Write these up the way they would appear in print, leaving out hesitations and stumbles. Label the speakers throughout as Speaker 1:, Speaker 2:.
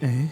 Speaker 1: Eh?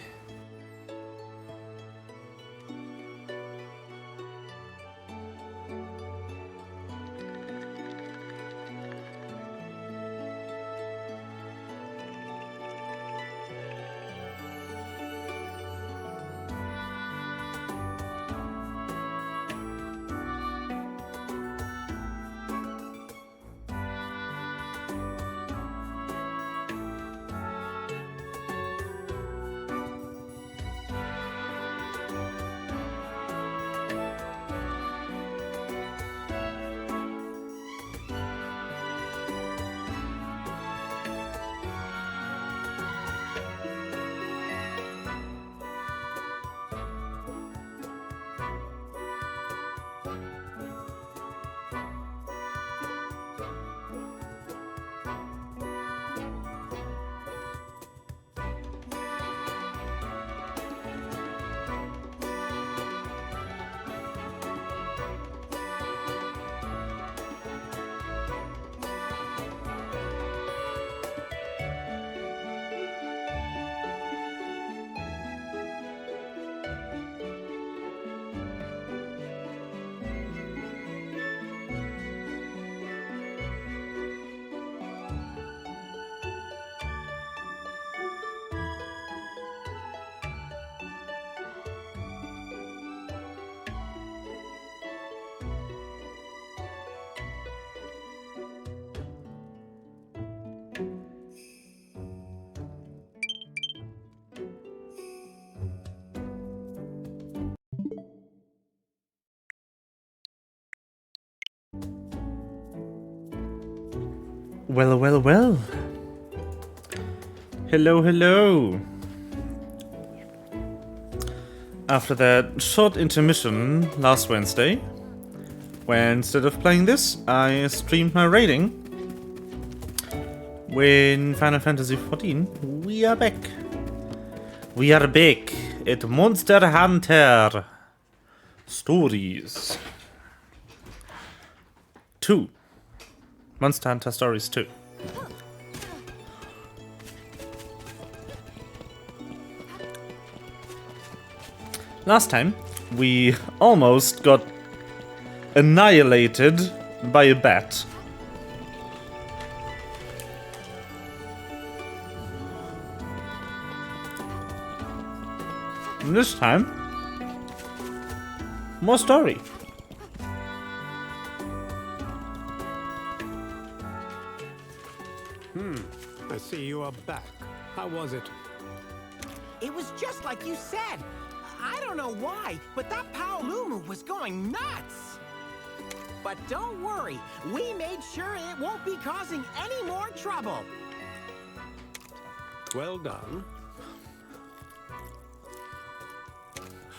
Speaker 1: Well, well, well. Hello, hello. After that short intermission last Wednesday, when instead of playing this, I streamed my raiding in Final Fantasy XIV, we are back. We are back at Monster Hunter Stories 2. Monster Hunter Stories 2. Last time, we almost got annihilated by a bat. And this time, more story.
Speaker 2: I see you are back. How was it?
Speaker 3: It was just like you said. I don't know why, but that Paolumu was going nuts. But don't worry, we made sure it won't be causing any more trouble.
Speaker 2: Well done.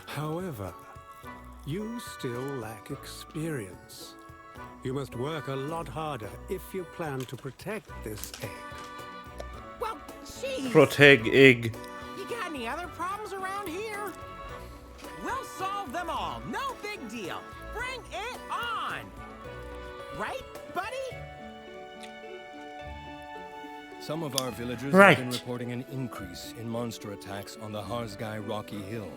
Speaker 2: However, you still lack experience. You must work a lot harder if you plan to protect this egg.
Speaker 3: Well, geez.
Speaker 1: Protect egg.
Speaker 3: You got any other problems around here? We'll solve them all. No big deal. Bring it on. Right, buddy?
Speaker 4: Some of our villagers
Speaker 1: Right.
Speaker 4: have been reporting an increase in monster attacks on the Harzgai Rocky Hill.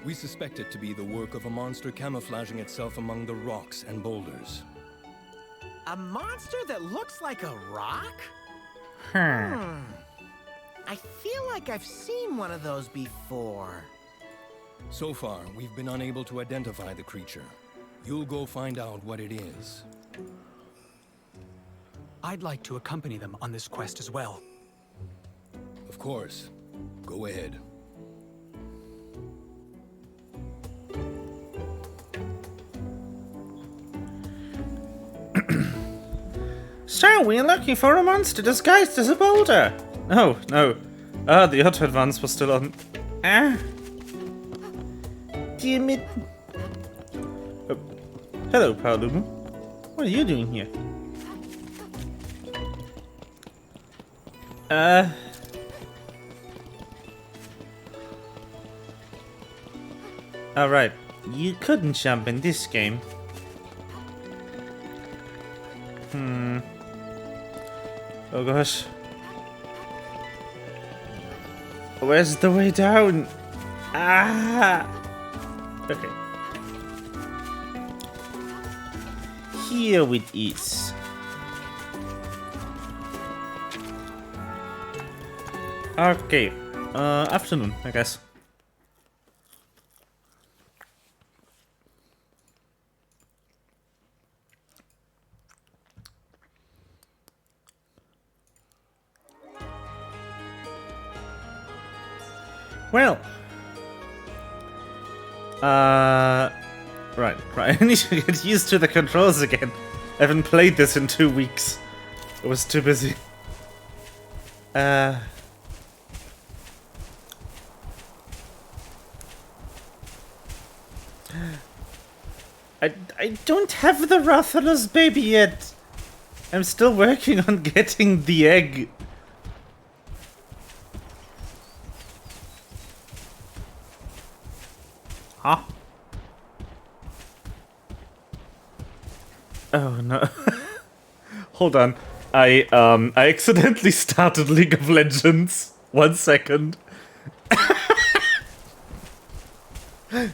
Speaker 4: We suspect it to be the work of a monster camouflaging itself among the rocks and boulders.
Speaker 3: A monster that looks like a rock? I feel like I've seen one of those before.
Speaker 4: So far, we've been unable to identify the creature. You'll go find out what it is.
Speaker 5: I'd like to accompany them on this quest as well.
Speaker 4: Of course. Go ahead.
Speaker 1: So, we're looking for a monster disguised as a boulder. Oh, no. The other ones were still on. Damn it. Hello, Paolumu. What are you doing here? Alright. You couldn't jump in this game. Oh gosh. Where's the way down? Ah! Okay. Here it is. Okay. Afternoon, I guess. Well. Right. I need to get used to the controls again. I haven't played this in 2 weeks. I was too busy. I don't have the Rathalos baby yet. I'm still working on getting the egg. Huh? Oh no. Hold on. I accidentally started League of Legends. 1 second.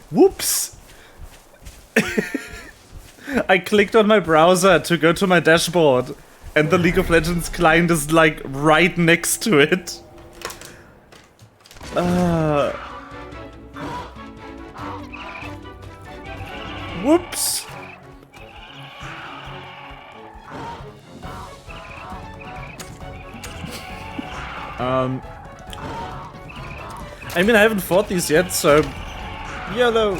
Speaker 1: Whoops. I clicked on my browser to go to my dashboard, and the League of Legends client is like right next to it. Whoops. I mean, I haven't fought these yet, so YOLO.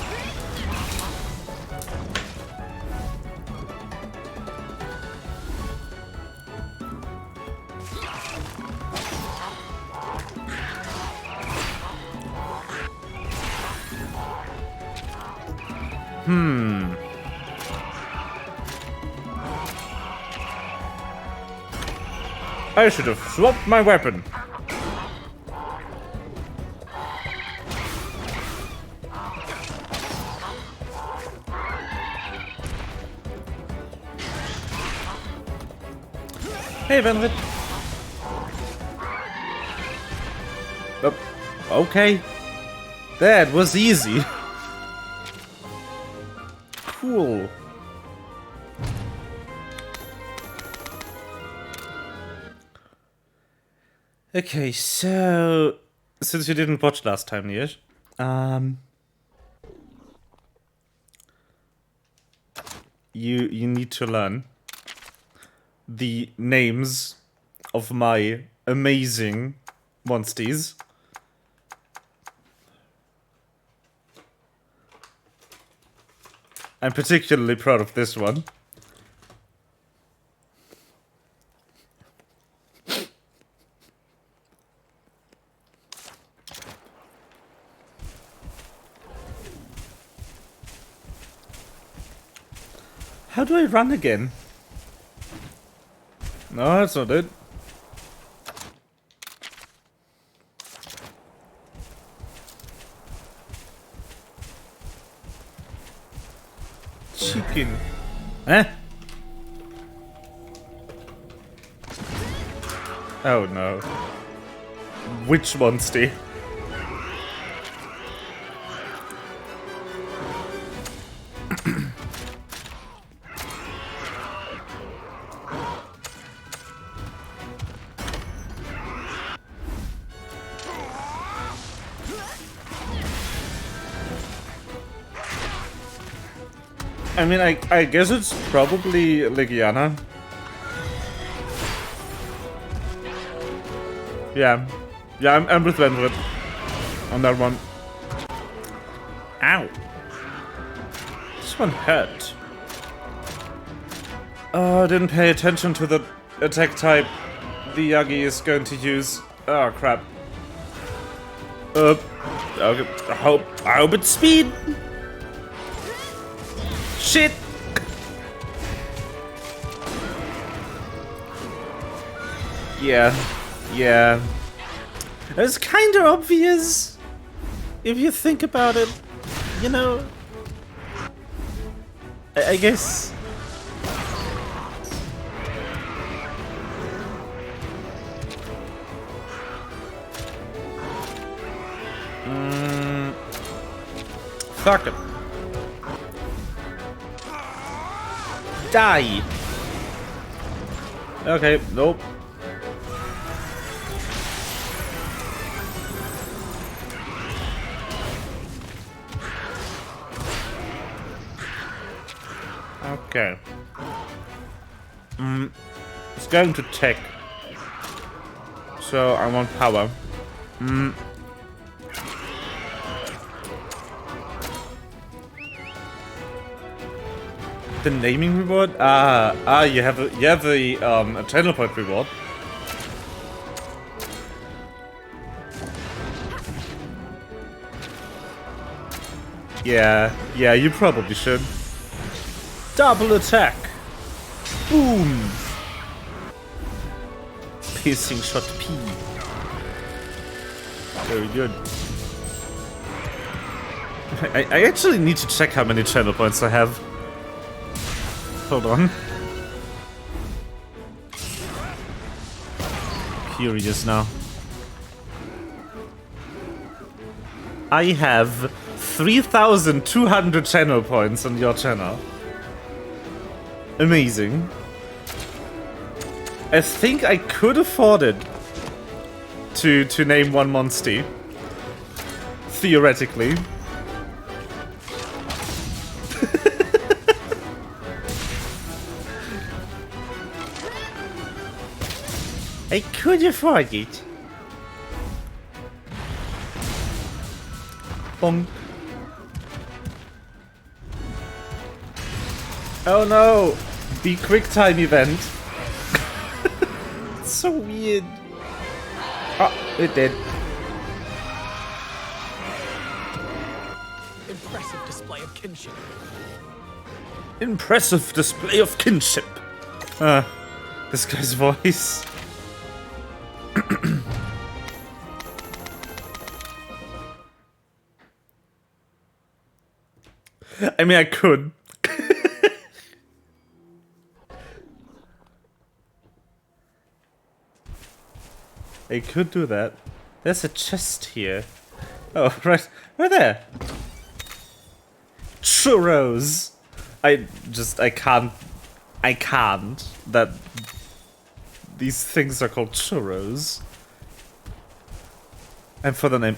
Speaker 1: I should have swapped my weapon. Hey, Venrit. Oh, okay. That was easy. Cool. Okay, so since you didn't watch last time, Nish, you need to learn the names of my amazing monsties. I'm particularly proud of this one. How do I run again? No, that's not it. Chicken. Eh? Oh no. Which monster? I mean, I guess it's probably Legiana. Yeah. Yeah, I'm with Venrit on that one. Ow. This one hurt. Oh, I didn't pay attention to the attack type the Yagi is going to use. Oh, crap. Okay. I hope it's speed. Shit! Yeah. It's kinda obvious if you think about it, you know. I guess. Fuck it. Die! Okay, nope. Okay. It's going to tech. So I want power. The naming reward? You have a channel point reward. Yeah, you probably should. Double attack! Boom! Piercing shot P. Very good. I actually need to check how many channel points I have. Hold on. Curious now. I have 3,200 channel points on your channel. Amazing. I think I could afford it to name one monster. Theoretically. I could afford it. Bonk. Oh no! The quick time event. It's so weird. Oh, it did.
Speaker 5: Impressive display of kinship.
Speaker 1: Impressive display of kinship. This guy's voice. I mean, I could. I could do that. There's a chest here. Oh, right there. Churros. I can't. That these things are called churros. And for the name,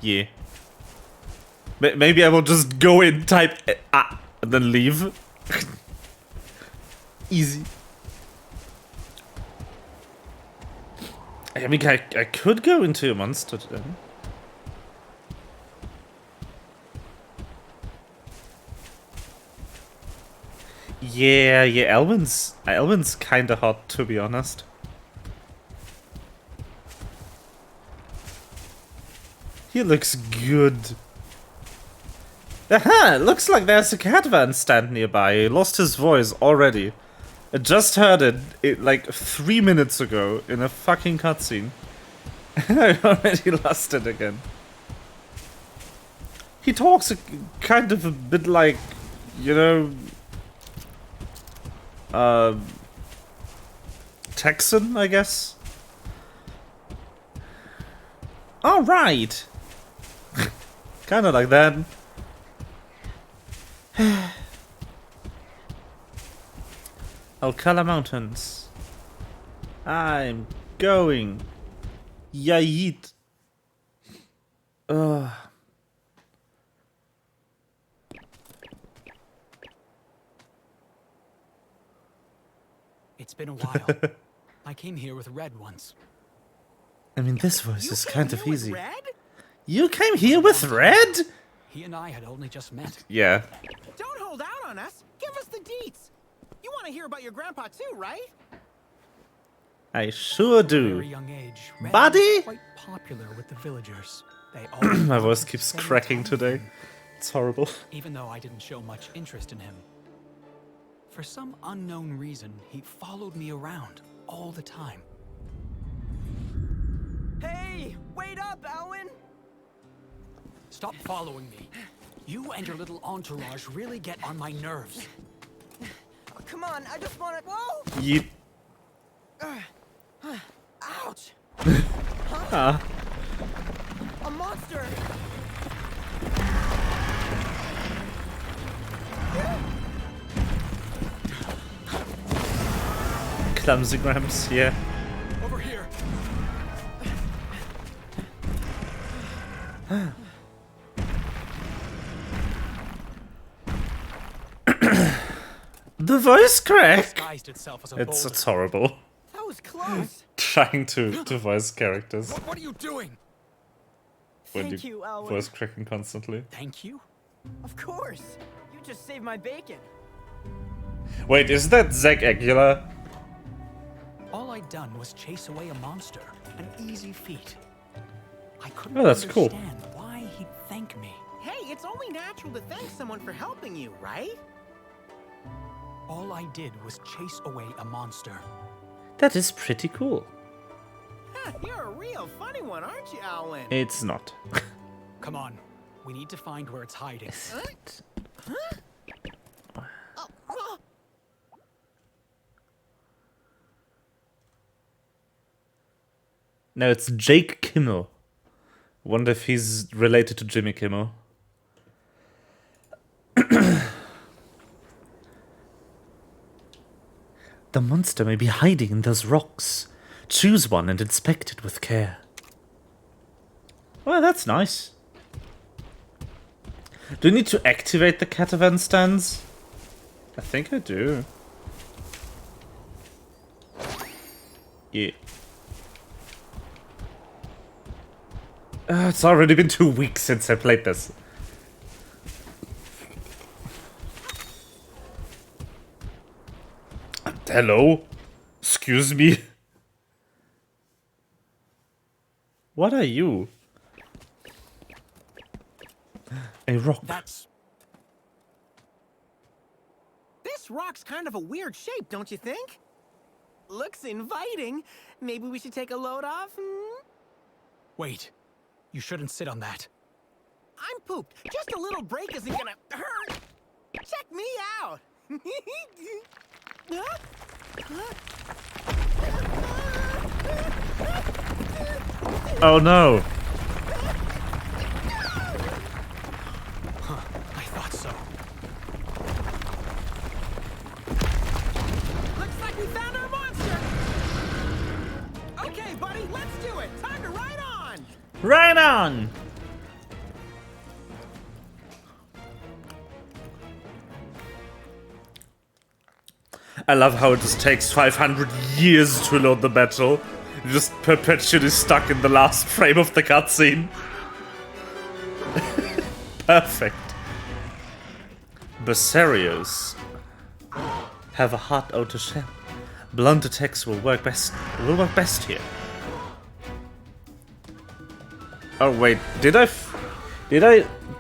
Speaker 1: yeah. Maybe I will just go in, type and then leave. Easy. I mean, I could go into a monster then. Yeah, Elvin's kinda hot, to be honest. He looks good. Aha! Looks like there's a caravan stand nearby. He lost his voice already. I just heard it like 3 minutes ago in a fucking cutscene. I already lost it again. He talks kind of a bit like, you know, Texan, I guess. All right. Kind of like that. Alcala Mountains. I'm going. Yeet. Ugh.
Speaker 5: It's been a while. I came here with Red once.
Speaker 1: I mean, this voice is kind of easy.
Speaker 3: Red?
Speaker 1: You came here with Red?
Speaker 5: He and I had only just met.
Speaker 1: Yeah.
Speaker 3: Don't hold out on us. Give us the deets. You want to hear about your grandpa too, right?
Speaker 1: I sure
Speaker 5: At a
Speaker 1: do.
Speaker 5: very young age, Red
Speaker 1: Buddy?
Speaker 5: was quite popular with the villagers. They all
Speaker 1: My voice
Speaker 5: wanted to
Speaker 1: keeps
Speaker 5: spend
Speaker 1: cracking
Speaker 5: time with
Speaker 1: today.
Speaker 5: him,
Speaker 1: It's horrible.
Speaker 5: even though I didn't show much interest in him. For some unknown reason, he followed me around all the time.
Speaker 3: Hey, wait up, Alwyn.
Speaker 5: Stop following me. You and your little entourage really get on my nerves.
Speaker 3: Oh, come on, I just want to. Whoa!
Speaker 1: Yeet.
Speaker 3: Ouch!
Speaker 1: Ah.
Speaker 3: A monster monster!
Speaker 1: Clumsy Grams, yeah.
Speaker 5: Over here.
Speaker 1: The voice crack!
Speaker 5: Disguised itself as a
Speaker 1: It's
Speaker 5: boulder.
Speaker 1: horrible.
Speaker 3: That was close.
Speaker 1: Trying to voice characters
Speaker 5: What are you doing?
Speaker 1: when
Speaker 3: Thank you, Alwyn.
Speaker 1: voice cracking constantly.
Speaker 5: Thank you?
Speaker 3: Of course. You just saved my bacon.
Speaker 1: Wait, is that Zach Aguilar?
Speaker 5: All I'd done was chase away a monster. An easy feat. I couldn't
Speaker 1: Oh, that's cool.
Speaker 5: understand why he'd thank me.
Speaker 3: Hey, it's only natural to thank someone for helping you, right?
Speaker 5: All I did was chase away a monster.
Speaker 1: That is pretty cool.
Speaker 3: Huh, you're a real funny one, aren't you, Alwyn?
Speaker 1: It's not.
Speaker 5: Come on. We need to find where it's hiding.
Speaker 1: No, it's Jake Kimmel. Wonder if he's related to Jimmy Kimmel. The monster may be hiding in those rocks. Choose one and inspect it with care. Well, that's nice. Do you need to activate the catavan stands? I think I do. Yeah. It's already been 2 weeks since I played this. Hello? Excuse me? What are you? A rock.
Speaker 5: That's...
Speaker 3: This rock's kind of a weird shape, don't you think? Looks inviting. Maybe we should take a load off?
Speaker 5: Wait. You shouldn't sit on that.
Speaker 3: I'm pooped. Just a little break isn't gonna hurt. Check me out.
Speaker 1: Oh no.
Speaker 5: I thought so.
Speaker 3: Looks like we found our monster. Okay, buddy, let's do it. Time to ride on.
Speaker 1: Right on! I love how it just takes 500 years to load the battle. You're just perpetually stuck in the last frame of the cutscene. Perfect. Bersarios have a hard outer shell. Blunt attacks will work best here. Oh wait, did I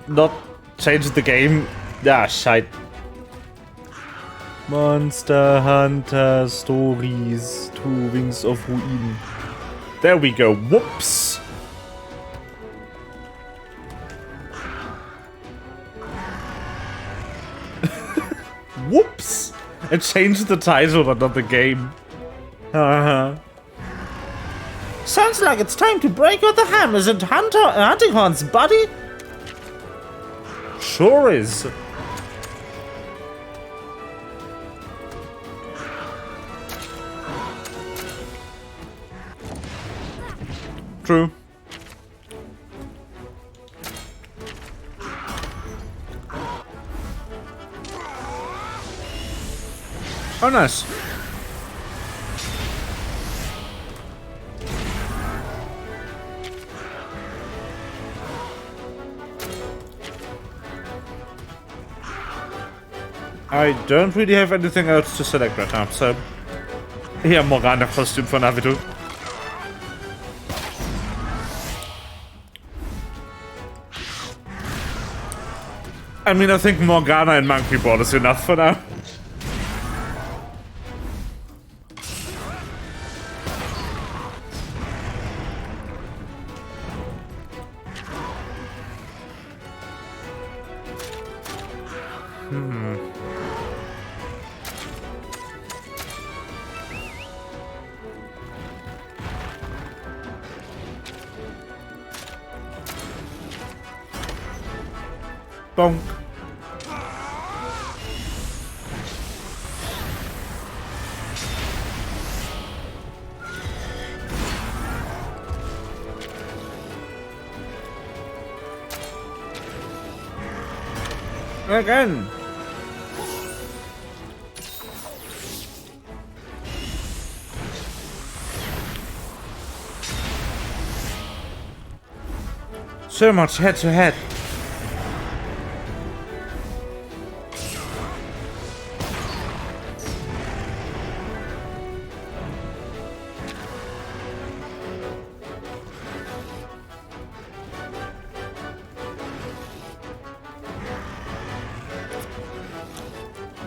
Speaker 1: not change the game? Ah, shite. Monster Hunter Stories, Two Wings of Ruin. There we go. Whoops. Whoops. I changed the title, but not the game. Sounds like it's time to break out the hammers and hunting horns, buddy. Sure is. True. Oh, nice. I don't really have anything else to select right now, so... Here, Morgana costume for Navidu. I mean, I think Morgana and Monkey Ball is enough for now. Bonk. Again. So much head to head.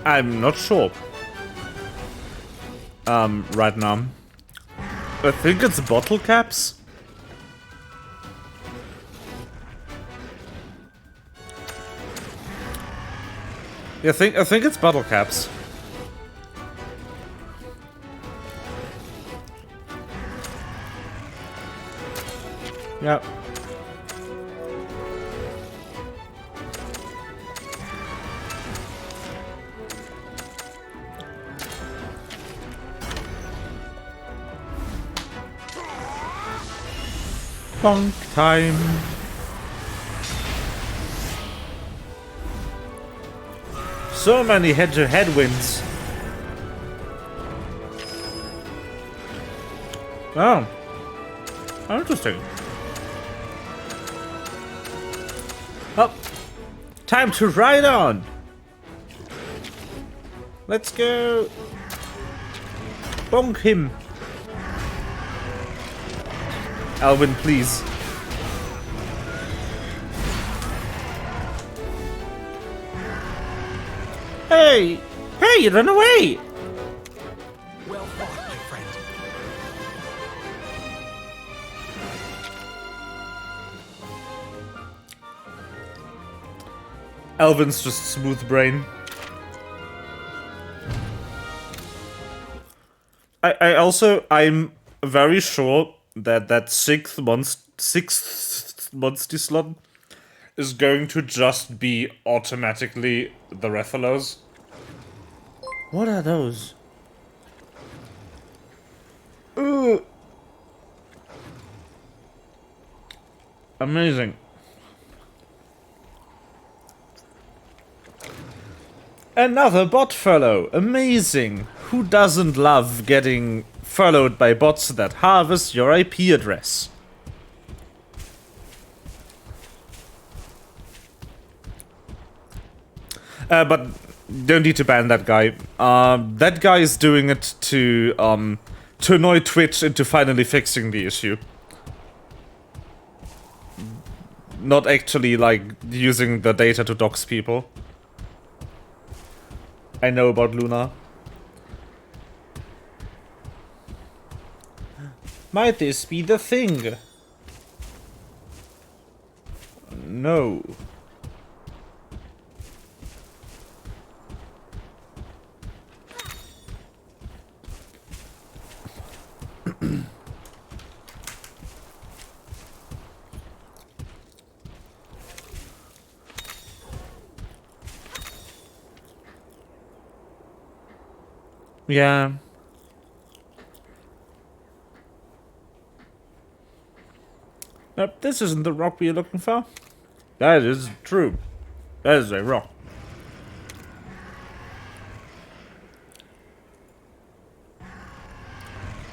Speaker 1: I'm not sure. Right now. I think it's bottle caps. Yeah, I think it's bottle caps. Yeah. Bonk time. So many head-to-head wins. Oh. Interesting. Oh. Time to ride on. Let's go. Bonk him. Alvin, please. Hey! Hey, you ran away!
Speaker 5: Well fought, my friend.
Speaker 1: Alvin's just smooth brain. I'm very sure that sixth monster slot is going to just be automatically the Rathalos. What are those? Ooh. Amazing. Another bot follow. Amazing. Who doesn't love getting followed by bots that harvest your IP address? But don't need to ban that guy. That guy is doing it to annoy Twitch into finally fixing the issue. Not actually, like, using the data to dox people. I know about Luna. Might this be the thing? No. Yeah. Nope, this isn't the rock we're looking for. That is true. That is a rock.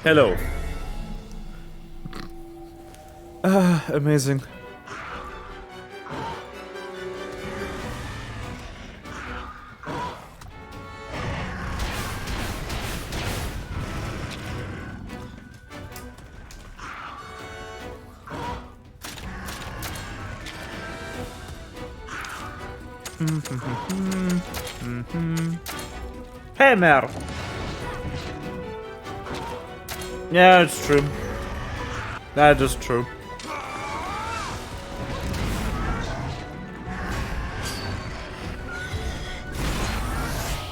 Speaker 1: Hello. Amazing. Hammer. Yeah, it's true. That is true.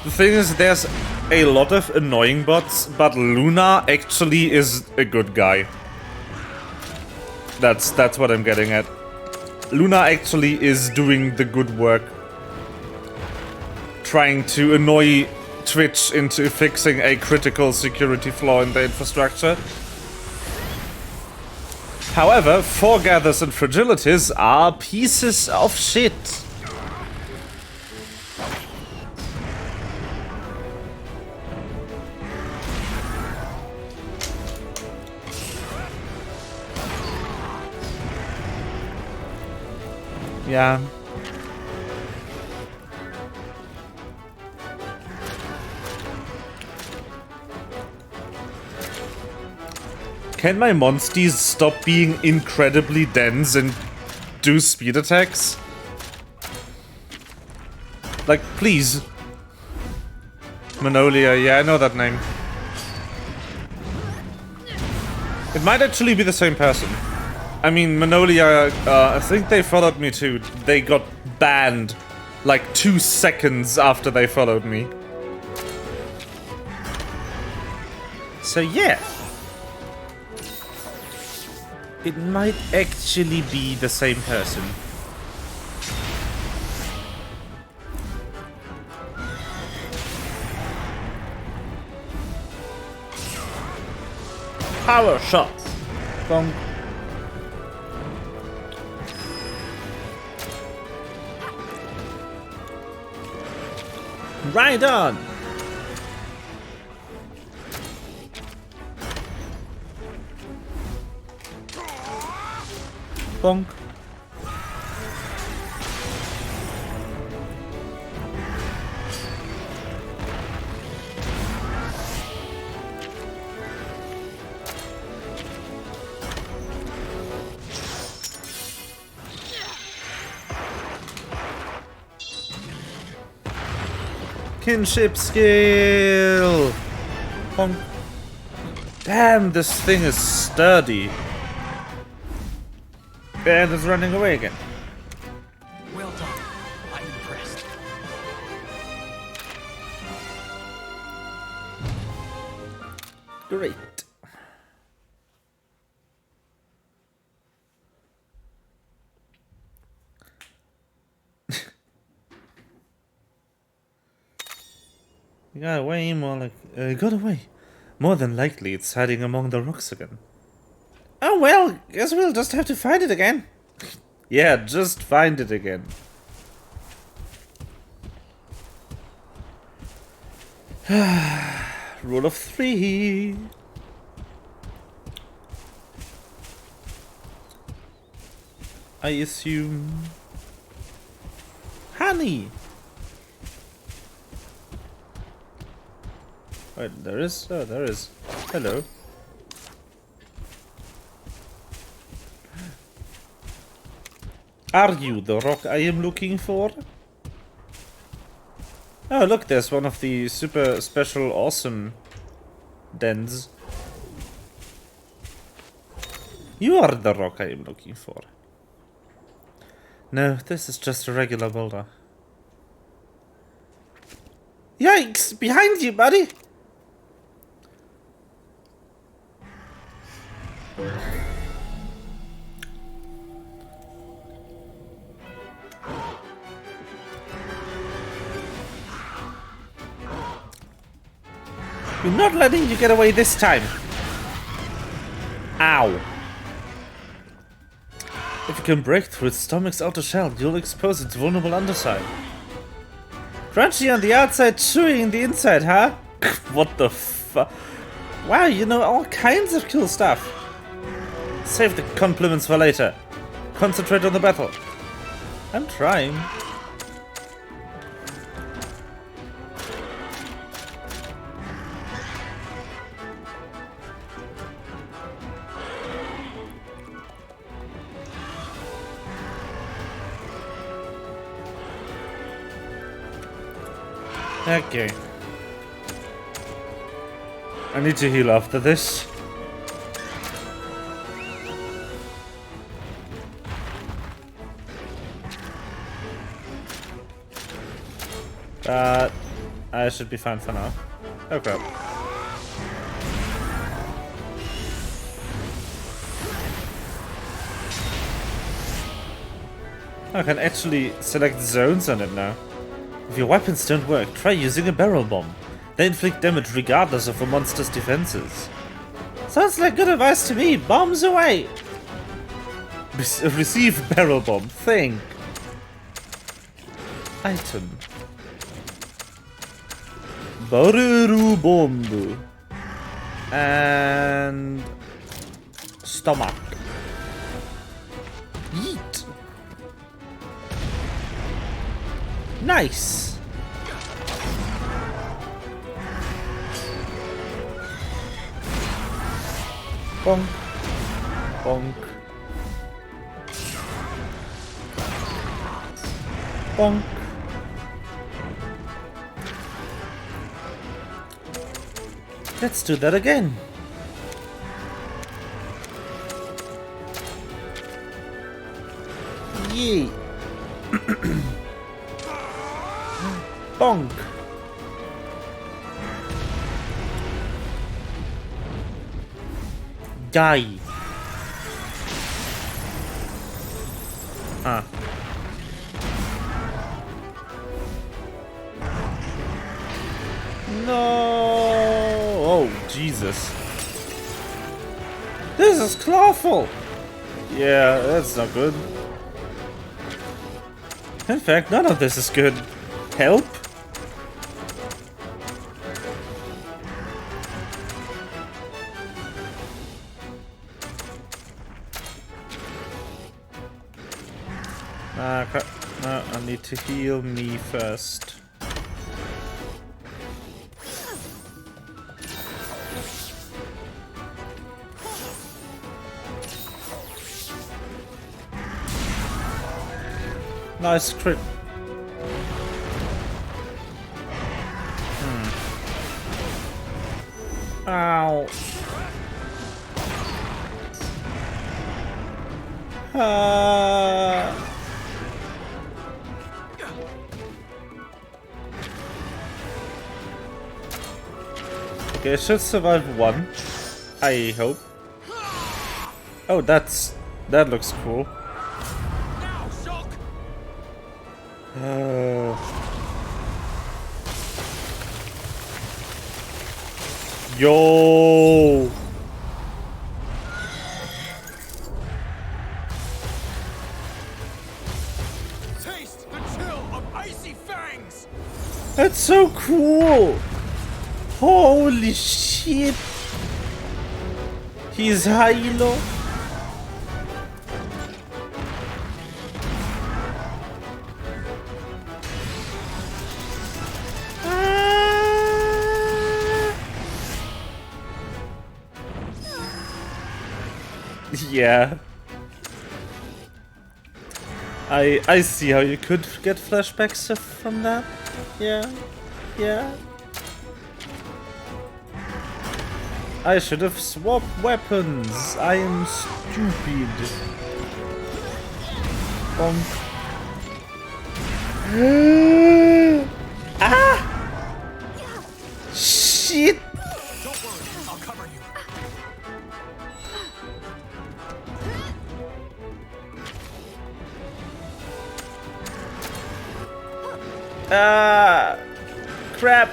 Speaker 1: The thing is, there's a lot of annoying bots, but Luna actually is a good guy. That's what I'm getting at. Luna actually is doing the good work. trying to annoy Twitch into fixing a critical security flaw in the infrastructure. However, foregathers and fragilities are pieces of shit. Yeah. Can my monsties stop being incredibly dense and do speed attacks? Like, please. Manolia, yeah, I know that name. It might actually be the same person. I mean, Manolia, I think they followed me too. They got banned like 2 seconds after they followed me. So yeah. It might actually be the same person. Power shot. Bonk. Right on. Bonk. Kinship skill. Bonk. Damn, this thing is sturdy. And it's running away again.
Speaker 5: Well done. I'm impressed.
Speaker 1: Great. Got away more like... got away. More than likely it's hiding among the rocks again. Oh well, guess we'll just have to find it again. Yeah, just find it again. Rule of 3. I assume... honey! Wait, there is? Oh, there is. Hello. Are you the rock I am looking for? Oh, look, there's one of the super special awesome dens. You are the rock I am looking for. No, this is just a regular boulder. Yikes! Behind you, buddy! We're not letting you get away this time. Ow. If you can break through its stomach's outer shell, you'll expose its vulnerable underside. Crunchy on the outside, chewy on the inside, huh? What the fuck? Wow, you know all kinds of cool stuff. Save the compliments for later. Concentrate on the battle. I'm trying. Okay. I need to heal after this. But I should be fine for now. Oh crap. I can actually select zones on it now. If your weapons don't work, try using a barrel bomb. They inflict damage regardless of a monster's defenses. Sounds like good advice to me. Bombs away! Receive barrel bomb. Thing. Item. Barrel bomb. And... stomach. Yeet. Nice. Bonk. Bonk. Bonk. Let's do that again. Yee. Bonk. Die. Ah. No. Oh, Jesus. This is clawful. Yeah, that's not good. In fact, none of this is good. Help? Ah, crap. No, I need to heal me first. Nice crit. Ow. Okay, I should survive one. I hope. Oh, that looks cool. Yo.
Speaker 3: Taste the chill of icy fangs!
Speaker 1: That's so cool. Holy shit. He's Hilo. Yeah. I see how you could get flashbacks from that. Yeah. Yeah. I should have swapped weapons. I am stupid. Bonk. Ah! Shit!
Speaker 3: Don't worry, I'll cover you.
Speaker 1: Ah! Crap!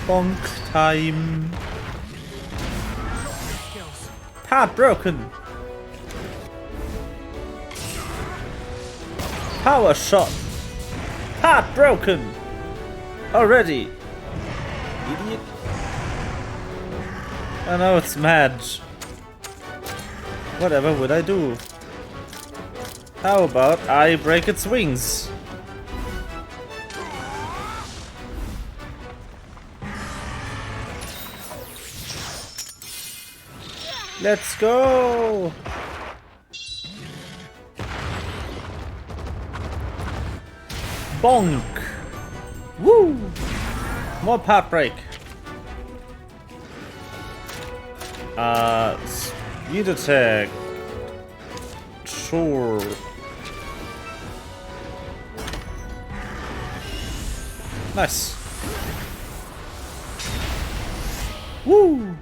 Speaker 1: Bonk time. Heartbroken. Power shot. Heartbroken. Already. Idiot. Oh no, it's Madge. Whatever would I do? How about I break its wings? Let's go! Bonk! Woo! More part break. Speed attack. Sure. Nice. Woo!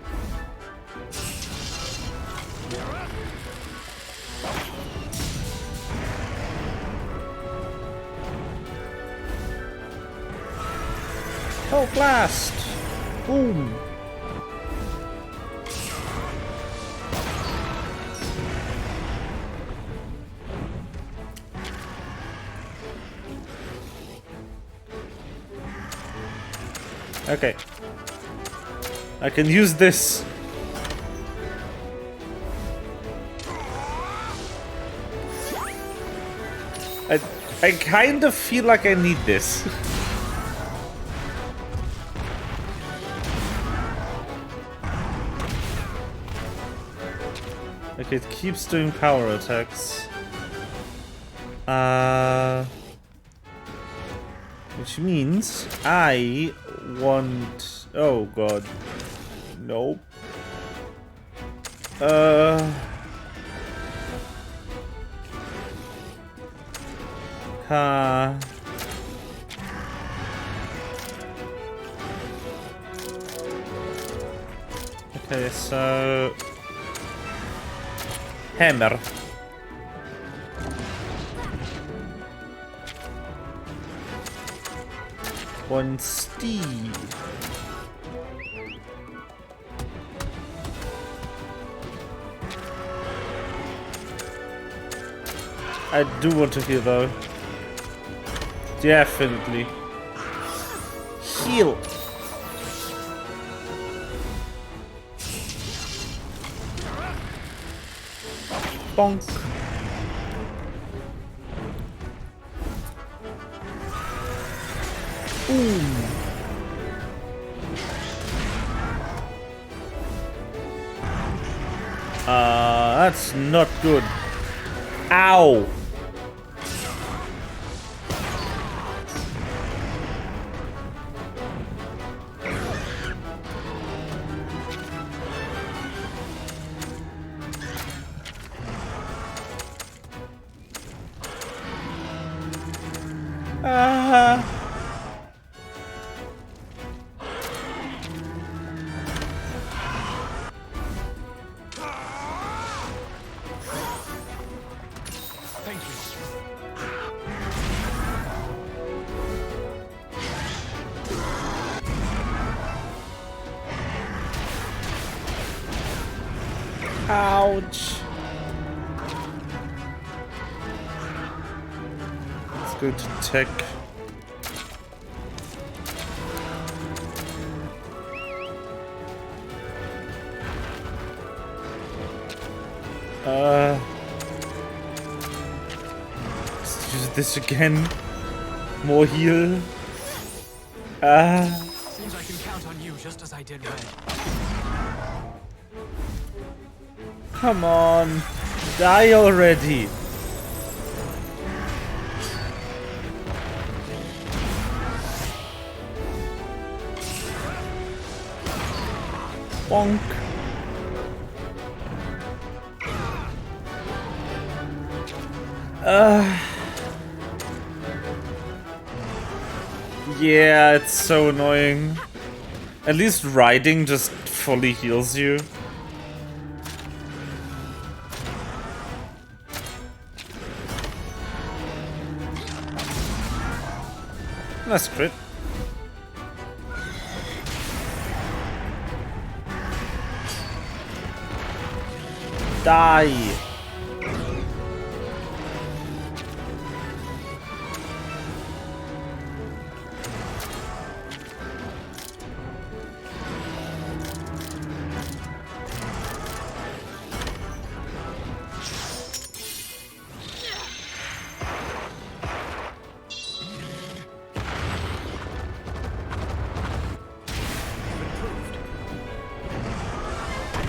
Speaker 1: Oh, blast! Boom! Okay. I can use this. I kind of feel like I need this. Okay, it keeps doing power attacks. Which means I want... Oh god. Nope. Okay, so... Hammer. One Steve. I do want to heal though. Definitely. Heal. Bonk. Boom. That's not good. Ow.
Speaker 5: Thank you.
Speaker 1: Ouch. Let's go to tech. Let's use this again. More heal.
Speaker 5: Seems I can count on you just as I did Red.
Speaker 1: Come on. Die already. Bonk. Yeah, it's so annoying. At least riding just fully heals you. Nice crit. Die.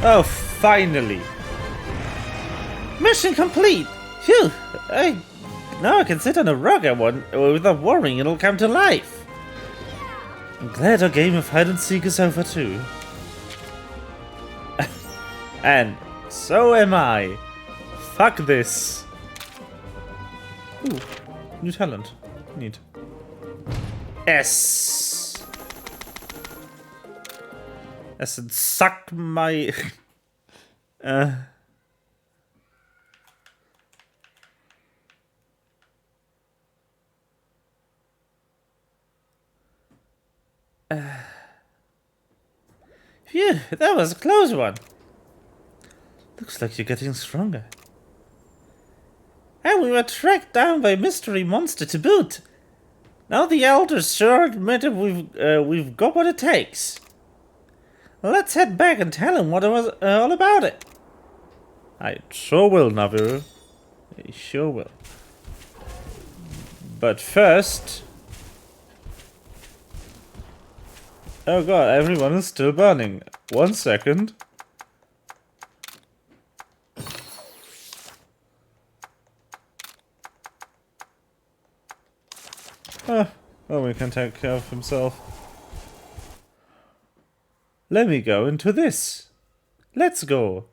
Speaker 1: Oh, finally! Mission complete! Phew! Now I can sit on a rock without worrying it'll come to life! I'm glad our game of hide and seek is over too. And so am I! Fuck this! Ooh, new talent. Neat. S. As in, suck my... Phew, that was a close one. Looks like you're getting stronger. And we were tracked down by a mystery monster to boot. Now the elders sure admit we've got what it takes. Let's head back and tell him what it was all about it. I sure will, Naviru. I sure will. But first... Oh god, everyone is still burning. 1 second. Oh, we can take care of himself. Let me go into this. Let's go.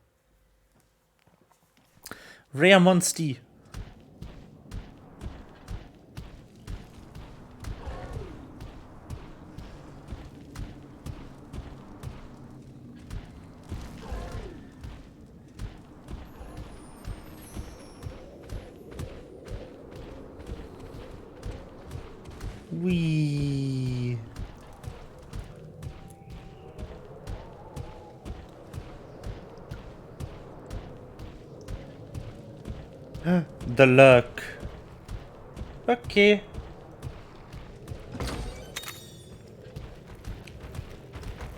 Speaker 1: Rare Monster. Wee. The luck. Okay.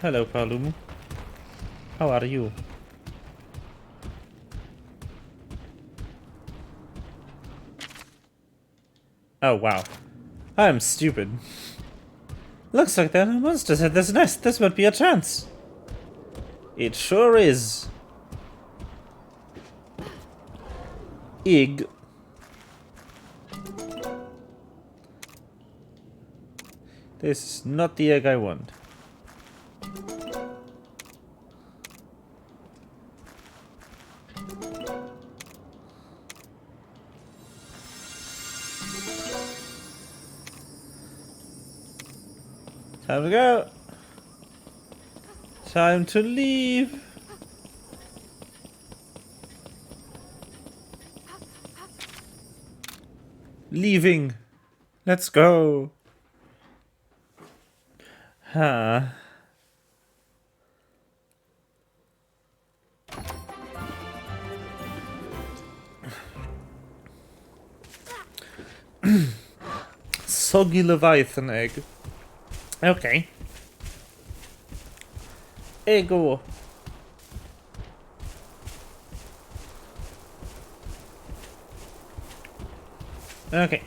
Speaker 1: Hello, Palumu. How are you? Oh, wow. I'm stupid. Looks like there are monsters at this nest. This might be a chance. It sure is. Ig. This is not the egg I want. Time to go. Time to leave. Leaving. Let's go. Huh. Soggy Leviathan egg. Okay. Ego. Okay.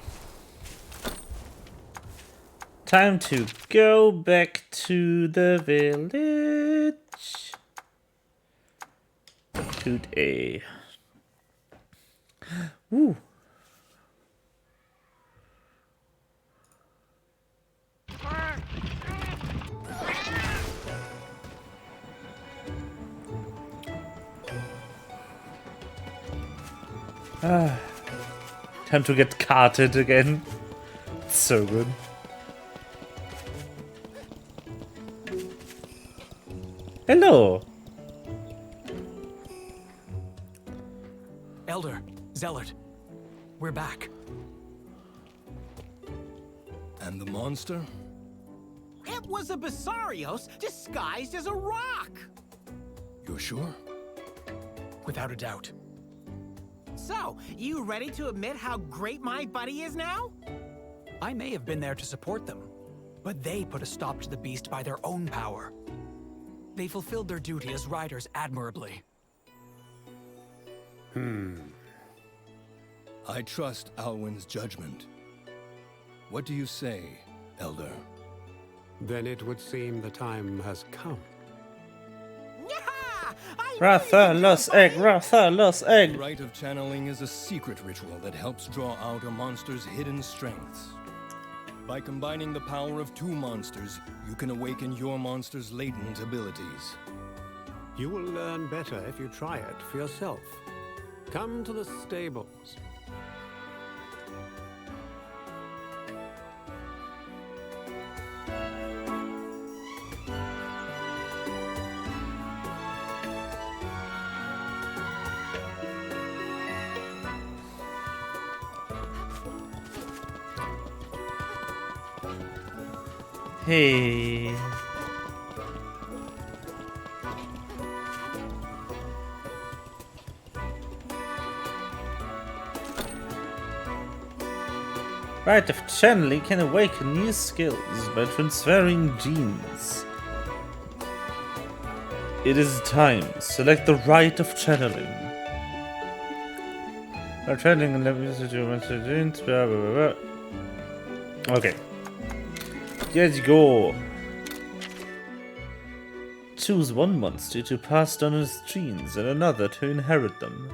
Speaker 1: Time to go back to the village. Today. Woo. Time to get carted again. So good. Hello.
Speaker 5: Elder, Zealot, we're back.
Speaker 4: And the monster?
Speaker 3: It was a Basarios disguised as a rock.
Speaker 4: You're sure?
Speaker 5: Without a doubt.
Speaker 3: So, you ready to admit how great my buddy is now?
Speaker 5: I may have been there to support them, but they put a stop to the beast by their own power. They fulfilled their duty as riders admirably.
Speaker 4: I trust Alwyn's judgment. What do you say, Elder?
Speaker 2: Then it would seem the time has come.
Speaker 3: Yaha! I
Speaker 1: Rathalos egg, Rathalos
Speaker 4: The
Speaker 1: egg.
Speaker 4: rite of channeling is a secret ritual that helps draw out a monster's hidden strengths. By combining the power of two monsters, you can awaken your monster's latent abilities.
Speaker 2: You will learn better if you try it for yourself. Come to the stables.
Speaker 1: Hey. Rite of channeling can awaken new skills by transferring genes. It is time. Select the rite of channeling. By channeling and levels to genes, blah blah blah. Okay. Let's go. Choose one monster to pass down its genes and another to inherit them.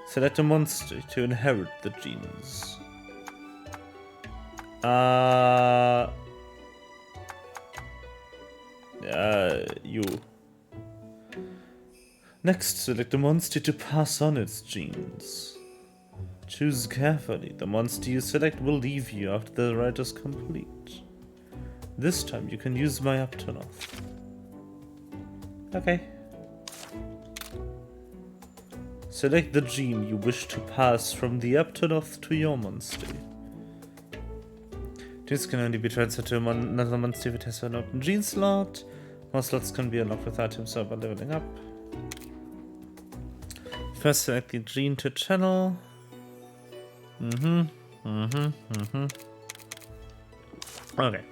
Speaker 1: Select a monster to inherit the genes. You. Next, select a monster to pass on its genes. Choose carefully. The monster you select will leave you after the rite is complete. This time you can use my Rathalos. Okay. Select the gene you wish to pass from the Rathalos to your monster. Genes can only be transferred to another monster if it has an open gene slot. More slots can be unlocked with items or by leveling up. First select the gene to channel. Okay.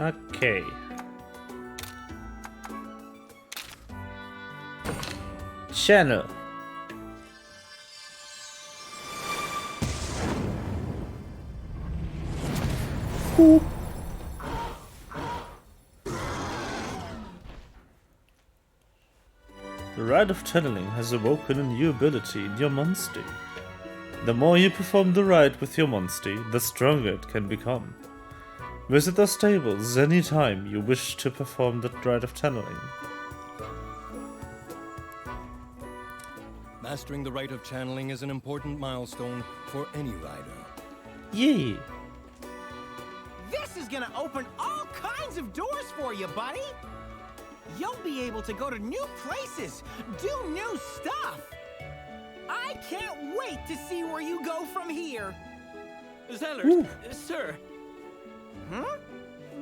Speaker 1: Okay. Channel. Whoop. The rite of channeling has awoken a new ability in your monster. The more you perform the rite with your monster, the stronger it can become. Visit the stables anytime you wish to perform the rite of channeling.
Speaker 4: Mastering the rite of channeling is an important milestone for any rider.
Speaker 1: Yay!
Speaker 3: This is gonna open all kinds of doors for you, buddy! You'll be able to go to new places, do new stuff! I can't wait to see where you go from here!
Speaker 6: Zellert, sir.
Speaker 3: Huh?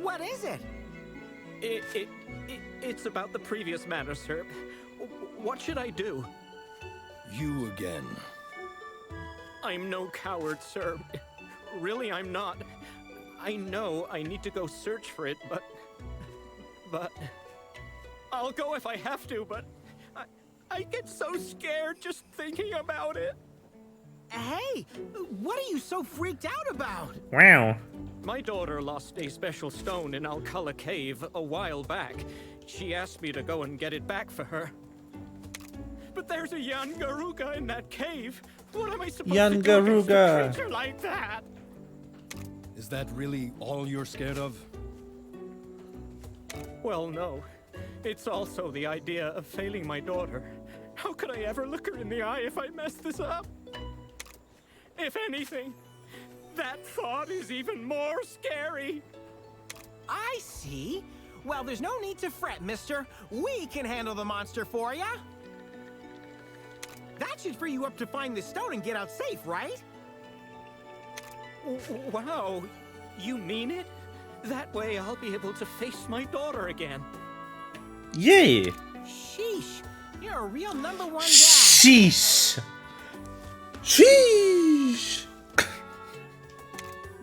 Speaker 3: What is it?
Speaker 6: It's about the previous matter, sir. What should I do?
Speaker 4: You again.
Speaker 6: I'm no coward, sir. Really, I'm not. I know I need to go search for it, but... I'll go if I have to, but... I get so scared just thinking about it.
Speaker 3: Hey, what are you so freaked out about?
Speaker 1: Wow.
Speaker 6: My daughter lost a special stone in Alcala Cave a while back. She asked me to go and get it back for her. But there's a Yangaruga in that cave. What am I supposed to do against a creature like that?
Speaker 4: Is that really all you're scared of?
Speaker 6: Well, no. It's also the idea of failing my daughter. How could I ever look her in the eye if I mess this up? If anything, that thought is even more scary.
Speaker 3: I see. Well, there's no need to fret, mister. We can handle the monster for ya. That should free you up to find the stone and get out safe, right?
Speaker 6: Wow, you mean it? That way I'll be able to face my daughter again.
Speaker 1: Yay!
Speaker 3: Sheesh, you're a real #1 dad.
Speaker 1: Sheesh! Sheesh!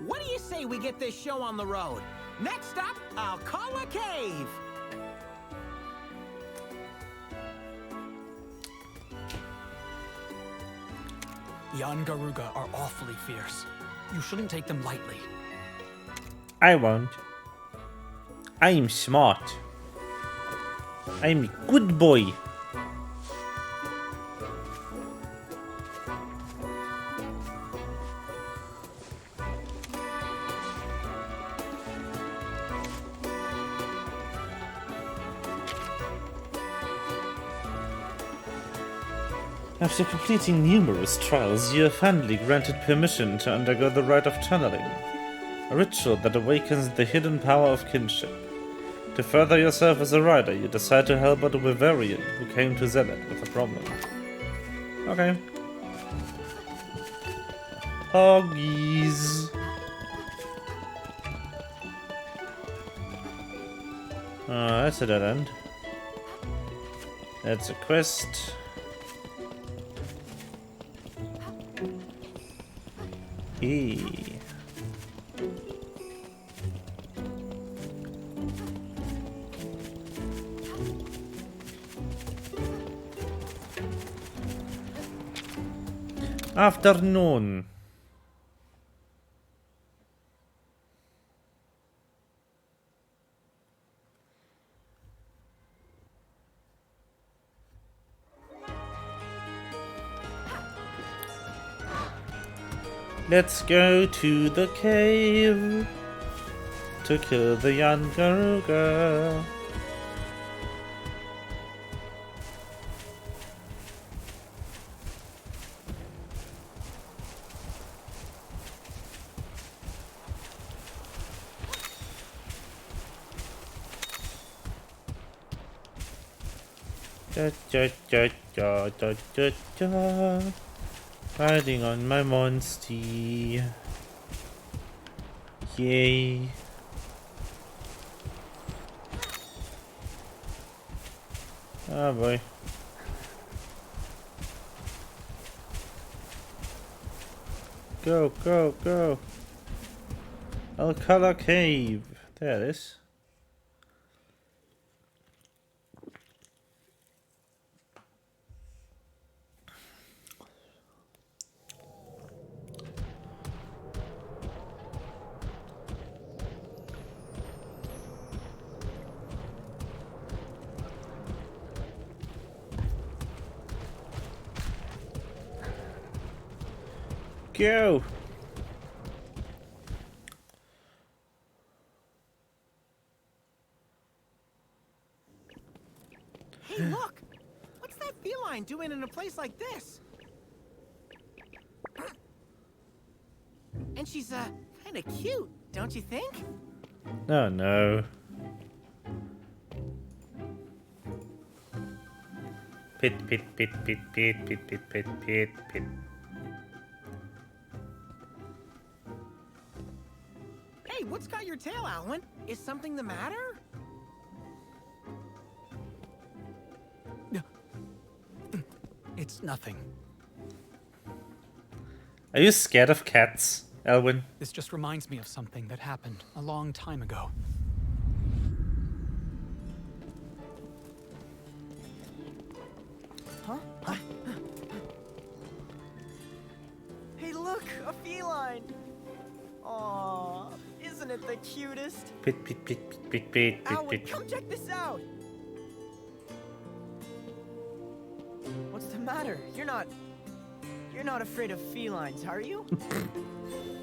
Speaker 3: What do you say we get this show on the road? Next stop, Alcala Cave.
Speaker 5: Yangaruga are awfully fierce. You shouldn't take them lightly.
Speaker 1: I won't. I'm smart. I'm a good boy. After completing numerous trials, you are finally granted permission to undergo the rite of channeling. A ritual that awakens the hidden power of kinship. To further yourself as a rider, you decide to help out a Bavarian who came to Zenith with a problem. Okay. Hoggies. That's a dead end. That's a quest. Hey. Afternoon. Let's go to the cave to kill the younger girl. Da, da, da, da, da, da, da. Riding on my monstie. Yay. Oh boy. Go, go, go. Alcala Cave. There it is. Go!
Speaker 3: Hey, look! What's that feline doing in a place like this? And she's, kinda cute, don't you think?
Speaker 1: Oh no. Pit, pit, pit, pit, pit, pit, pit, pit, pit, pit.
Speaker 3: Hey, what's got your tail, Alwyn? Is something the matter?
Speaker 5: It's nothing.
Speaker 1: Are you scared of cats, Elwyn?
Speaker 5: This just reminds me of something that happened a long time ago.
Speaker 3: Huh? Hey, look! A feline! Aww, isn't it the cutest?
Speaker 1: Pit, pit, pit, pit, pit, pit, pit,
Speaker 3: Alwyn,
Speaker 1: pit.
Speaker 3: come check this out! What's the matter? You're not afraid of felines, are you?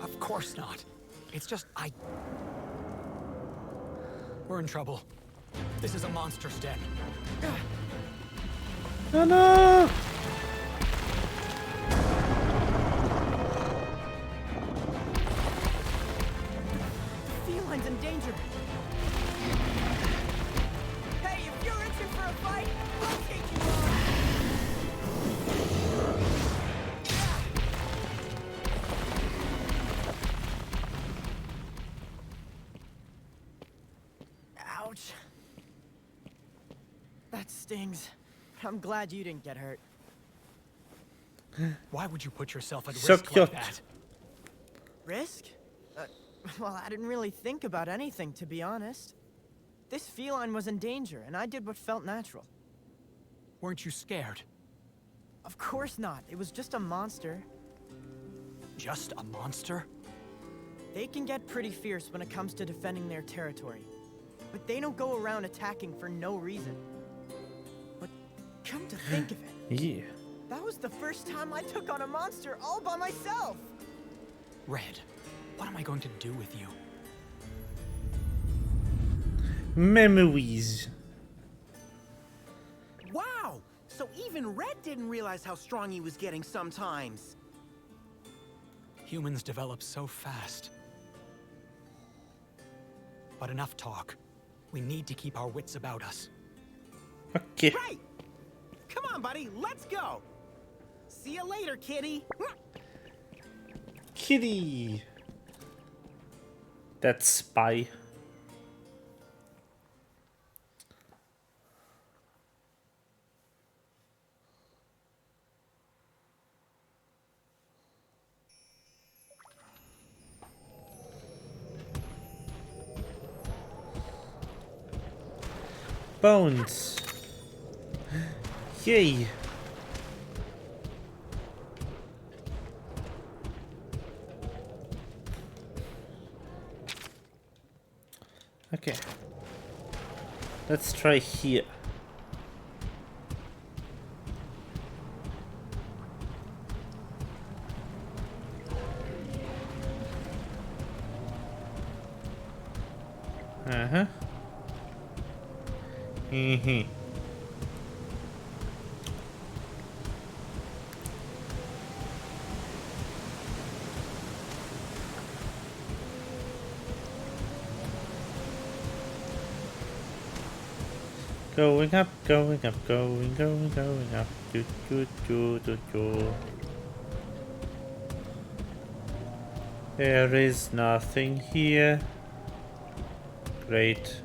Speaker 5: Of course not. It's just We're in trouble. This is a monster's den.
Speaker 1: Oh no!
Speaker 3: The feline's in danger. Hey, if you're itching for a fight, I'll take you on. Ouch. That stings. I'm glad you didn't get hurt.
Speaker 5: Why would you put yourself at
Speaker 1: So
Speaker 5: risk
Speaker 1: cute.
Speaker 5: like that?
Speaker 3: Risk? Well, I didn't really think about anything, to be honest. This feline was in danger, and I did what felt natural.
Speaker 5: Weren't you scared?
Speaker 3: Of course not. It was just a monster.
Speaker 5: Just a monster?
Speaker 3: They can get pretty fierce when it comes to defending their territory. But they don't go around attacking for no reason. But come to think of it,
Speaker 1: Yeah.
Speaker 3: that was the first time I took on a monster all by myself!
Speaker 5: Red, what am I going to do with you?
Speaker 1: Memories.
Speaker 3: Wow! So even Red didn't realize how strong he was getting sometimes.
Speaker 5: Humans develop so fast. But enough talk. We need to keep our wits about us.
Speaker 1: Okay.
Speaker 3: Right! Come on, buddy, let's go! See you later, kitty!
Speaker 1: Kitty. That spy. Bones. Yay. Okay. Let's try here. Uh-huh. Mm-hmm. Going up, going up, going up. Do, do, do, do, do. There is nothing here. Great.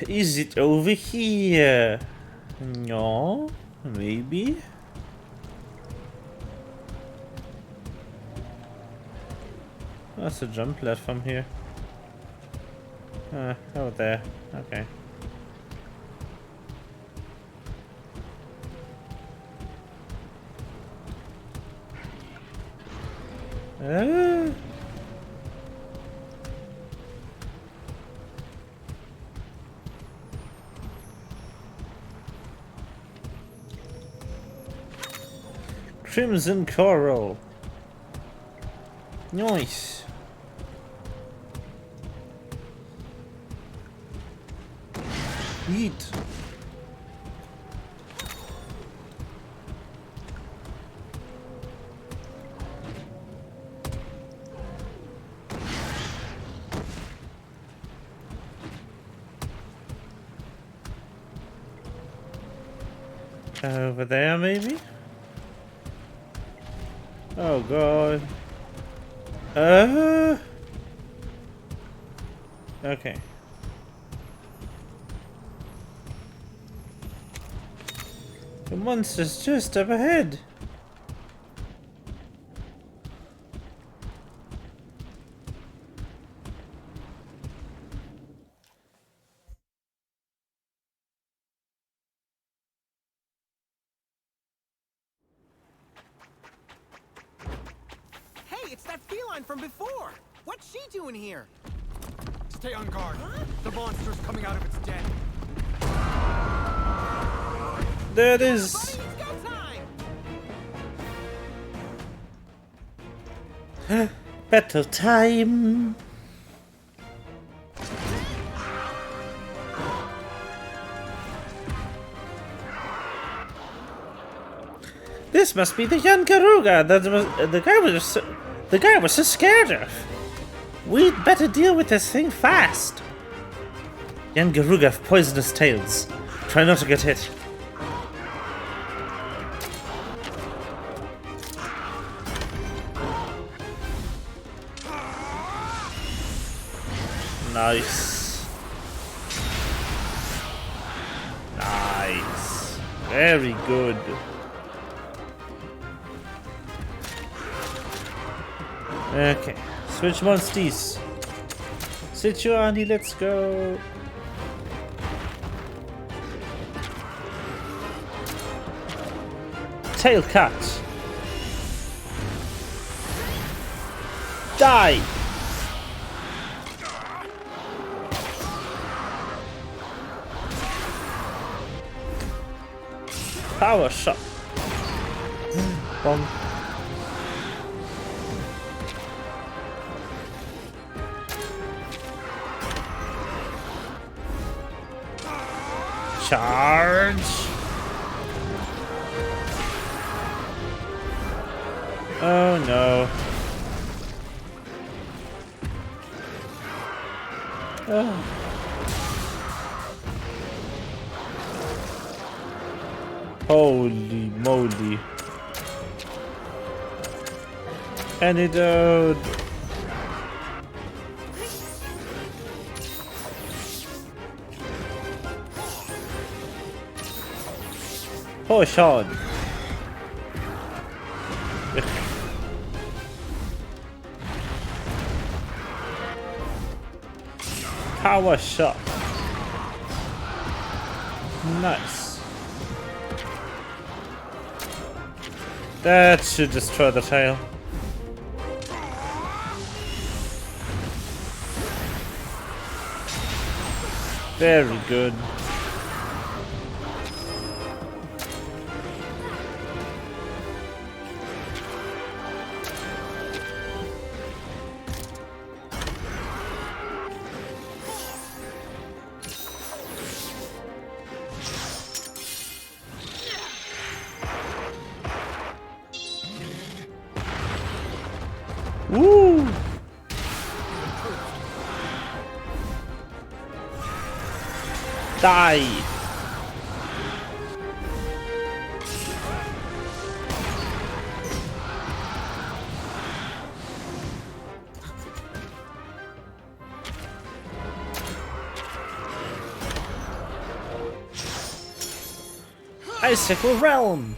Speaker 1: Is it over here? No, maybe. That's a jump platform here. Oh there. Okay. Crimson coral. Nice. Eat. Over there, maybe? Oh god. Okay. The monster's just up ahead.
Speaker 3: Hey, it's that feline from before! What's she doing here?
Speaker 5: Stay on guard. The monster's coming out of its den.
Speaker 1: There it
Speaker 3: Buddy,
Speaker 1: is.
Speaker 3: it's go time!
Speaker 1: Battle time. This must be the young Garuga that the guy was so scared of. We'd better deal with this thing fast. Young Garuga have poisonous tails. Try not to get hit. Nice. Nice. Very good. Okay. Switch monsters. Situani, let's go. Tail cut. Die. Power shot. Bonk. Charge. Oh no. Oh. Holy moly. Antidote. Push on. Power shot. Nice. That should destroy the tail. Very good. Woo! Die! Icicle Realm!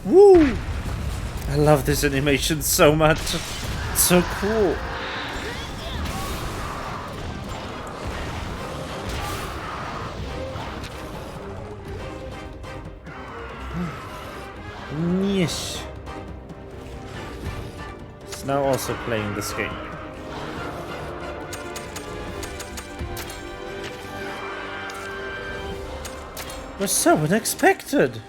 Speaker 1: Woo! I love this animation so much. It's so cool. Yeesh. It's now also playing this game. It was so unexpected.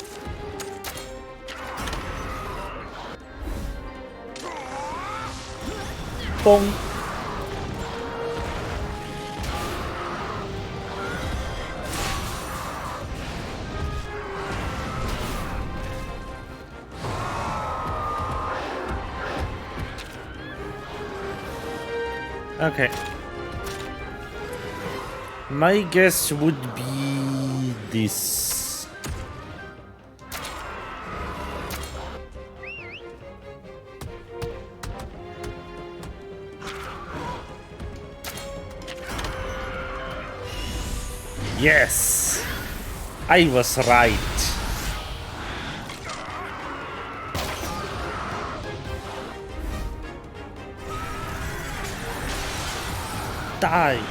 Speaker 1: Bong. Okay. My guess would be this. Yes! I was right. Die!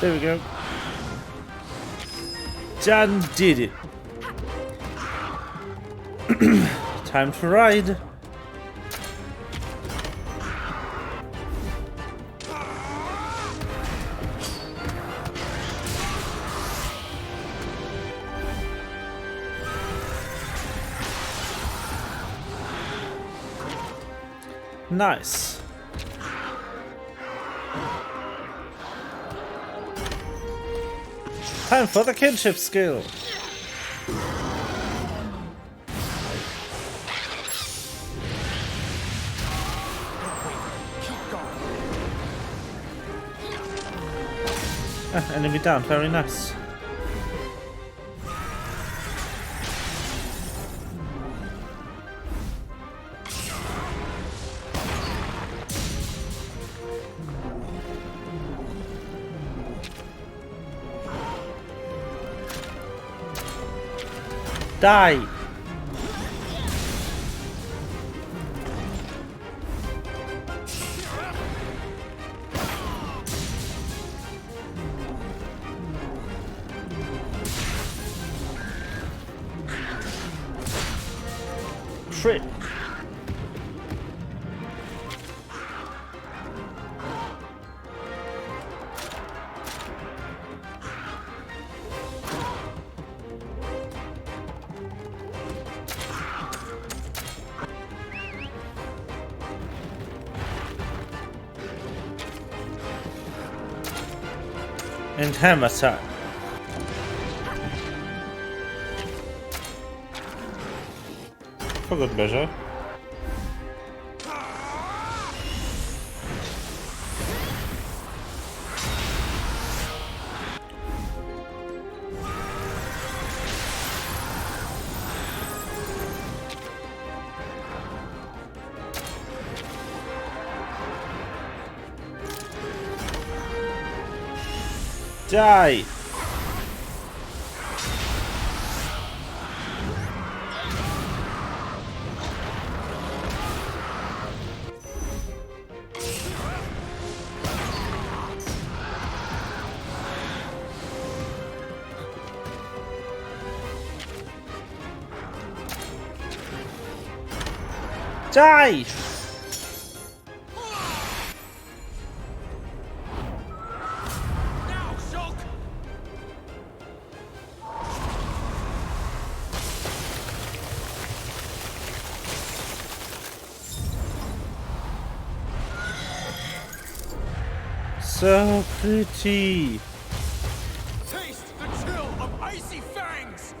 Speaker 1: There we go. Jan did it. Time to ride. Nice. Time for the kinship skill. Enemy down, very nice. Die! Trick! And hammer time. For good measure. Die! Die!
Speaker 3: Now, Shulk!
Speaker 1: So pretty.
Speaker 3: Taste the chill of icy fangs!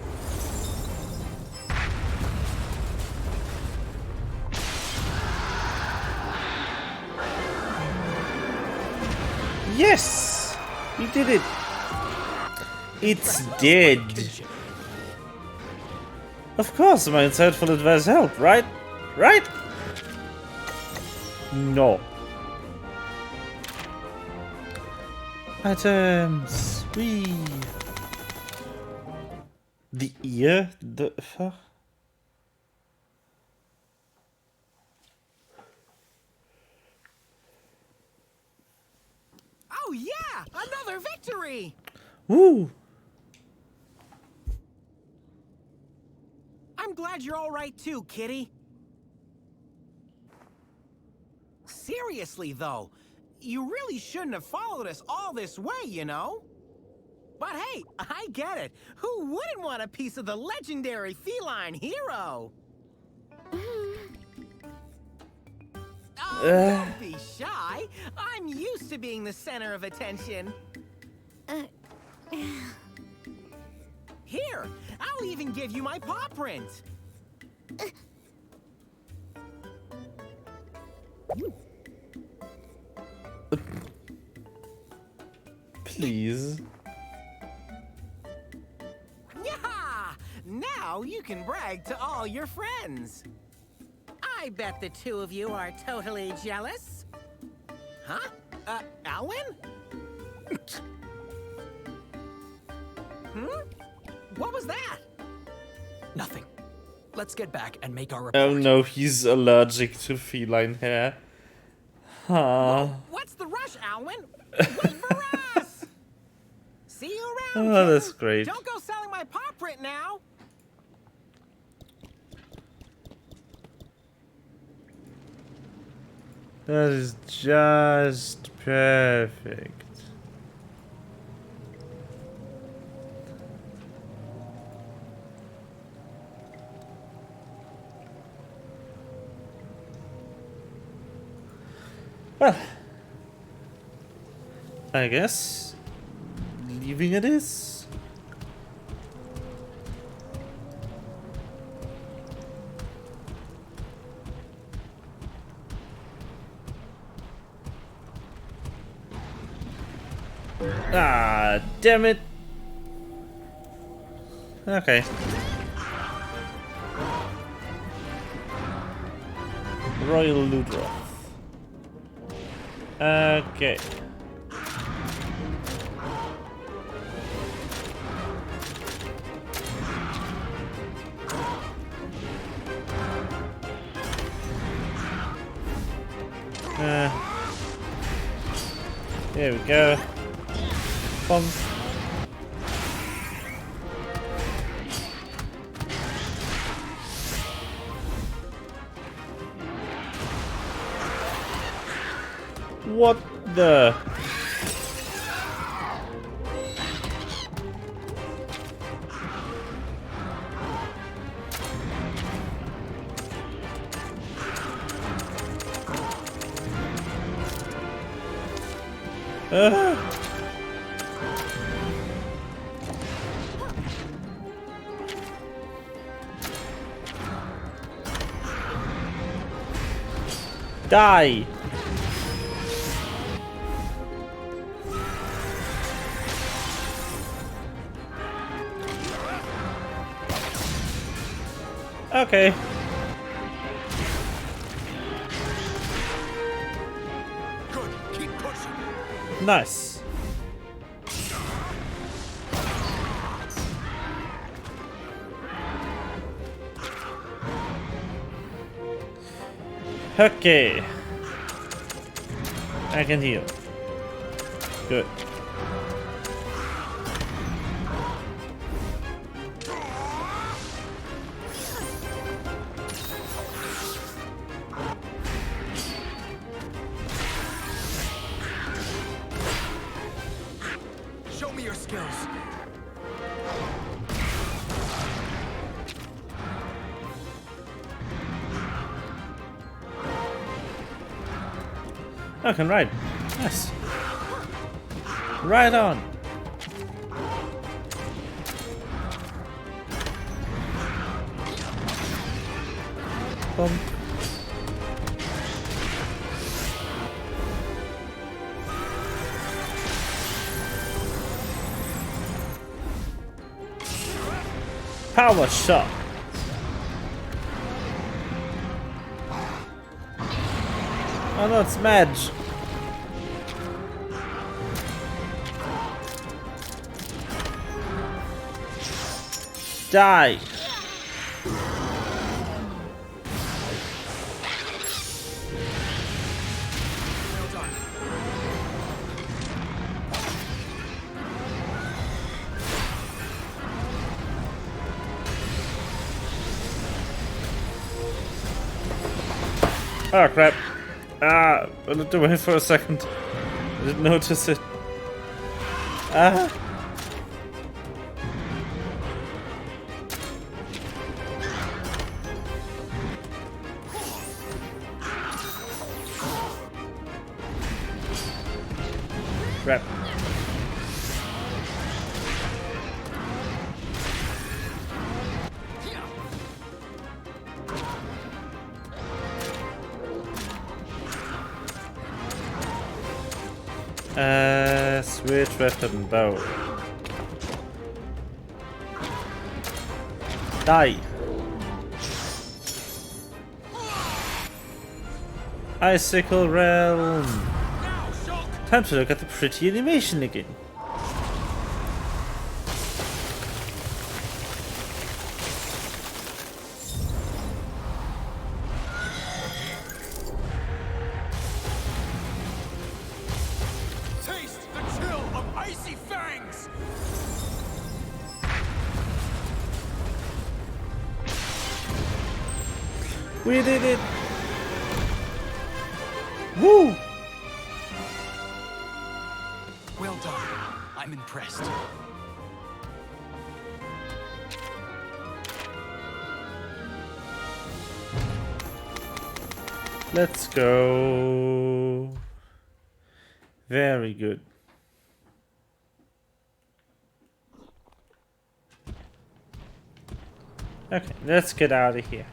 Speaker 1: Yes! We did it! It's dead. Of course, my insightful advice helped, right? Right? No. Items. Wee. The ear? The fuck?
Speaker 3: Oh yeah! Another victory!
Speaker 1: Woo!
Speaker 3: I'm glad you're all right too, Kitty. Seriously though, you really shouldn't have followed us all this way, you know? But hey, I get it. Who wouldn't want a piece of the legendary feline hero? Oh, don't be shy. I'm used to being the center of attention. Here, I'll even give you my paw print.
Speaker 1: Please.
Speaker 3: Yeah! Now you can brag to all your friends. I bet the two of you are totally jealous. Huh? Alwyn? What was that?
Speaker 5: Nothing. Let's get back and make our report.
Speaker 1: Oh no, he's allergic to feline hair. Huh.
Speaker 3: What's the rush, Alwyn? Wait for us! See you around,
Speaker 1: Oh, that's
Speaker 3: kitten.
Speaker 1: great.
Speaker 3: Don't go selling my paw print now.
Speaker 1: That is just perfect. Well, I guess leaving it is. Ah, damn it. Okay. Royal Ludroth. Okay. There we go. Bump. What the? Die! Okay.
Speaker 2: Good. Keep pushing.
Speaker 1: Nice. Okay. I can heal. Good.
Speaker 5: Show me your skills.
Speaker 1: I can ride. Yes. Right on. Boom. Power shot. Oh no, it's Madge. Die.
Speaker 5: Well done.
Speaker 1: Oh crap. Ah, I looked away for a second. I didn't notice it. Ah. Crap. Switch weapon bow. Die. Icicle Realm. Time to look at the pretty animation again.
Speaker 2: Taste the chill of icy fangs.
Speaker 1: We did it! Woo!
Speaker 5: Well done. I'm impressed.
Speaker 1: Let's go. Very good. Okay, let's get out of here.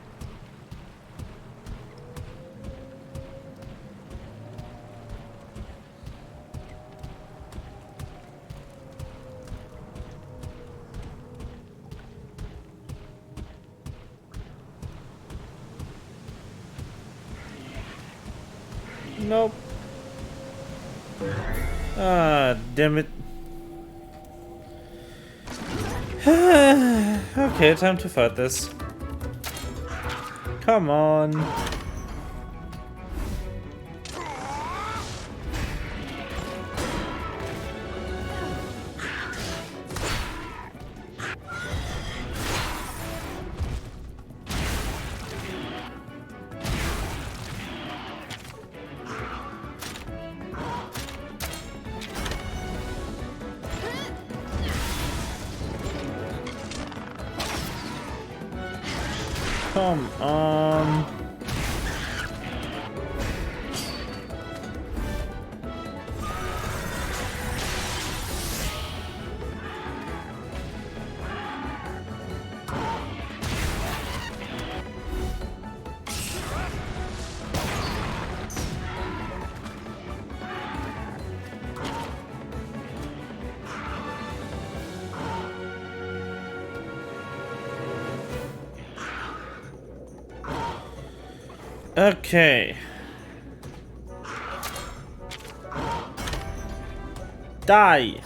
Speaker 1: Nope. Ah, damn it. Okay, time to fight this. Come on. Come on. Okay. Die.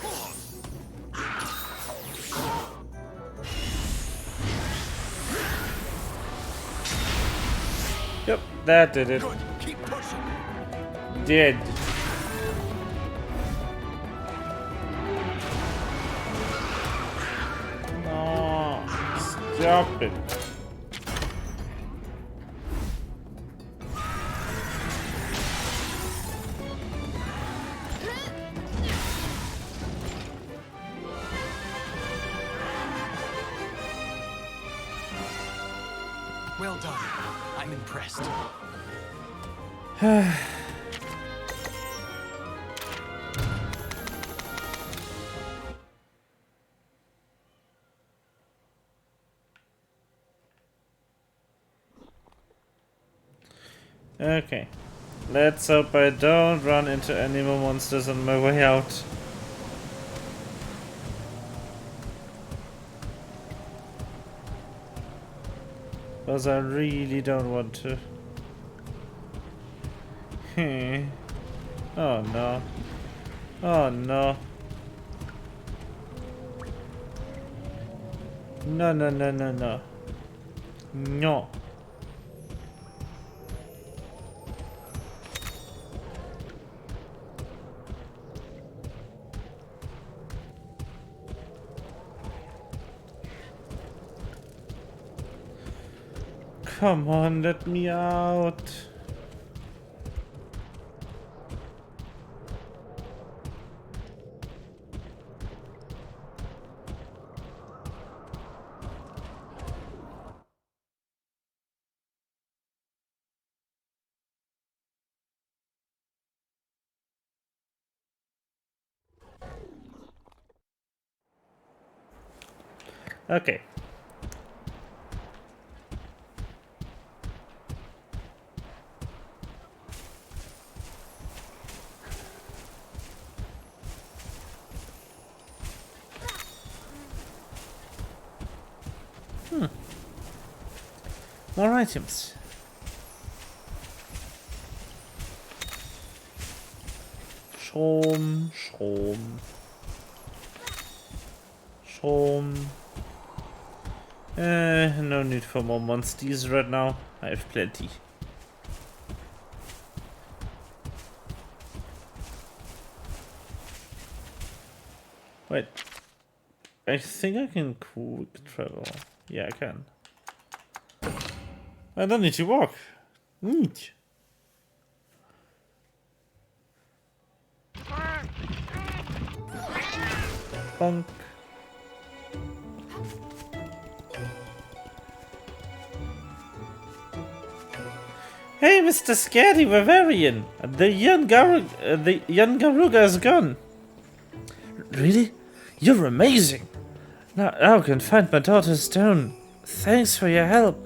Speaker 1: Yep, that did it.
Speaker 2: Good. Keep pushing.
Speaker 1: Did. No. Stop it.
Speaker 5: Well done. I'm impressed.
Speaker 1: Okay. Let's hope I don't run into any more monsters on my way out. Because I really don't want to. Oh no. Oh no. No, no, no, no, no. No. Come on, let me out. Okay. More items. Strom, Strom. Strom. No need for more monsters right now. I have plenty. Wait. I think I can quick travel. Yeah, I can. I don't need to walk. Neat. Bonk. Hey, Mr. Scaredy Bavarian! The young Garuga is gone. Really? You're amazing! Now I can find my daughter's stone. Thanks for your help.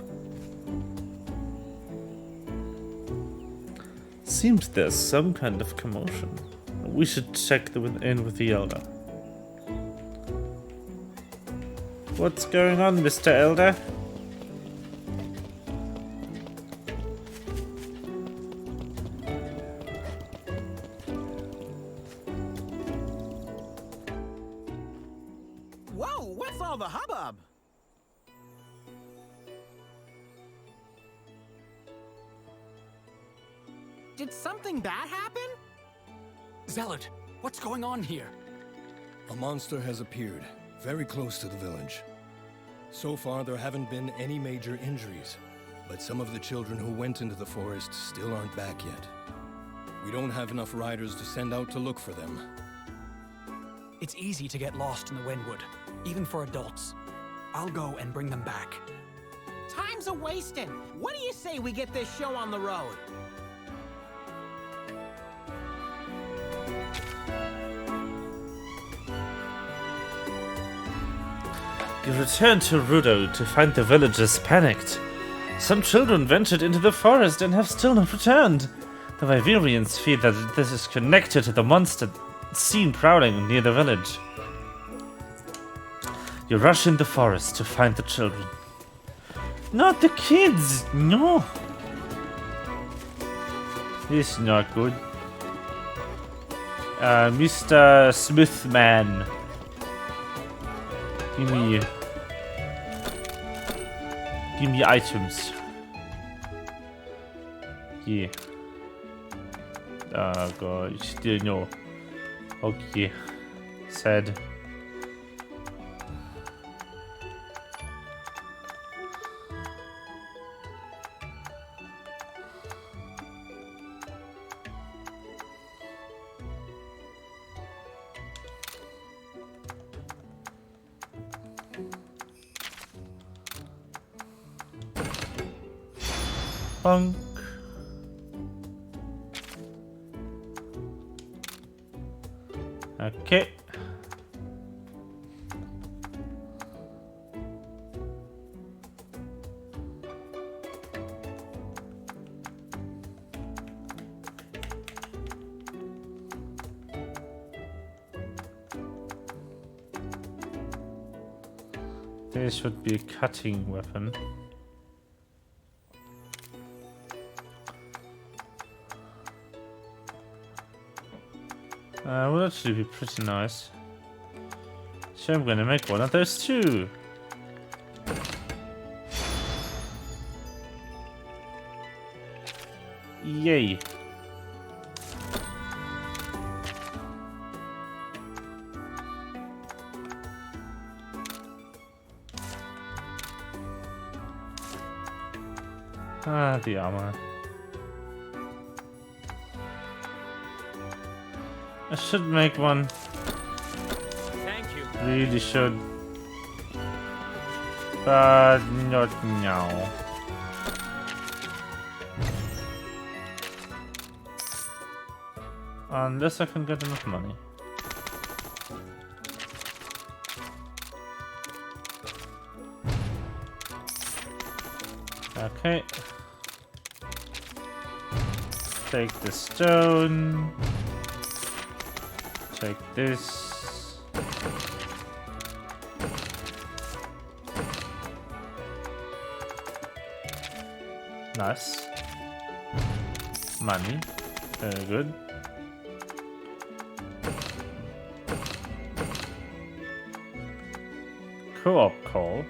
Speaker 1: Seems there's some kind of commotion. We should check in with the Elder. What's going on, Mr. Elder?
Speaker 3: Whoa, what's all the hubbub? Did something bad happen?
Speaker 5: Zealot, what's going on here?
Speaker 4: A monster has appeared, very close to the village. So far, there haven't been any major injuries, but some of the children who went into the forest still aren't back yet. We don't have enough riders to send out to look for them.
Speaker 5: It's easy to get lost in the Windwood, even for adults. I'll go and bring them back.
Speaker 3: Time's a wasting. What do you say we get this show on the road?
Speaker 1: You return to Rudo to find the villagers panicked. Some children ventured into the forest and have still not returned. The Vivarians fear that this is connected to the monster seen prowling near the village. You rush in the forest to find the children. Not the kids! No! This is not good. Mr. Smithman. Give me items. Yeah. Oh god, still no. Okay. Sad. Punk. Okay. This would be a cutting weapon. Would actually be pretty nice. So I'm gonna make one of those too. Yay. Ah, the armor. I should make one.
Speaker 6: Thank you.
Speaker 1: Really should. But not now. Unless I can get enough money. Okay. Take the stone. Take this. Nice. Money. Very good. Co-op call.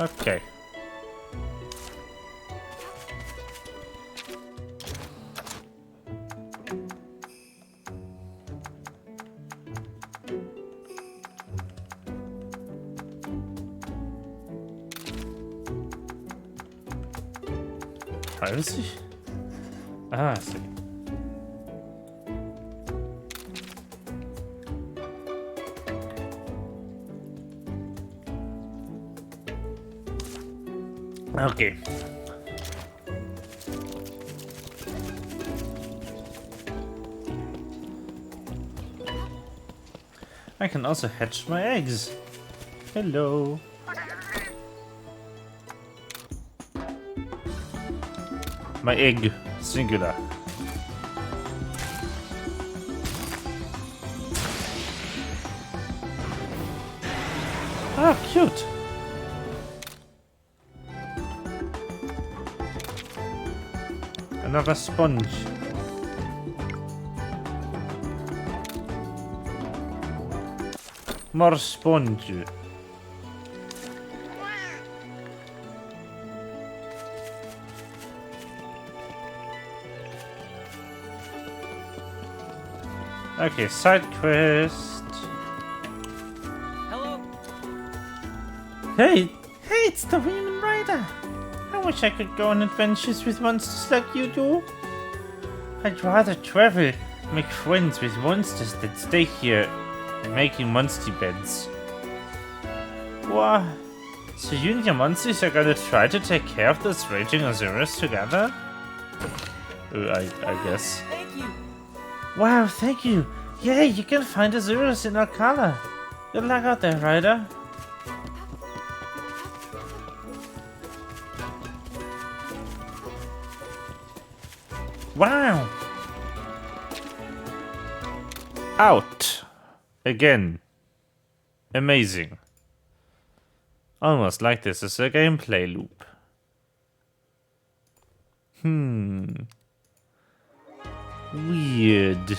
Speaker 1: Okay. Privacy? Ah, I see. Okay. I can also hatch my eggs. Hello. My egg, singular. Ah, cute. Another sponge. More sponge. Okay, side quest.
Speaker 6: Hello.
Speaker 1: Hey, it's the Women Rider. I wish I could go on adventures with monsters like you do. I'd rather travel, make friends with monsters than stay here and making monster beds. What? So you and your monsters are gonna try to take care of this raging Osiris together? I guess.
Speaker 7: Thank you.
Speaker 1: Wow, thank you. Yay, you can find Osiris in Alcala. Good luck out there, Ryder. Wow. Out. Again. Amazing. Almost like this is a gameplay loop. Weird.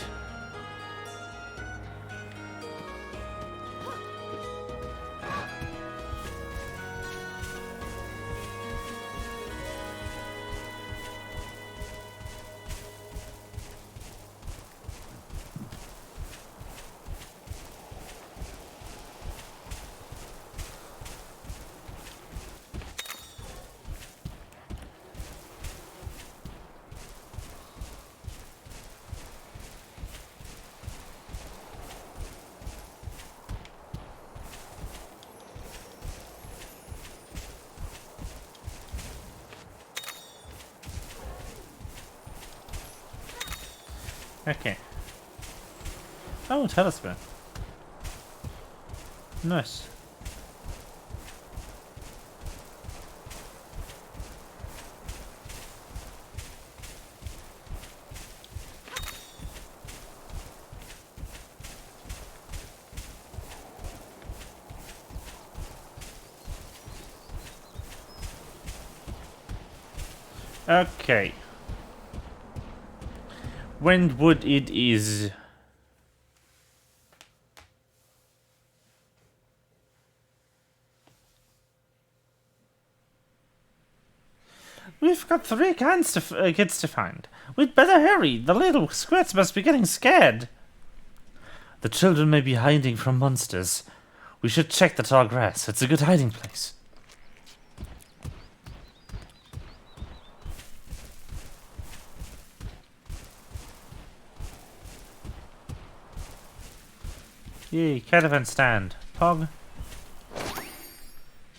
Speaker 1: Okay. Oh, talisman. Nice. Okay. Windwood it is. We've got 3 kids to find. We'd better hurry. The little squirts must be getting scared. The children may be hiding from monsters. We should check the tall grass. It's a good hiding place. Yay, caravan stand. Pog.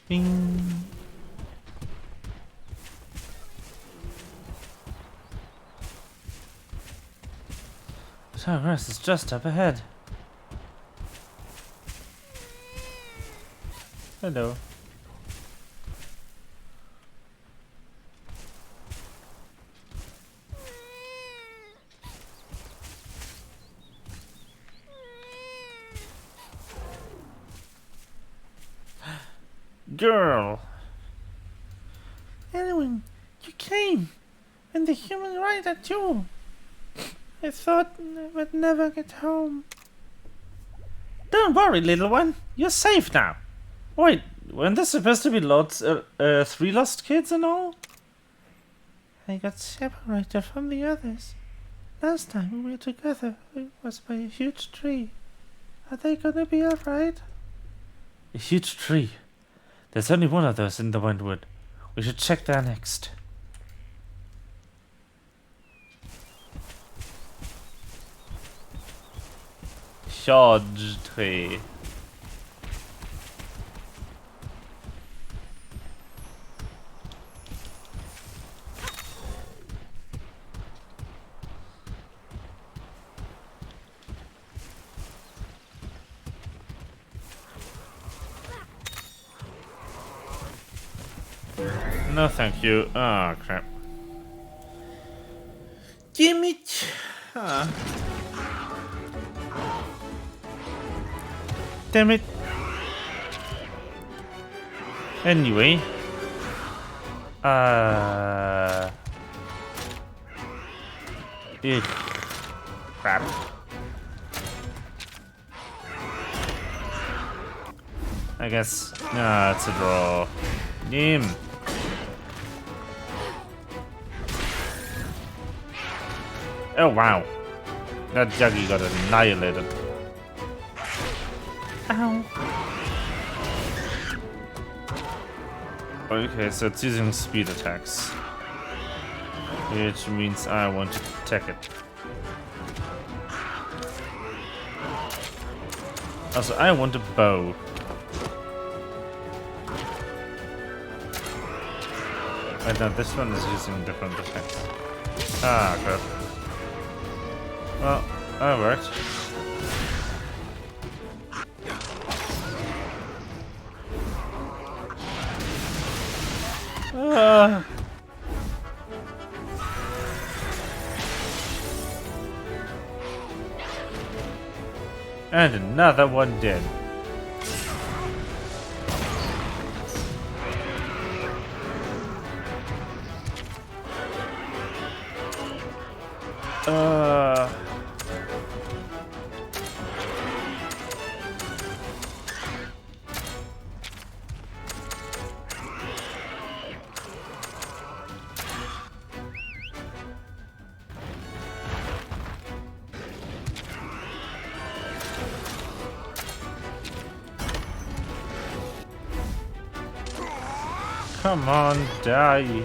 Speaker 1: Bing. So, grass is just up ahead. Hello. Girl. Edwin, you came. And the human rider too. I thought I would never get home. Don't worry, little one. You're safe now. Wait, weren't there supposed to be 3 lost kids and all? I got separated from the others. Last time we were together, it was by a huge tree. Are they gonna be alright? A huge tree? There's only one of those in the Windwood. We should check there next. Huge tree. No, thank you. Oh, crap. Damn it. Damn it. Anyway. Ugh. Crap. I guess. It's a draw. Game. Oh wow. That Juggy got annihilated. Ow. Okay, so it's using speed attacks. Which means I want to attack it. Also, I want a bow. Wait, no, this one is using different attacks. Ah, good. Well, that worked. Ah. And another one dead. Come on, die.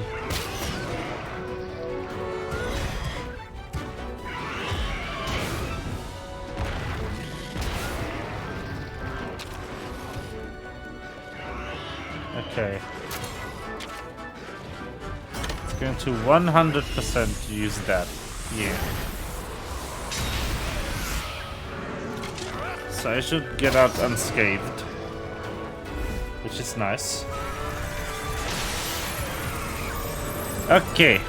Speaker 1: Okay. It's going to 100% use that. Yeah. So I should get out unscathed. Which is nice. Okay.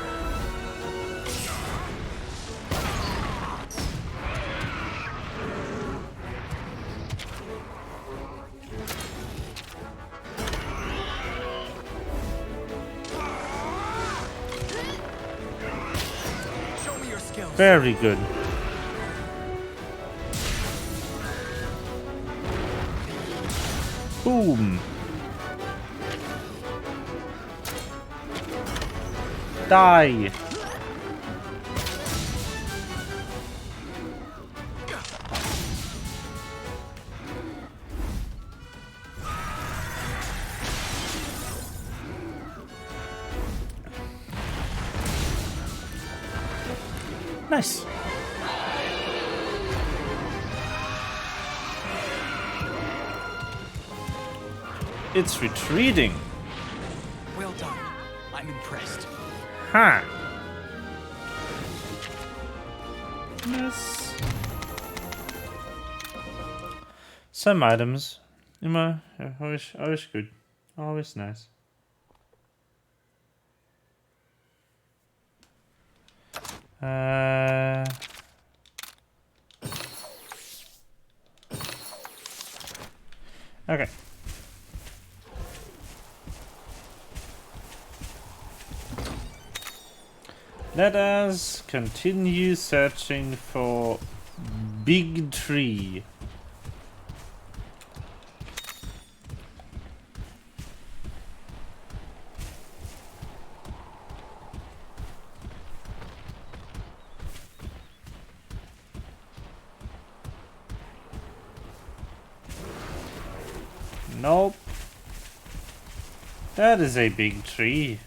Speaker 5: Show me your skills.
Speaker 1: Very good. Boom. Die. Nice. It's retreating.
Speaker 5: Well done. I'm impressed.
Speaker 1: Huh. Yes. Some items. Immer, ja, always good. Always nice. Okay. Let us continue searching for big tree. Nope. That is a big tree.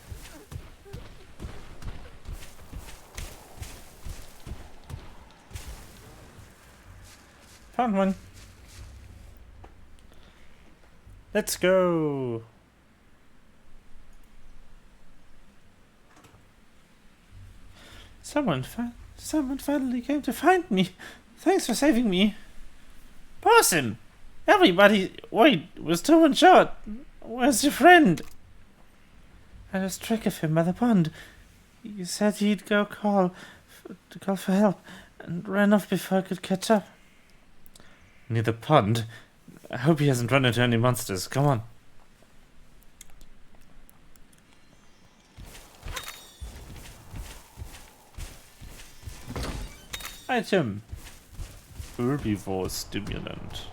Speaker 1: Found one. Let's go. Someone finally came to find me. Thanks for saving me. Possum! Everybody, wait, was too one shot. Where's your friend? I lost track of him by the pond. He said he'd go call for help, and ran off before I could catch up. Near the pond? I hope he hasn't run into any monsters. Come on. Item. Herbivore stimulant.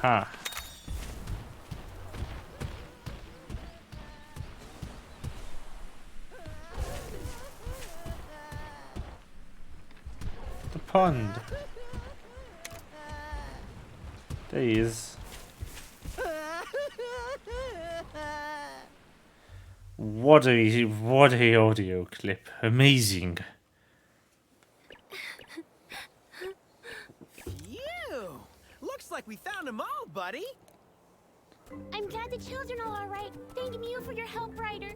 Speaker 1: Ha. The pond. There he is. What a audio clip. Amazing.
Speaker 3: Phew! Looks like we found them all, buddy.
Speaker 7: I'm glad the children are all right. Thank Mew for your help, Ryder.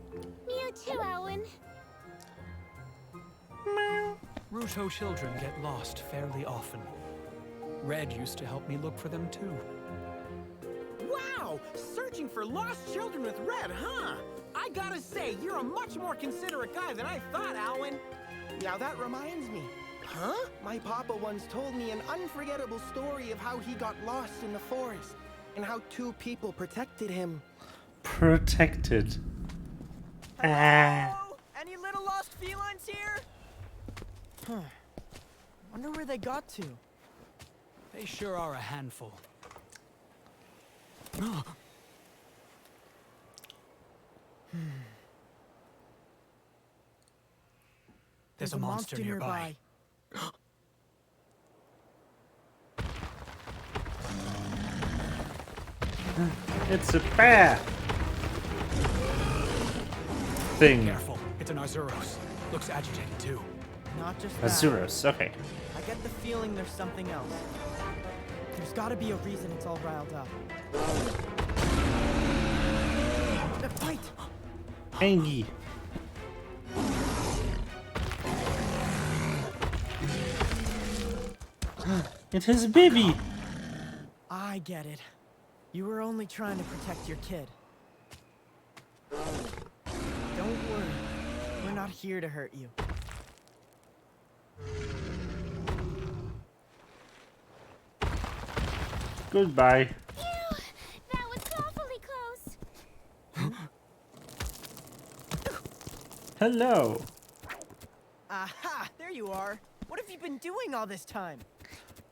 Speaker 7: Mew too, Owen.
Speaker 5: Ruto children get lost fairly often. Red used to help me look for them too.
Speaker 3: Wow! Searching for lost children with Red, huh? I gotta say, you're a much more considerate guy than I thought, Alwyn.
Speaker 8: Now that reminds me.
Speaker 3: Huh?
Speaker 8: My papa once told me an unforgettable story of how he got lost in the forest and how 2 people protected him.
Speaker 1: Protected.
Speaker 8: Hello? Any little lost felines here?
Speaker 9: Huh. Wonder where they got to.
Speaker 5: They sure are a handful. There's a monster nearby.
Speaker 1: It's a bear thing.
Speaker 5: Careful, it's an Arzuros. Looks agitated too.
Speaker 9: Not just that.
Speaker 1: Azuros, okay.
Speaker 9: I get the feeling there's something else. There's gotta be a reason it's all riled up. The fight!
Speaker 1: Angie. It is a baby.
Speaker 9: I get it. You were only trying to protect your kid. Don't worry. We're not here to hurt you.
Speaker 1: Goodbye.
Speaker 7: Phew! That was awfully close.
Speaker 1: Hello.
Speaker 9: Aha! There you are. What have you been doing all this time?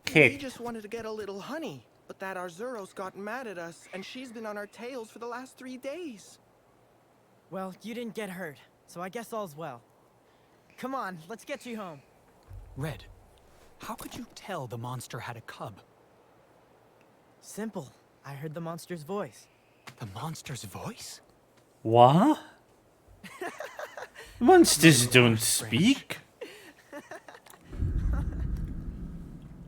Speaker 8: We
Speaker 1: Kick.
Speaker 8: just wanted to get a little honey, but that Arzuros got mad at us, and she's been on our tails for the last 3 days.
Speaker 9: Well, you didn't get hurt, so I guess all's well. Come on, let's get you home.
Speaker 5: Red, how could you tell the monster had a cub?
Speaker 9: Simple. I heard the monster's voice.
Speaker 5: The monster's voice?
Speaker 1: What? Monsters don't speak.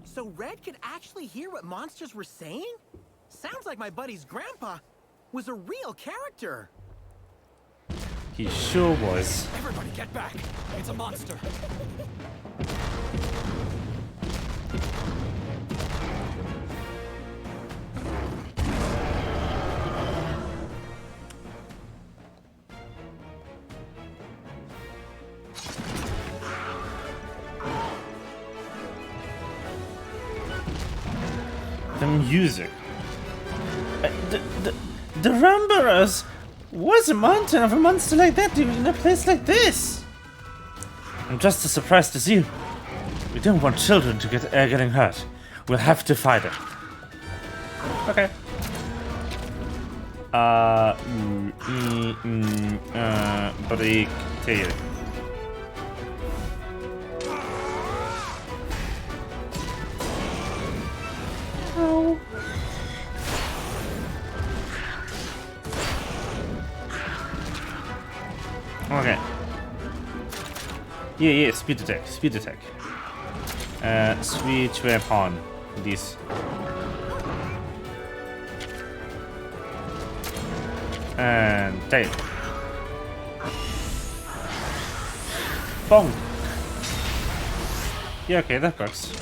Speaker 3: So Red could actually hear what monsters were saying? Sounds like my buddy's grandpa was a real character.
Speaker 1: He sure was.
Speaker 5: Everybody get back! It's a monster!
Speaker 1: The music. The Rambarers. What's a mountain of a monster like that doing in a place like this? I'm just as surprised as you. We don't want children to get getting hurt. We'll have to fight it. Okay. Break tail. Oh. Okay. Yeah, speed attack. Switch weapon. This. And tail. Bonk. Yeah, okay, that works.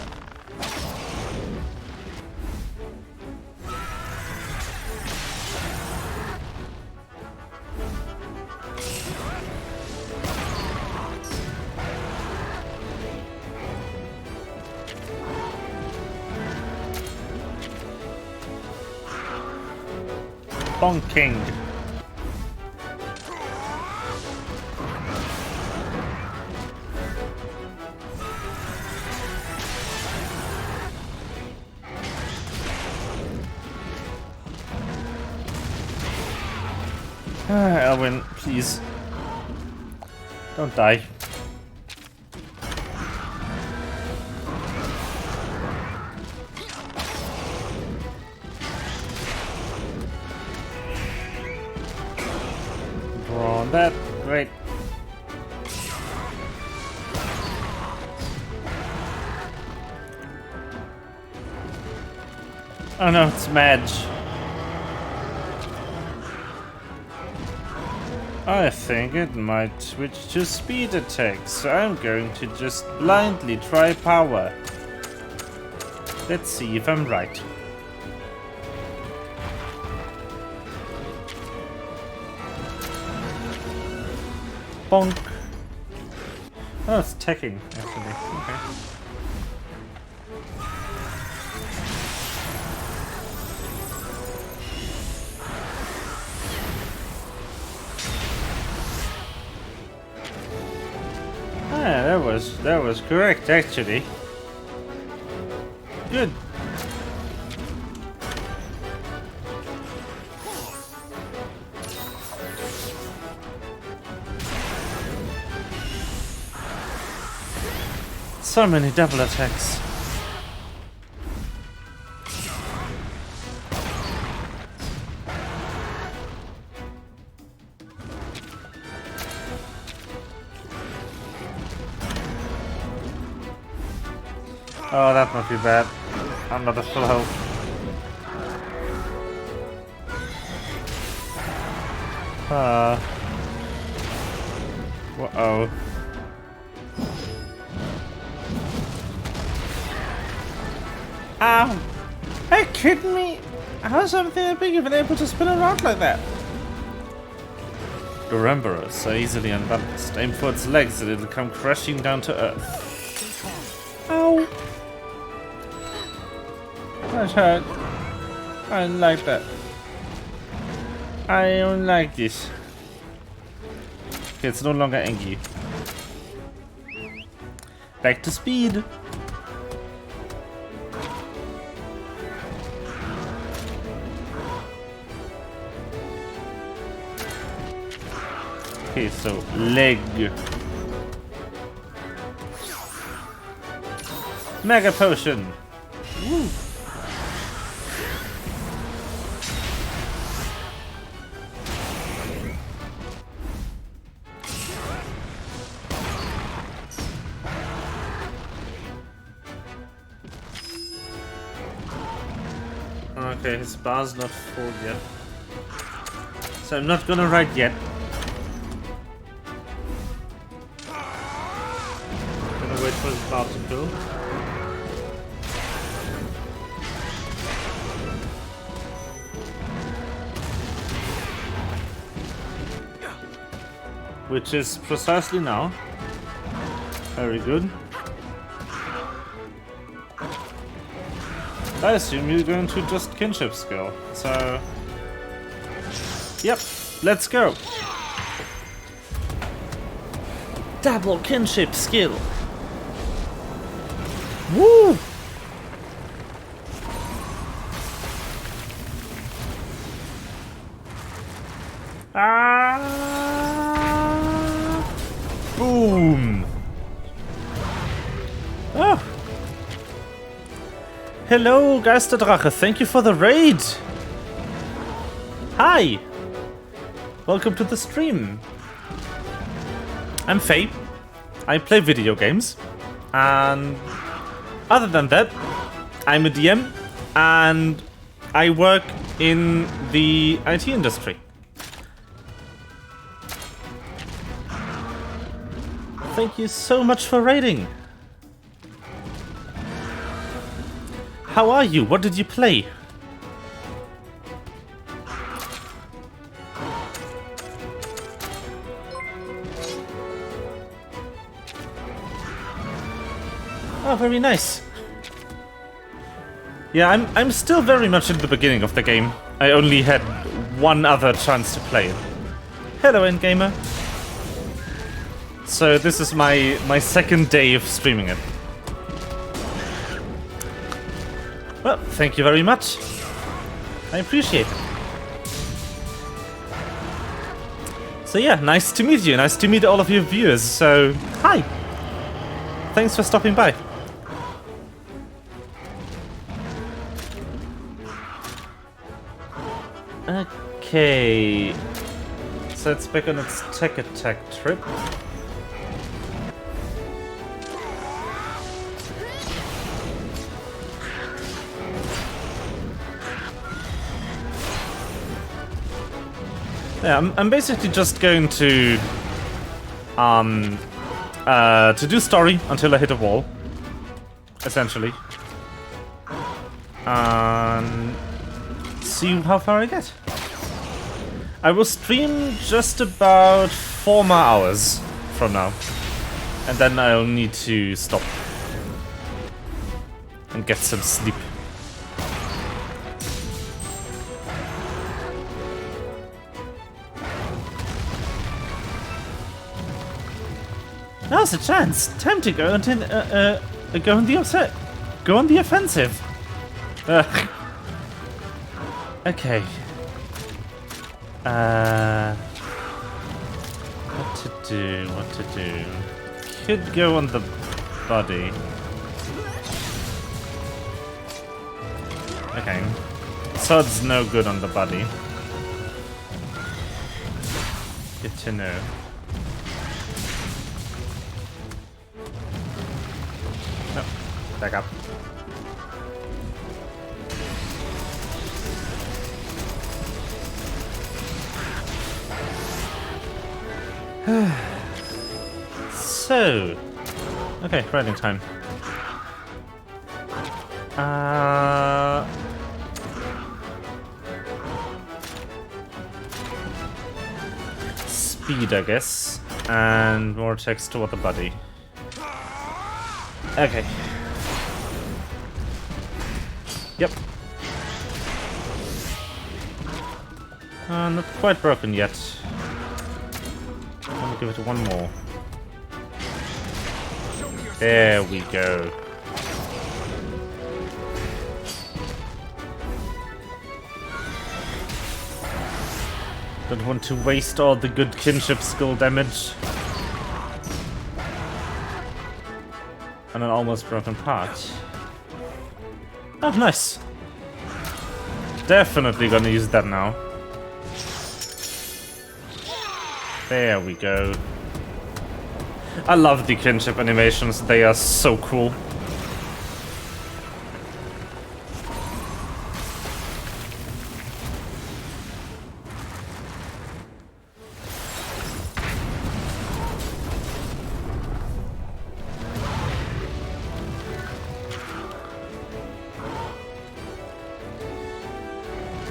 Speaker 1: Bonking. Elwyn, please. Don't die. Oh, that great. Oh no, it's Madge. I think it might switch to speed attack, so I'm going to just blindly try power. Let's see if I'm right. Bonk. Oh, it's attacking, actually. Okay. Ah, that was correct, actually. Good. So many double attacks. Oh, that must be bad. I'm not at full health. Uh-oh. Are you kidding me? How's something that big even able to spin around like that? The Rememberers are easily unbalanced. Aim for its legs and it'll come crashing down to earth. Ow! That hurt. I don't like that. I don't like this. Okay, it's no longer Engie. Back to speed. Okay, so leg. Mega potion. Woo. Okay, his bar's not full yet. So I'm not gonna ride yet. Gonna wait for his bar to fill. Which is precisely now. Very good. I assume you're going to just kinship skill, so... Yep, let's go! Double kinship skill! Woo! Ah! Boom! Oh! Hello, Geisterdrache, thank you for the raid! Hi! Welcome to the stream. I'm Faye. I play video games. And other than that, I'm a DM and I work in the IT industry. Thank you so much for raiding. How are you? What did you play? Oh, very nice. Yeah, I'm still very much in the beginning of the game. I only had one other chance to play it. Hello, Endgamer. So this is my second day of streaming it. Well, thank you very much. I appreciate it. So yeah, nice to meet you. Nice to meet all of your viewers. So, hi. Thanks for stopping by. Okay. so it's back on its tech attack trip. Yeah, I'm basically just going to do story until I hit a wall, essentially, and see how far I get. I will stream just about 4 more hours from now, and then I'll need to stop and get some sleep. Now's a chance. Time to go go on the offensive. Ugh. Okay. What to do? Could go on the body. Okay. Sword's no good on the body. Good to know. No, back up. So, okay, riding time. Speed, I guess, and more text toward the body. Okay. Yep. Not quite broken yet. I'm gonna give it one more. There we go. Don't want to waste all the good kinship skill damage on an almost broken part. Oh, nice. Definitely gonna use that now. There we go. I love the kinship animations, they are so cool.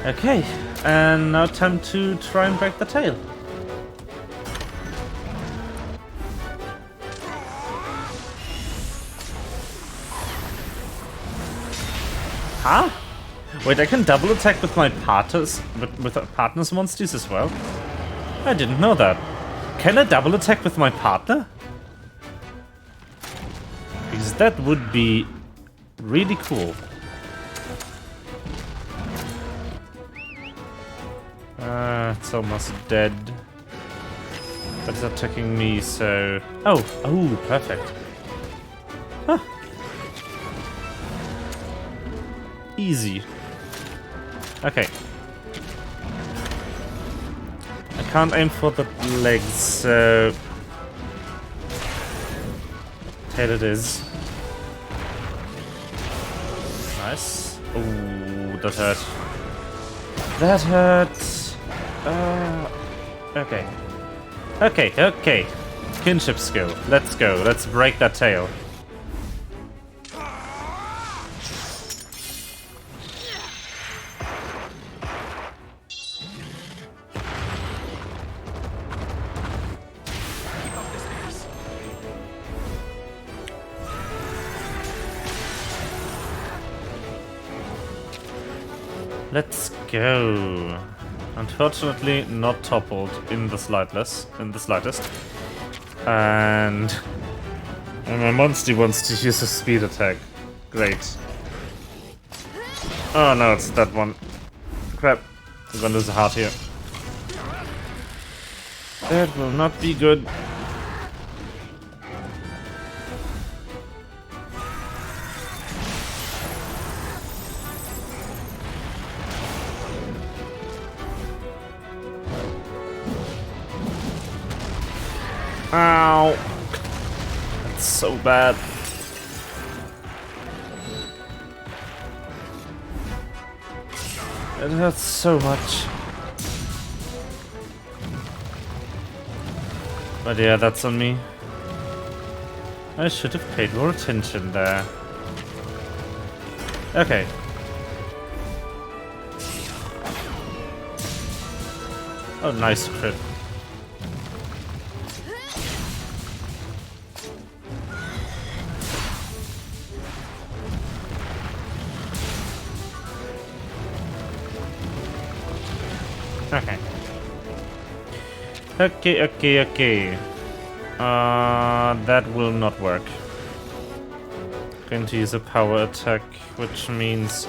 Speaker 1: Okay, and now time to try and break the tail. Huh? Wait, I can double attack with my partners, with partners monsters as well? I didn't know that. Can I double attack with my partner? Because that would be really cool. It's almost dead. But it's attacking me, so... Oh, perfect. Huh. Easy. Okay. I can't aim for the legs, so... Tail it is. Nice. Ooh, that hurt. That hurts. Okay. Okay. Kinship skill. Let's go. Let's break that tail. Let's go. Unfortunately, not toppled in the slightest. And my monster wants to use a speed attack. Great. Oh no, it's that one. Crap. I'm gonna lose a heart here. That will not be good. Ow! That's so bad. It hurts so much. But yeah, that's on me. I should have paid more attention there. Okay. Oh, nice crit. Okay. Okay. That will not work. Going to use a power attack, which means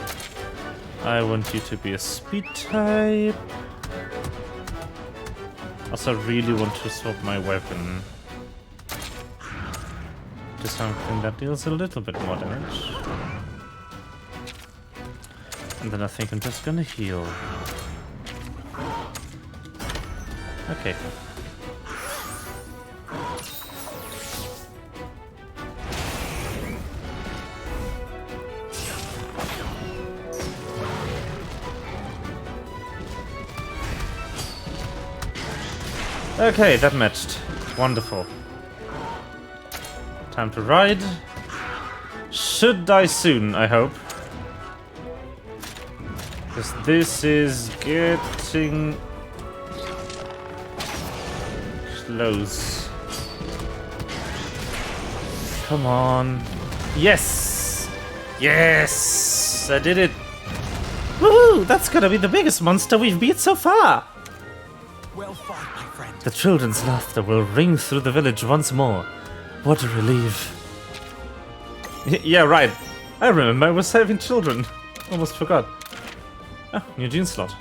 Speaker 1: I want you to be a speed type. Also, I really want to swap my weapon to something that deals a little bit more damage. And then I think I'm just gonna heal. Okay. Okay, that matched. Wonderful. Time to ride. Should die soon, I hope. Because this is getting close. Come on. Yes! Yes! I did it! Woohoo! That's gonna be the biggest monster we've beat so far!
Speaker 5: Well fought, my friend.
Speaker 1: The children's laughter will ring through the village once more. What a relief. Yeah, right. I remember I was saving children. Almost forgot. Ah, new gene slot.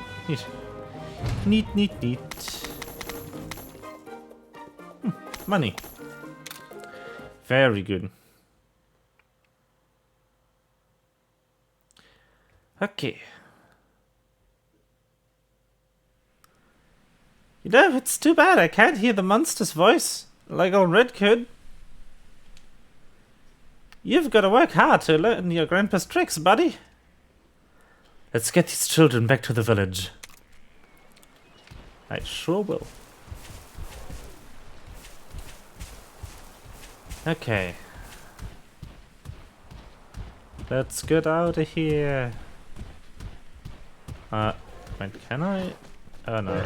Speaker 1: Neat. Neat. Money. Very good. Okay. You know, it's too bad I can't hear the monster's voice like old Red could. You've got to work hard to learn your grandpa's tricks, buddy. Let's get these children back to the village. I sure will. Okay. Let's get out of here. Wait, can I? Oh no.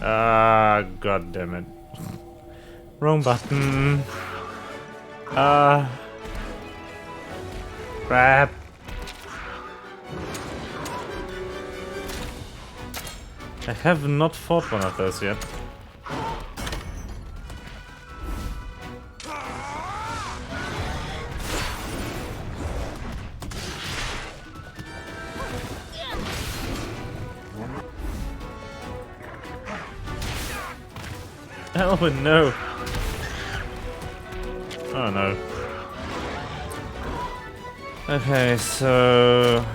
Speaker 1: Ah, god damn it. Wrong button. Crap. I have not fought one of those yet. Oh no. Oh no. Okay, so...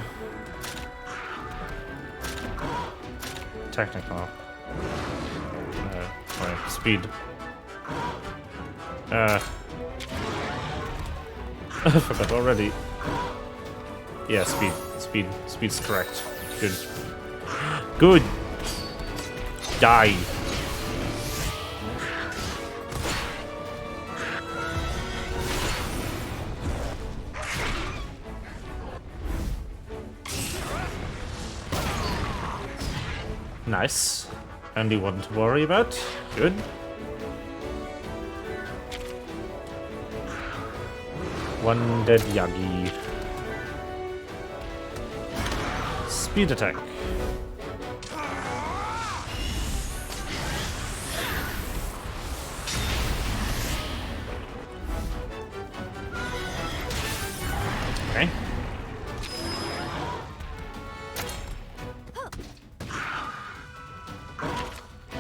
Speaker 1: Technical. No, wait, speed. I forgot already. Yeah, speed. Speed's correct. Good. Good! Die! Nice. Only one to worry about. Good. One dead Yagi. Speed attack. Okay.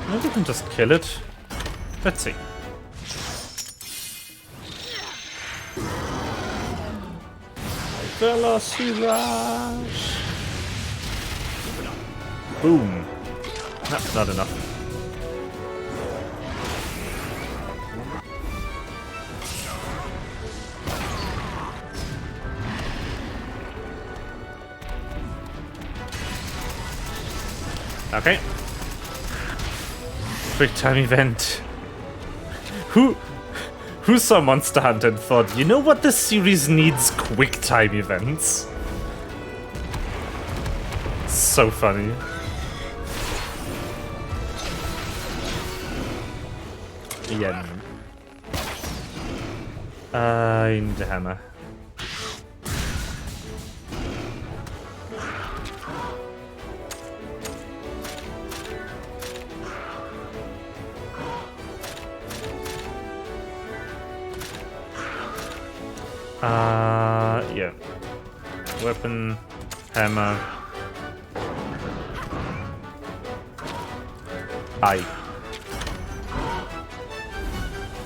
Speaker 1: Maybe we can just kill it. Let's see. Velocirage! Boom. That's not enough. Okay. Quick time event. Who saw Monster Hunter and thought, you know what, this series needs quick time events? So funny. Yeah. I need a hammer. Yeah. Weapon, hammer. Aye.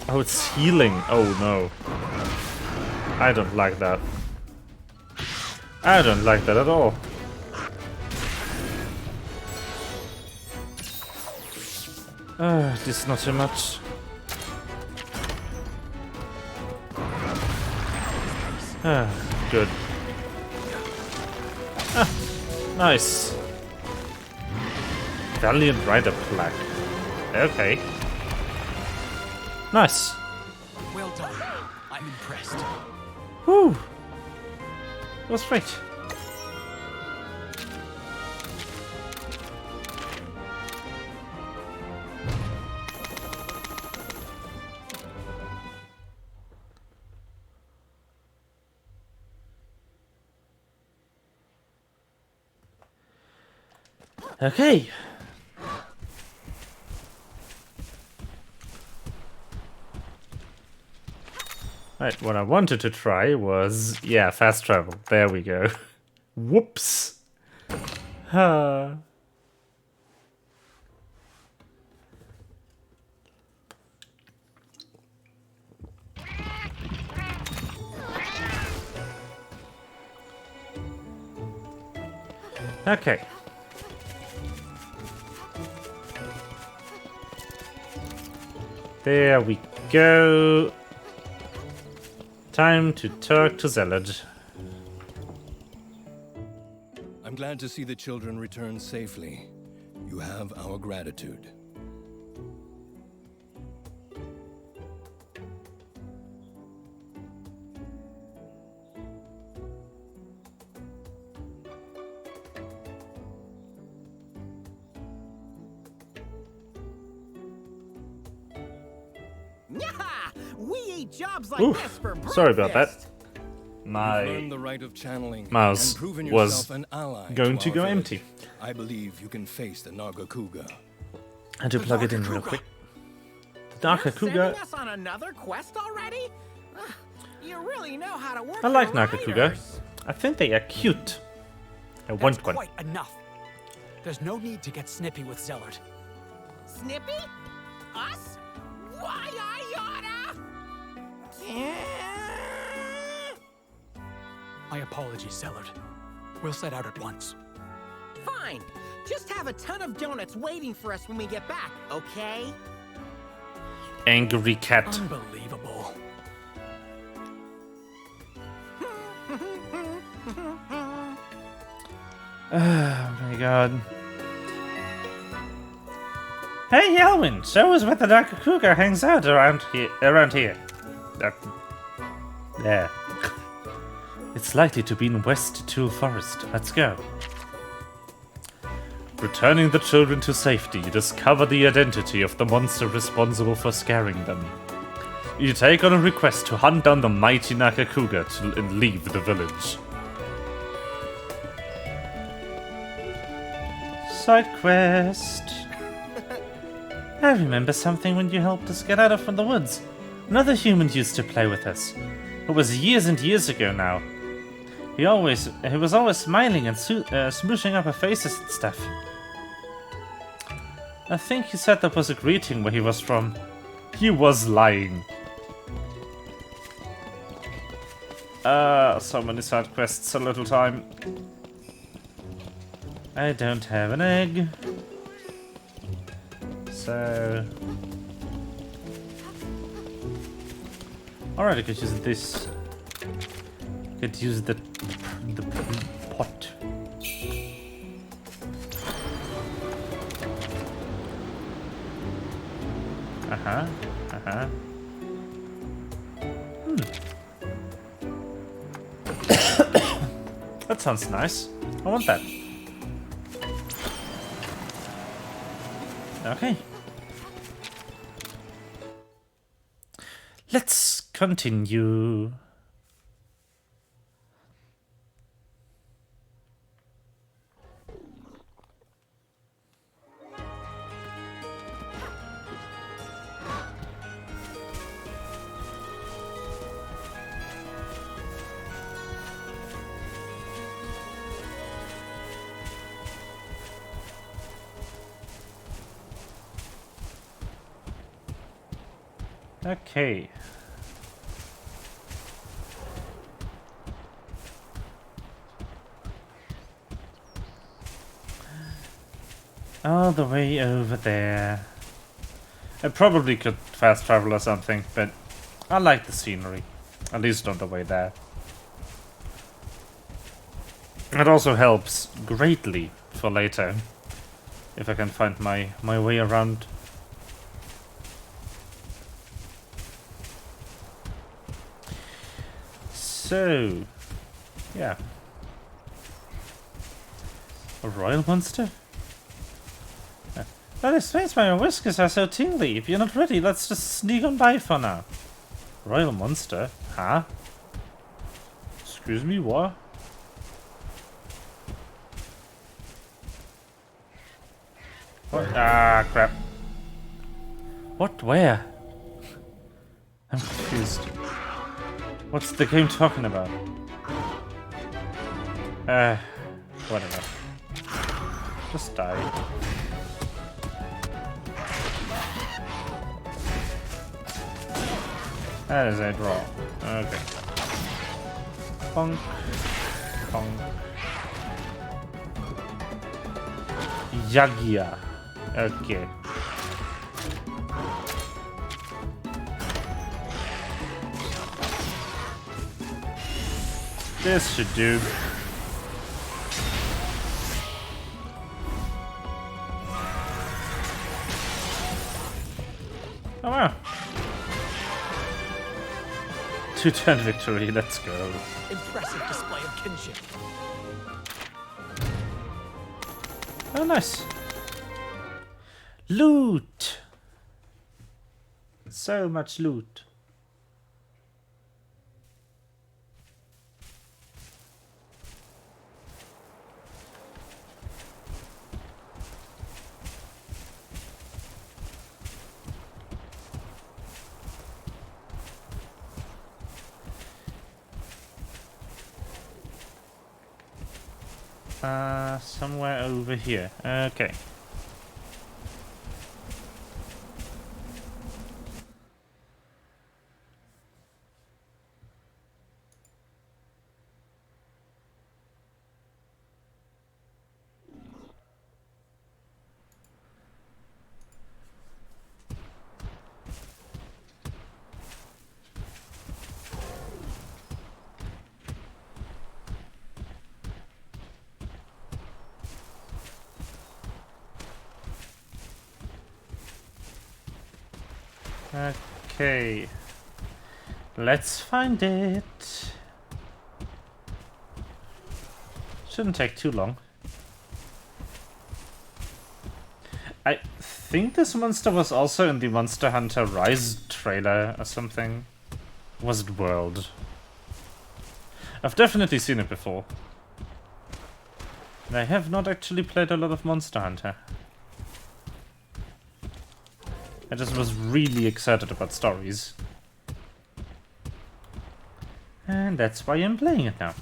Speaker 1: Oh, it's healing. Oh no. I don't like that. I don't like that at all. This is not too much. Good. Nice. Valiant Rider plaque. Okay. Nice.
Speaker 5: Well done. I'm impressed.
Speaker 1: Whew. That was great. Okay. Right, what I wanted to try was, yeah, fast travel. There we go. Whoops. Okay. There we go. Time to talk to Zelad.
Speaker 4: I'm glad to see the children return safely. You have our gratitude.
Speaker 3: We eat jobs like
Speaker 1: Oof,
Speaker 3: this for breakfast.
Speaker 1: sorry about that.
Speaker 4: You've
Speaker 1: My
Speaker 4: learned the right of channeling
Speaker 1: mouse
Speaker 4: and proven
Speaker 1: was
Speaker 4: yourself an ally
Speaker 1: going to
Speaker 4: our
Speaker 1: go
Speaker 4: village.
Speaker 1: empty.
Speaker 4: I believe you can face the Nagakuga.
Speaker 1: I had to plug it in real quick. The
Speaker 3: You're
Speaker 1: Nakakuga.
Speaker 3: sending us on another quest already? You really know how to work
Speaker 1: I like
Speaker 3: your
Speaker 1: Nakakuga.
Speaker 3: riders.
Speaker 1: I think they are cute. I
Speaker 5: That's
Speaker 1: want one.
Speaker 5: quite enough. There's no need to get snippy with Zellard.
Speaker 3: Snippy? Us? Why, I oughta...
Speaker 5: My apologies, Zellard. We'll set out at once.
Speaker 3: Fine. Just have a ton of donuts waiting for us when we get back, okay?
Speaker 1: Angry cat.
Speaker 5: Unbelievable.
Speaker 1: Oh my god. Hey, Yelwin, show us where the Nakakuga hangs out around here. There. It's likely to be in West Tool Forest. Let's go. Returning the children to safety, you discover the identity of the monster responsible for scaring them. You take on a request to hunt down the mighty Nakakuga and leave the village. Side quest. I remember something when you helped us get out from the woods. Another human used to play with us. It was years and years ago now. He was always smiling and smooshing up our faces and stuff. I think he said that was a greeting where he was from. He was lying. So many side quests, so little time. I don't have an egg. So... Alright, I could use this. Could use the pot. Uh-huh. Uh-huh. That sounds nice. I want that. Okay. Let's continue. Okay. All the way over there. I probably could fast travel or something, but I like the scenery. At least on the way there. It also helps greatly for later. If I can find my way around. So, yeah. A royal monster? That explains why your whiskers are so tingly. If you're not ready, let's just sneak on by for now. Royal monster? Huh? Excuse me, what? What? Ah, crap. What? Where? I'm confused. What's the game talking about? Whatever. Just die. That is a draw. Okay. Bonk. Bonk. Yagia. Okay. This should do. Oh wow. 2-turn victory, let's go.
Speaker 5: Impressive display of kinship.
Speaker 1: Oh nice. Loot! So much loot. Somewhere over here. Okay. Okay. Let's find it. Shouldn't take too long. I think this monster was also in the Monster Hunter Rise trailer or something. Was it World? I've definitely seen it before. And I have not actually played a lot of Monster Hunter. I just was really excited about stories. And that's why I'm playing it now.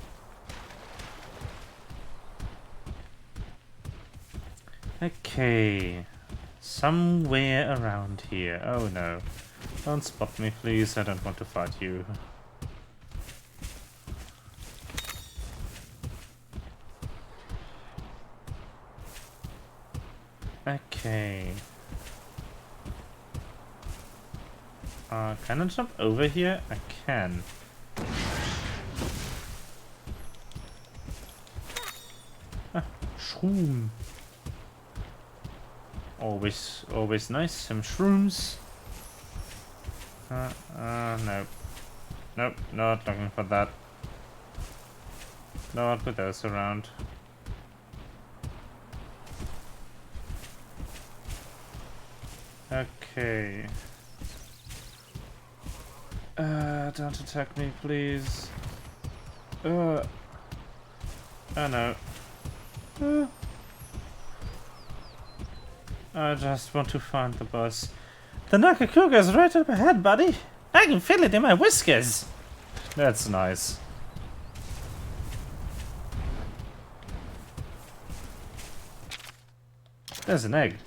Speaker 1: Okay. Somewhere around here. Oh no. Don't spot me, please. I don't want to fight you. Okay. Can I jump over here? I can. Ah, shroom. Always nice. Some shrooms. No. Nope, not looking for that. Not with those around. Okay. Don't attack me, please. Oh no. I just want to find the boss. The Nakakuga is right up ahead, buddy. I can feel it in my whiskers. That's nice. There's an egg.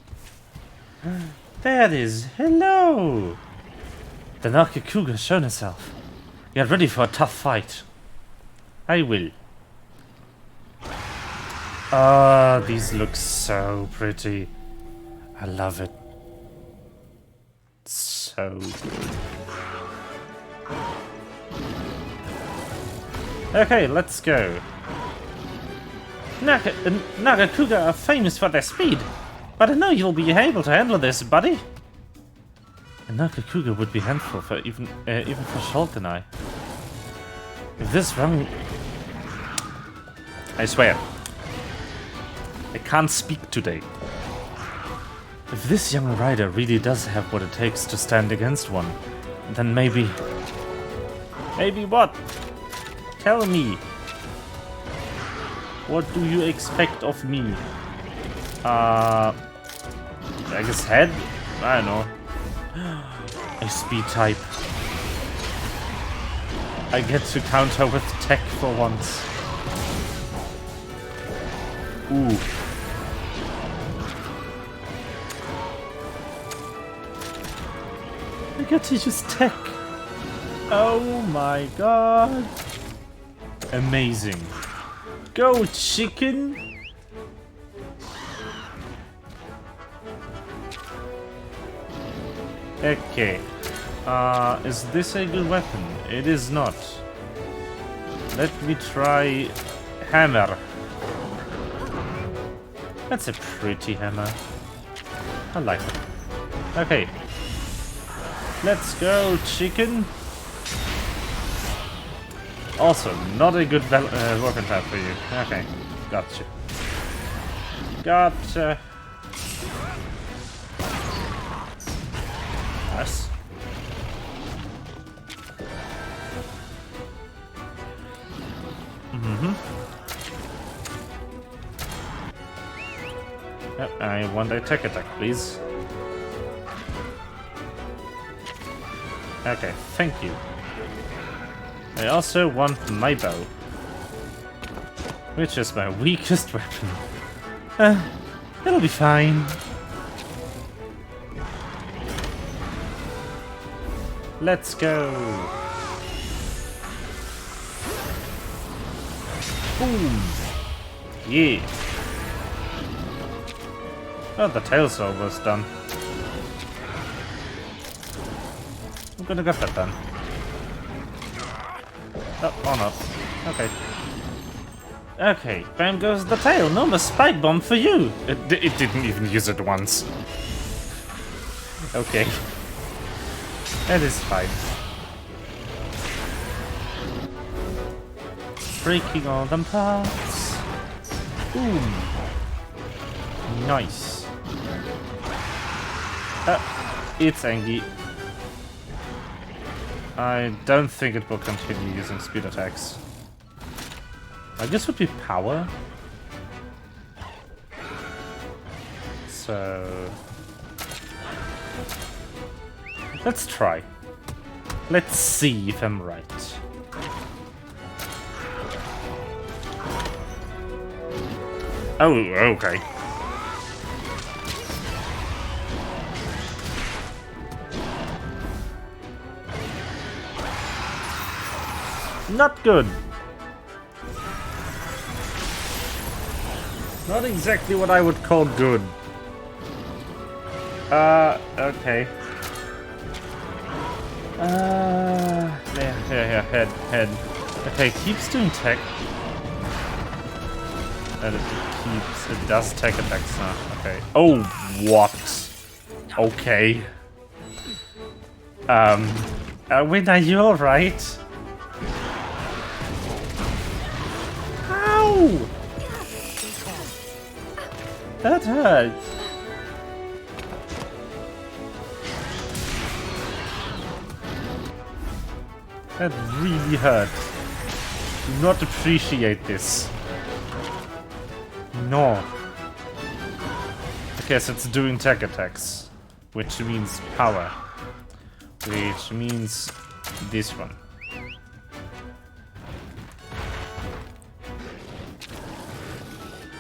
Speaker 1: There it is. Hello. The Nakakuga has shown herself. Get ready for a tough fight. I will. Ah, these look so pretty. I love it. So good. Okay, let's go. Nakakuga are famous for their speed, but I know you'll be able to handle this, buddy. A Nakakuga would be handful for even for Shulk and I. If this wrong, I swear, I can't speak today. If this young rider really does have what it takes to stand against one, then maybe... Maybe what? Tell me. What do you expect of me? I guess head? I don't know. A speed type. I get to counter with tech for once. Ooh. I get to use tech. Oh my god. Amazing. Go, chicken. Okay. Is this a good weapon? It is not. Let me try hammer. That's a pretty hammer. I like it. Okay. Let's go, chicken. Also, not a good weapon type for you. Okay, gotcha. Gotcha. Nice. Yep, I want a tech attack, please. Okay, thank you. I also want my bow, which is my weakest weapon. It'll be fine. Let's go. Boom. Yeah. Oh, the tail's almost done. I'm gonna get that done. Oh, or not. Okay. Okay, bam goes the tail. No more spike bomb for you. It didn't even use it once. Okay. That is fine. Breaking all them parts. Boom. Nice. It's angry. I don't think it will continue using speed attacks. I guess it would be power. So... let's try. Let's see if I'm right. Oh, okay. Not good. Not exactly what I would call good. Okay. Yeah, head. Okay, keeps doing tech. And it does tech attacks now. Okay. Oh, what? Okay. Win, are you alright? Ow! That hurt. That really hurt. Do not appreciate this. No. I guess it's doing tech attacks, which means power. Which means this one.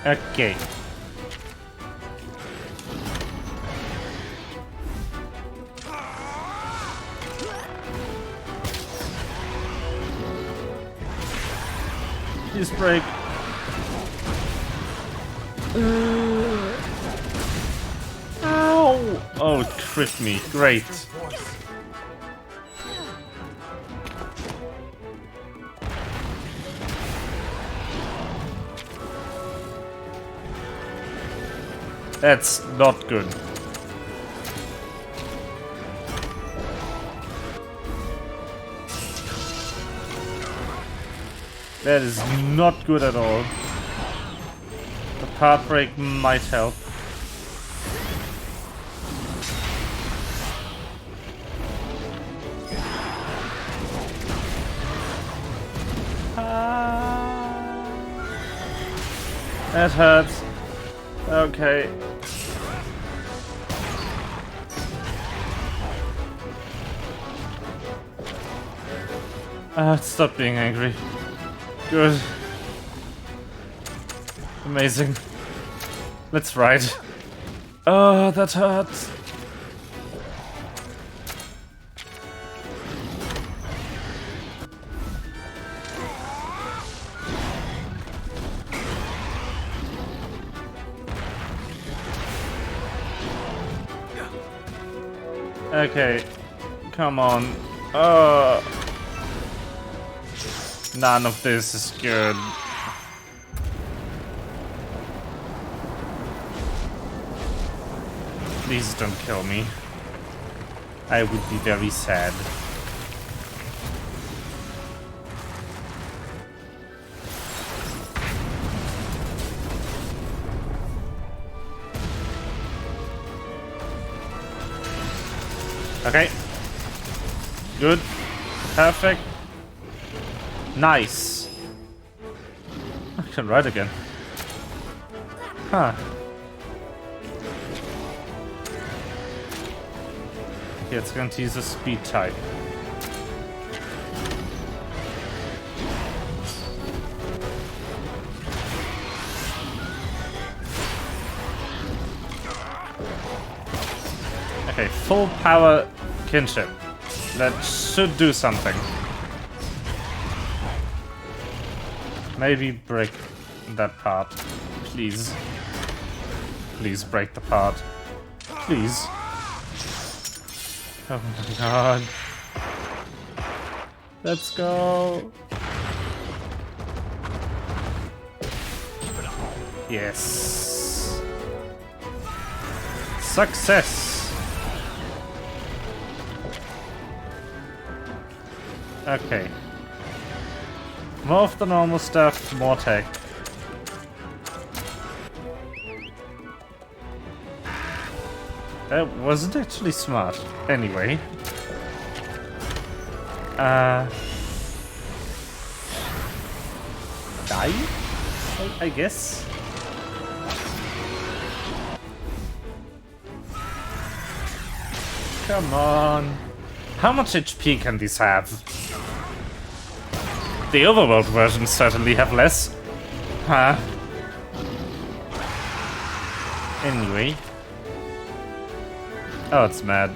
Speaker 1: Okay. Please break. Ow! Oh, it crit me. Great. That's not good. That is not good at all. The part break might help. That hurts. Okay. Stop being angry. Good. Amazing. Let's ride. Oh, that hurts. Okay. Come on. None of this is good. Please don't kill me. I would be very sad. Okay. Good. Perfect. Nice. I can ride again. Huh. Okay, it's going to use a speed type. Okay, full power kinship. That should do something. Maybe break that part. Please. Please break the part. Please. Oh my god. Let's go. Yes. Success. Okay. More of the normal stuff, more tech. That wasn't actually smart. Anyway. Die? I guess? Come on. How much HP can these have? The overworld versions certainly have less. Huh. Anyway. Oh, it's mad.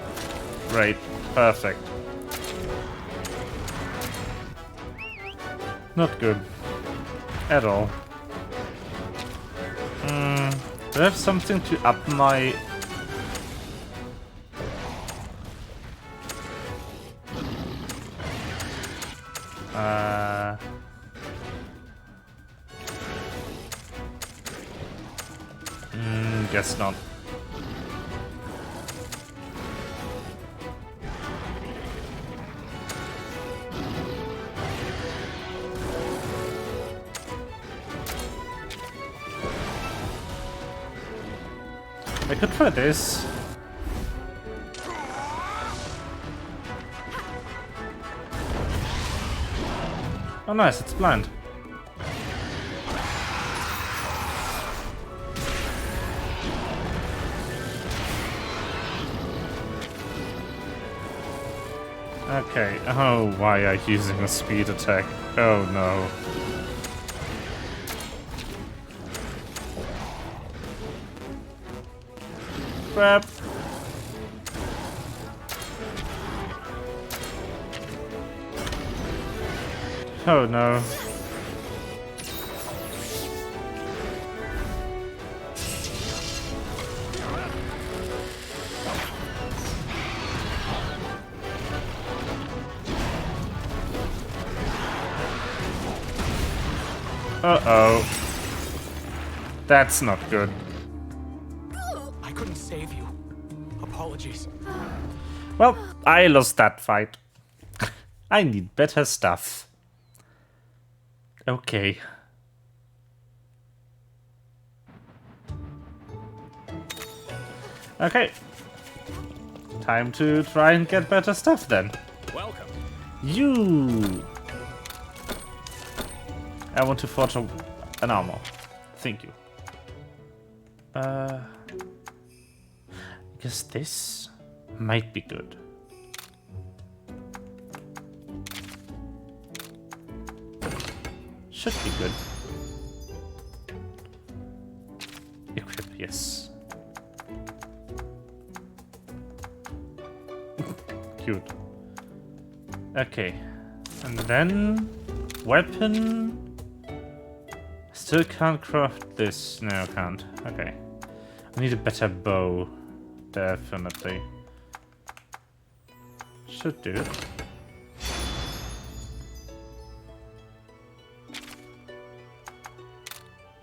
Speaker 1: Great. Perfect. Not good. At all. Do I have something to up my... Guess not. I could try this. Oh nice, it's blind. Okay, oh, why are you using a speed attack? Oh no. Crap. Oh no. Uh-oh. That's not good.
Speaker 5: I couldn't save you. Apologies.
Speaker 1: Well, I lost that fight. I need better stuff. Okay. Okay. Time to try and get better stuff then.
Speaker 6: Welcome.
Speaker 1: You! I want to forge an armor. Thank you. I guess this might be good. Should be good. Equip, yes. Cute. Okay. And then... weapon... Still can't craft this. No, I can't. Okay. I need a better bow. Definitely. Should do.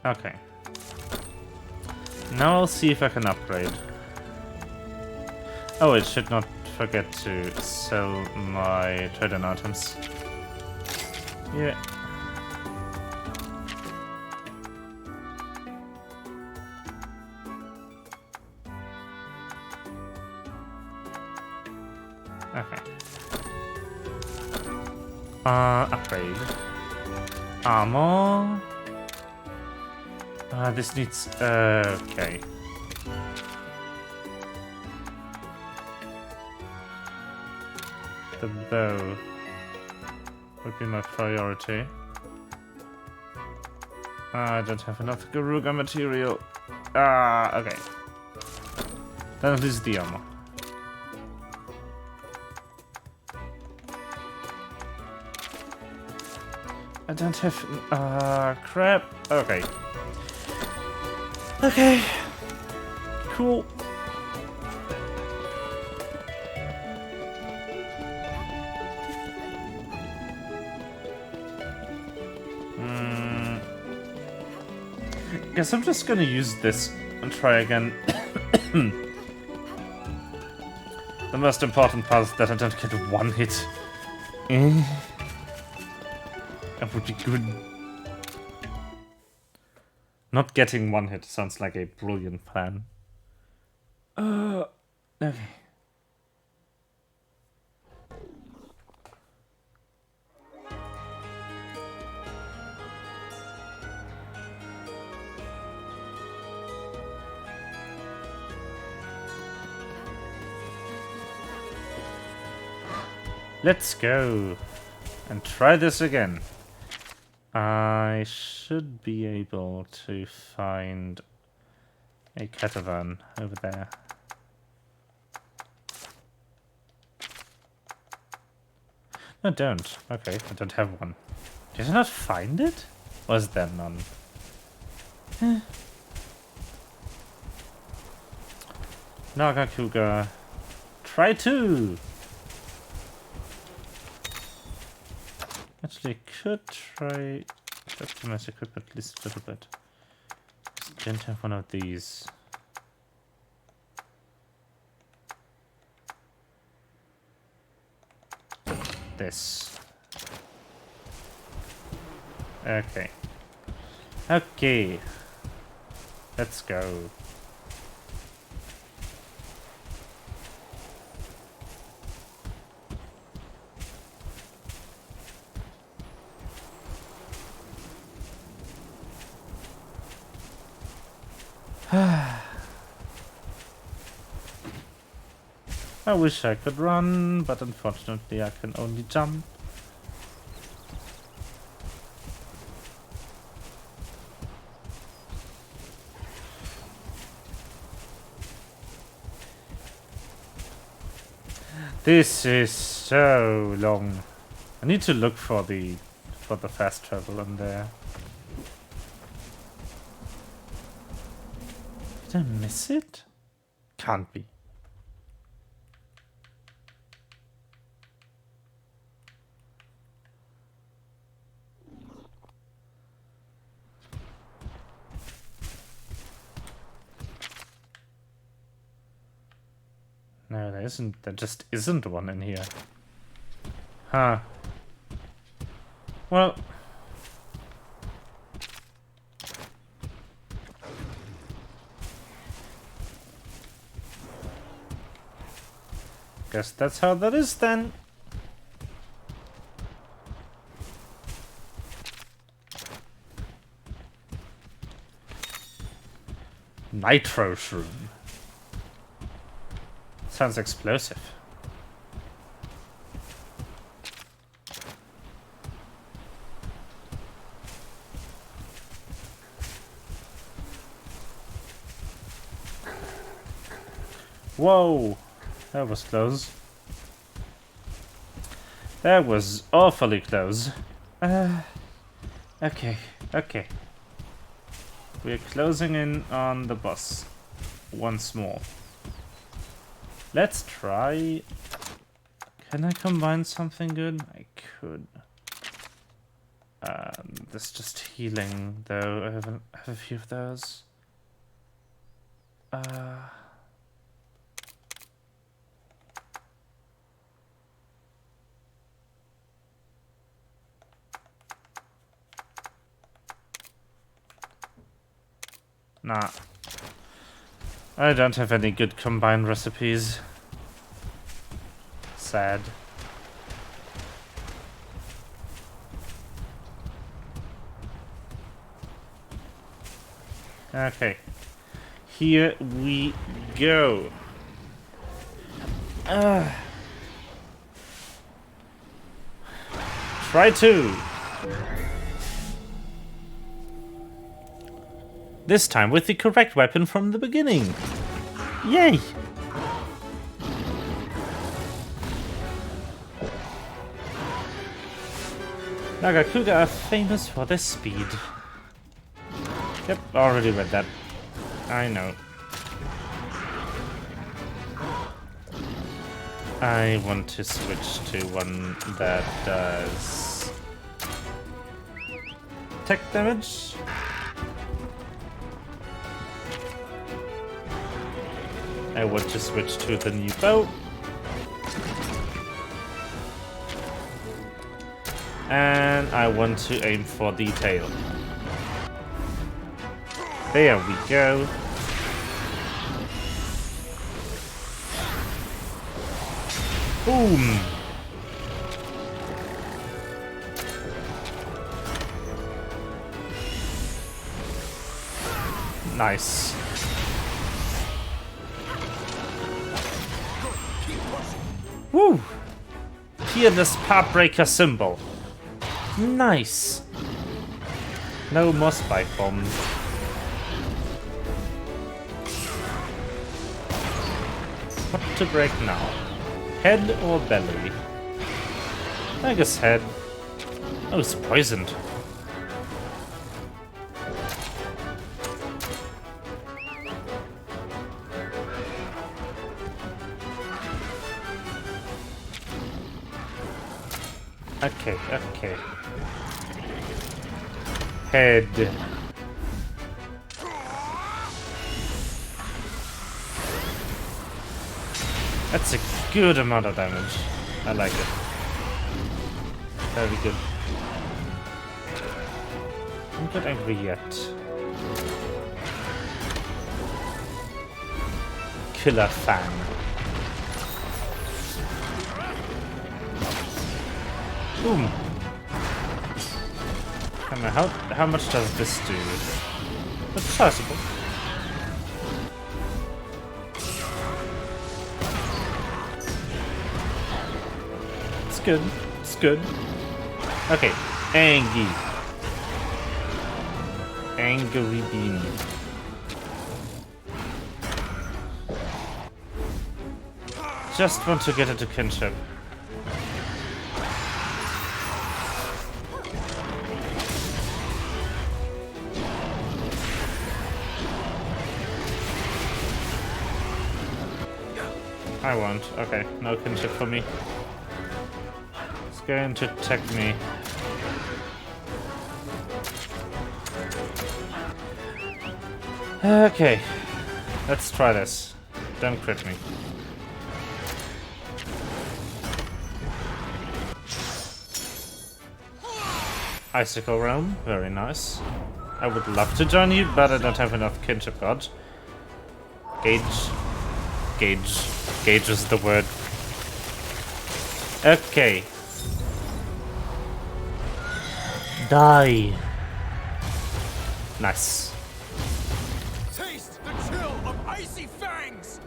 Speaker 1: Okay. Now I'll see if I can upgrade. Oh, it should not forget to sell my trading items. Yeah. Okay. Upgrade. Armor. This needs... okay. The bow would be my priority. I don't have enough Garuga material. Okay. Then at least the armor. I don't have... crap. Okay. Okay. Cool. Guess I'm just gonna use this and try again. The most important part is that I don't get one hit. That would be good. Not getting one hit sounds like a brilliant plan. Okay. Let's go and try this again. I should be able to find a catavan over there. No, don't. Okay, I don't have one. Did I not find it? Or is there none? Nagakuga. Try two! Actually, I could try to optimize equipment at least a little bit. I don't have one of these. This. Okay. Okay. Let's go. I wish I could run, but unfortunately I can only jump. This is so long. I need to look for the fast travel in there. Did I miss it? Can't be. No, there isn't. There just isn't one in here. Huh. Well. Guess that's how that is then. Nitro shroom. Sounds explosive. Whoa! That was close. That was awfully close. Okay, okay. We're closing in on the boss once more. Let's try. Can I combine something good? I could. This just healing though. I have a few of those. Nah. I don't have any good combined recipes. Sad. Okay. Here we go. Try to. This time with the correct weapon from the beginning. Yay! Nagakuga are famous for their speed. Yep, already read that. I know. I want to switch to one that does tech damage. I want to switch to the new bow. And I want to aim for the tail. There we go. Boom! Nice. Woo! Peerless Pathbreaker symbol. Nice. No more spike bombs. What to break now? Head or belly? I guess head. Oh, it's poisoned. Okay, okay. Head. That's a good amount of damage. I like it. Very good. I'm not angry yet. Killer Fang. Boom. How much does this do? That's sizable. good. It's good. Okay. Angie. Angry Bean. Just want to get into kinship. I won't. Okay, no kinship for me. It's going to attack me. Okay, let's try this. Don't crit me. Icicle Realm, very nice. I would love to join you, but I don't have enough kinship god. Gauge. Gauge is the word. Okay. Die. Nice.
Speaker 4: Taste the chill of icy fangs!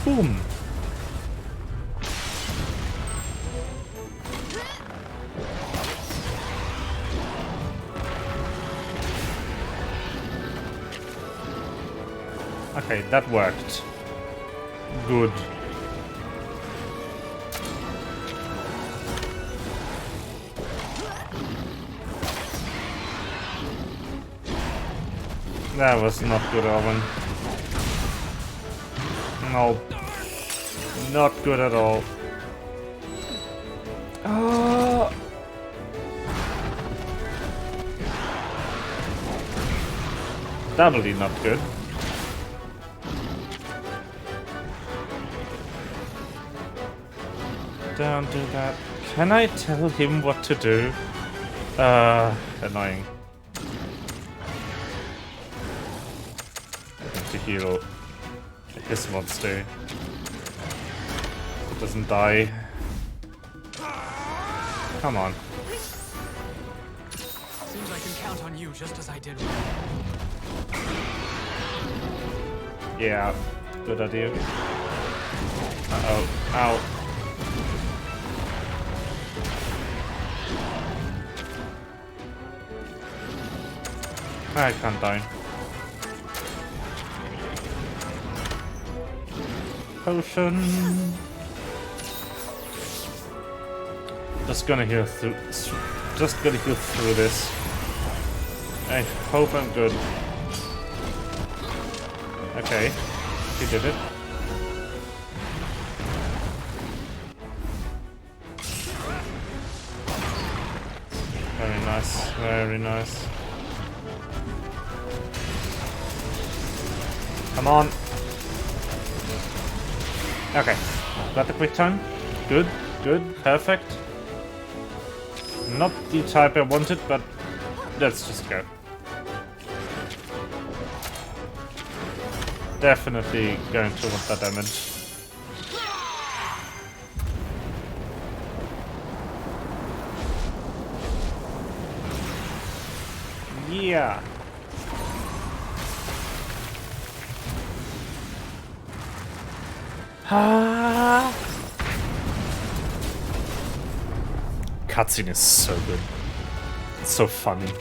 Speaker 1: Boom. Okay, that worked. Good. That was not good, Owen. No. Not good at all. Doubly not good. Don't do that. Can I tell him what to do? Annoying. I need to heal his monster. It doesn't die. Come on.
Speaker 5: Seems I can count on you just as I did.
Speaker 1: Yeah, good idea. Uh-oh. Ow. I can't die. Potion. Just gonna heal through. Just gonna heal through this. I hope I'm good. Okay, he did it. Very nice. Very nice. Come on. Okay. Got the quick time. Good. Good. Perfect. Not the type I wanted, but let's just go. Definitely going to want that damage. Yeah. Cutscene is so good. It's so funny.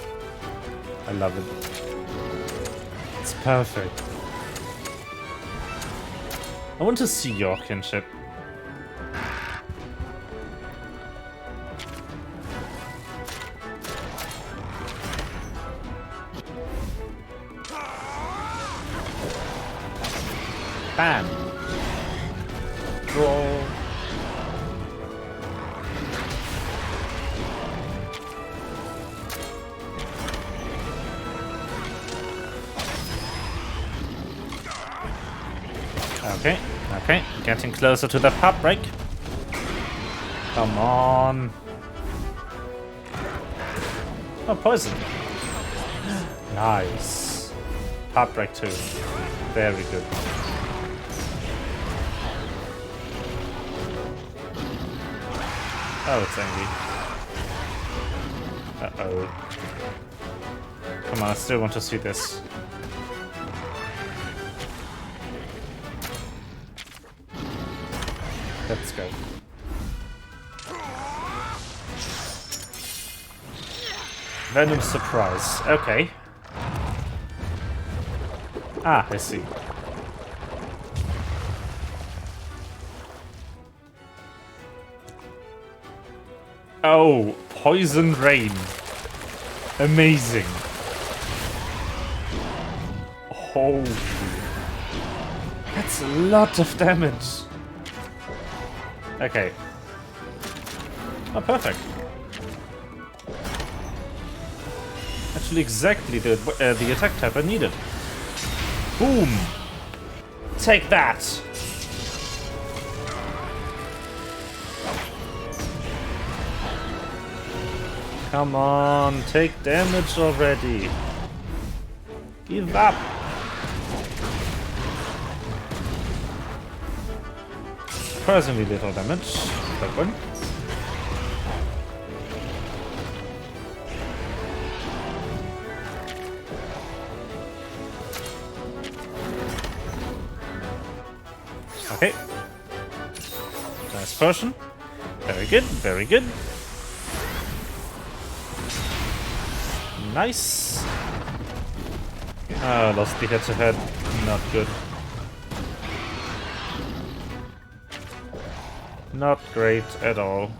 Speaker 1: I love it. It's perfect. I want to see your kinship. Bam. Draw. Okay, okay, getting closer to the pop break. Come on. Oh, poison. Nice. Pop break 2. Very good. Oh, it's angry. Uh-oh. Come on, I still want to see this. Let's go. Venom surprise. Okay. Ah, I see. Oh, poison rain. Amazing. Oh, that's a lot of damage. Okay. Oh, perfect. Actually, exactly the attack type I needed. Boom! Take that! Come on, take damage already. Give up. Surprisingly little damage. That one. Okay. Nice potion. Very good, very good. Nice. Ah, lost the head-to-head. Not good. Not great at all.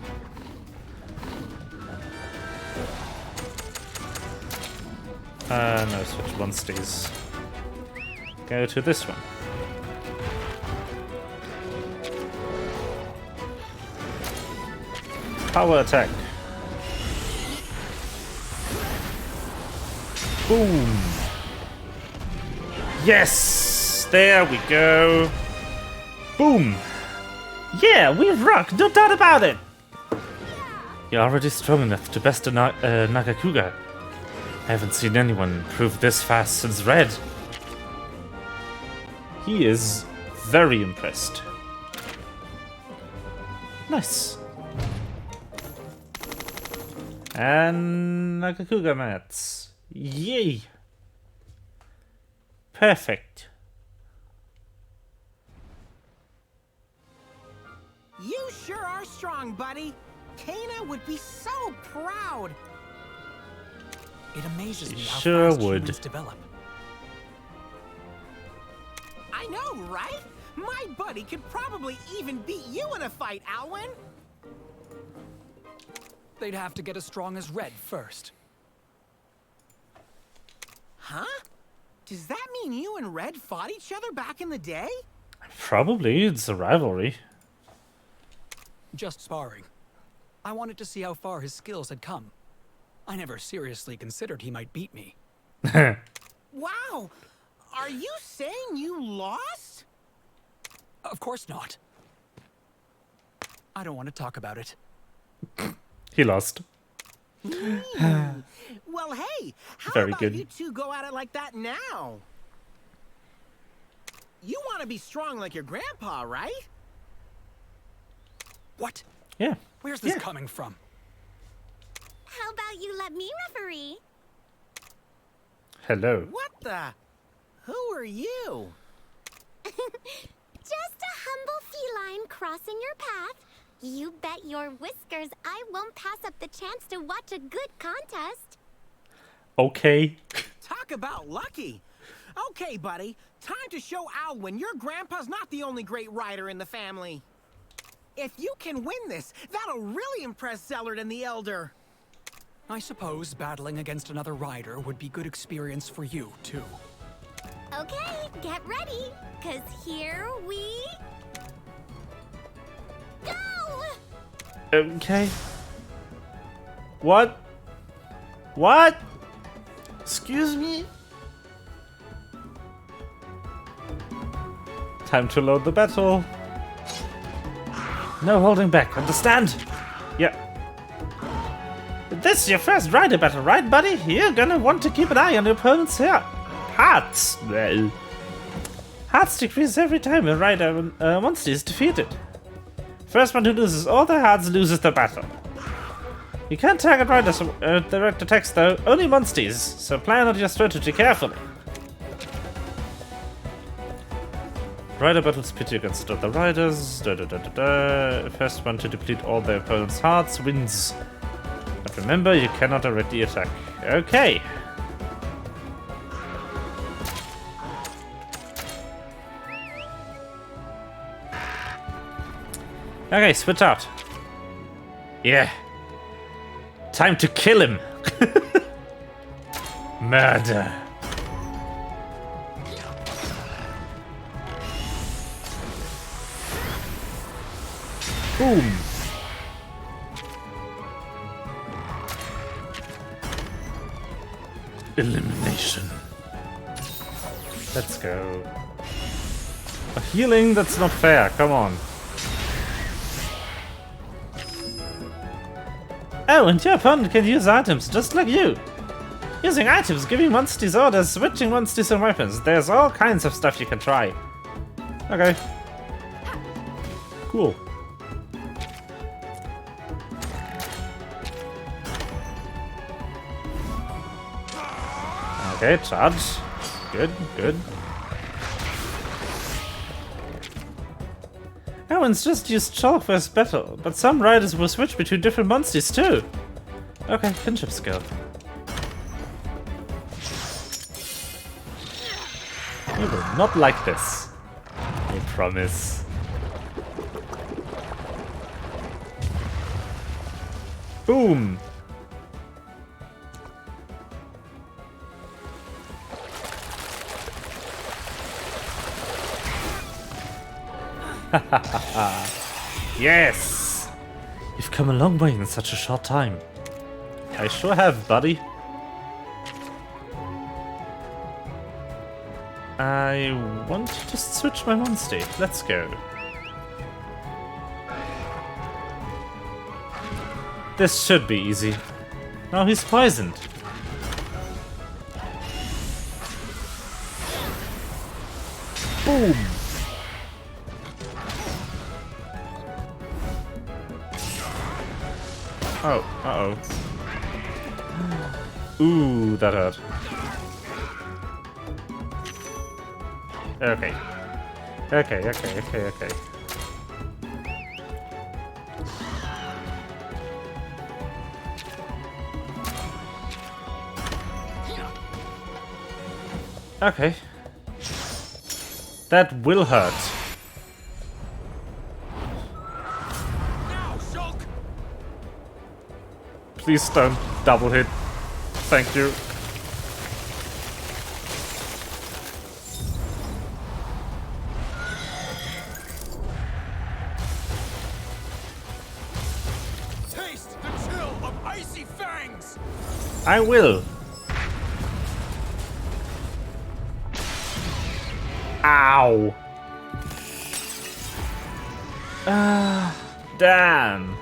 Speaker 1: No, switch one stays. Go to this one. Power attack. Boom. Yes! There we go. Boom. Yeah, we rock, no doubt about it. You're already strong enough to best a Nagakuga. I haven't seen anyone improve this fast since Red. He is very impressed. Nice. And Nagakuga mats. Yay! Perfect.
Speaker 3: You sure are strong, buddy. Kana would be so proud.
Speaker 5: It amazes me how
Speaker 1: Sure
Speaker 5: fast
Speaker 1: would.
Speaker 5: humans develop.
Speaker 3: I know, right? My buddy could probably even beat you in a fight, Alwyn.
Speaker 5: They'd have to get as strong as Red first.
Speaker 3: Huh? Does that mean you and Red fought each other back in the day?
Speaker 1: Probably, it's a rivalry.
Speaker 5: Just sparring. I wanted to see how far his skills had come. I never seriously considered he might beat me.
Speaker 3: Wow! Are you saying you lost?
Speaker 5: Of course not. I don't want to talk about it.
Speaker 1: He lost.
Speaker 3: Well, hey, how
Speaker 1: Very
Speaker 3: about
Speaker 1: good.
Speaker 3: you two go at it like that now? You want to be strong like your grandpa, right?
Speaker 5: What?
Speaker 1: Yeah.
Speaker 5: Where's this
Speaker 1: Yeah.
Speaker 5: coming from?
Speaker 7: How about you let me referee?
Speaker 1: Hello.
Speaker 3: What the? Who are you?
Speaker 7: Just a humble feline crossing your path. You bet your whiskers I won't pass up the chance to watch a good contest.
Speaker 1: Okay.
Speaker 3: Talk about lucky. Okay, buddy. Time to show Alwyn your grandpa's not the only great rider in the family. If you can win this, that'll really impress Zellert and the Elder.
Speaker 5: I suppose battling against another rider would be good experience for you, too.
Speaker 7: Okay, get ready, 'cause here we go!
Speaker 1: Okay. What? What? Excuse me? Time to load the battle. No holding back, understand? Yeah. This is your first rider battle, right, buddy? You're gonna want to keep an eye on your opponent's hearts. Well, hearts decrease every time a rider monster is defeated. First one who loses all their hearts loses the battle. You can't target riders direct attacks though, only monsters, so plan out your strategy carefully. Rider battles pit against other riders. First one to deplete all their opponent's hearts wins. But remember, you cannot directly attack. Okay. Okay, switch out. Yeah. Time to kill him. Murder. Boom. Elimination. Let's go. A healing? That's not fair. Come on. Oh, and your opponent can use items just like you. Using items, giving monsters orders, switching monsters and weapons. There's all kinds of stuff you can try. Okay. Cool. Okay, charge. Good, good. Everyone's just used chalk for his battle, but some riders will switch between different monsters too. Okay, kinship skill. You will not like this. I promise. Boom! Yes! You've come a long way in such a short time. I sure have, buddy. I want to just switch my monster. Let's go. This should be easy. Now he's poisoned. Boom! Oh, uh-oh. Ooh, that hurt. Okay. Okay. Okay. That will hurt. Please don't double hit. Thank you.
Speaker 10: Taste the chill of icy fangs.
Speaker 1: I will. Ow. Damn.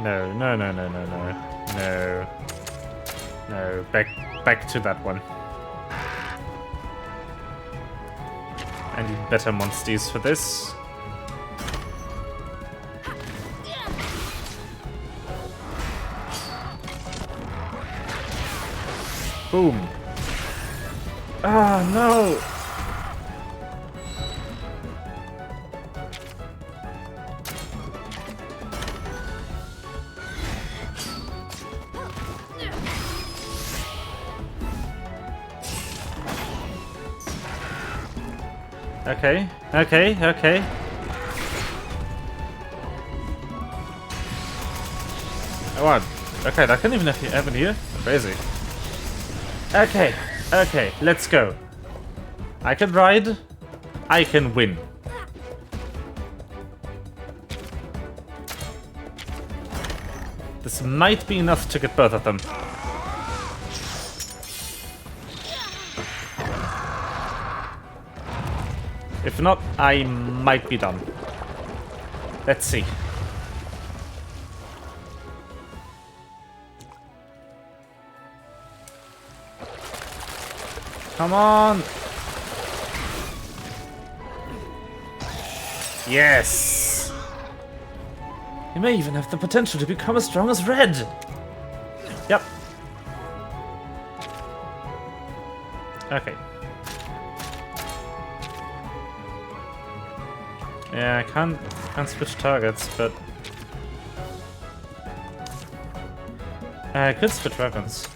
Speaker 1: No. No, back to that one. I need better monsters for this. Boom. Ah, no. Okay. What? Okay, that can even happen here? Crazy. Okay, let's go. I can ride. I can win. This might be enough to get both of them. If not, I might be done. Let's see. Come on! Yes! You may even have the potential to become as strong as Red! Yep. Okay. Yeah, I can't switch targets, but I could switch weapons.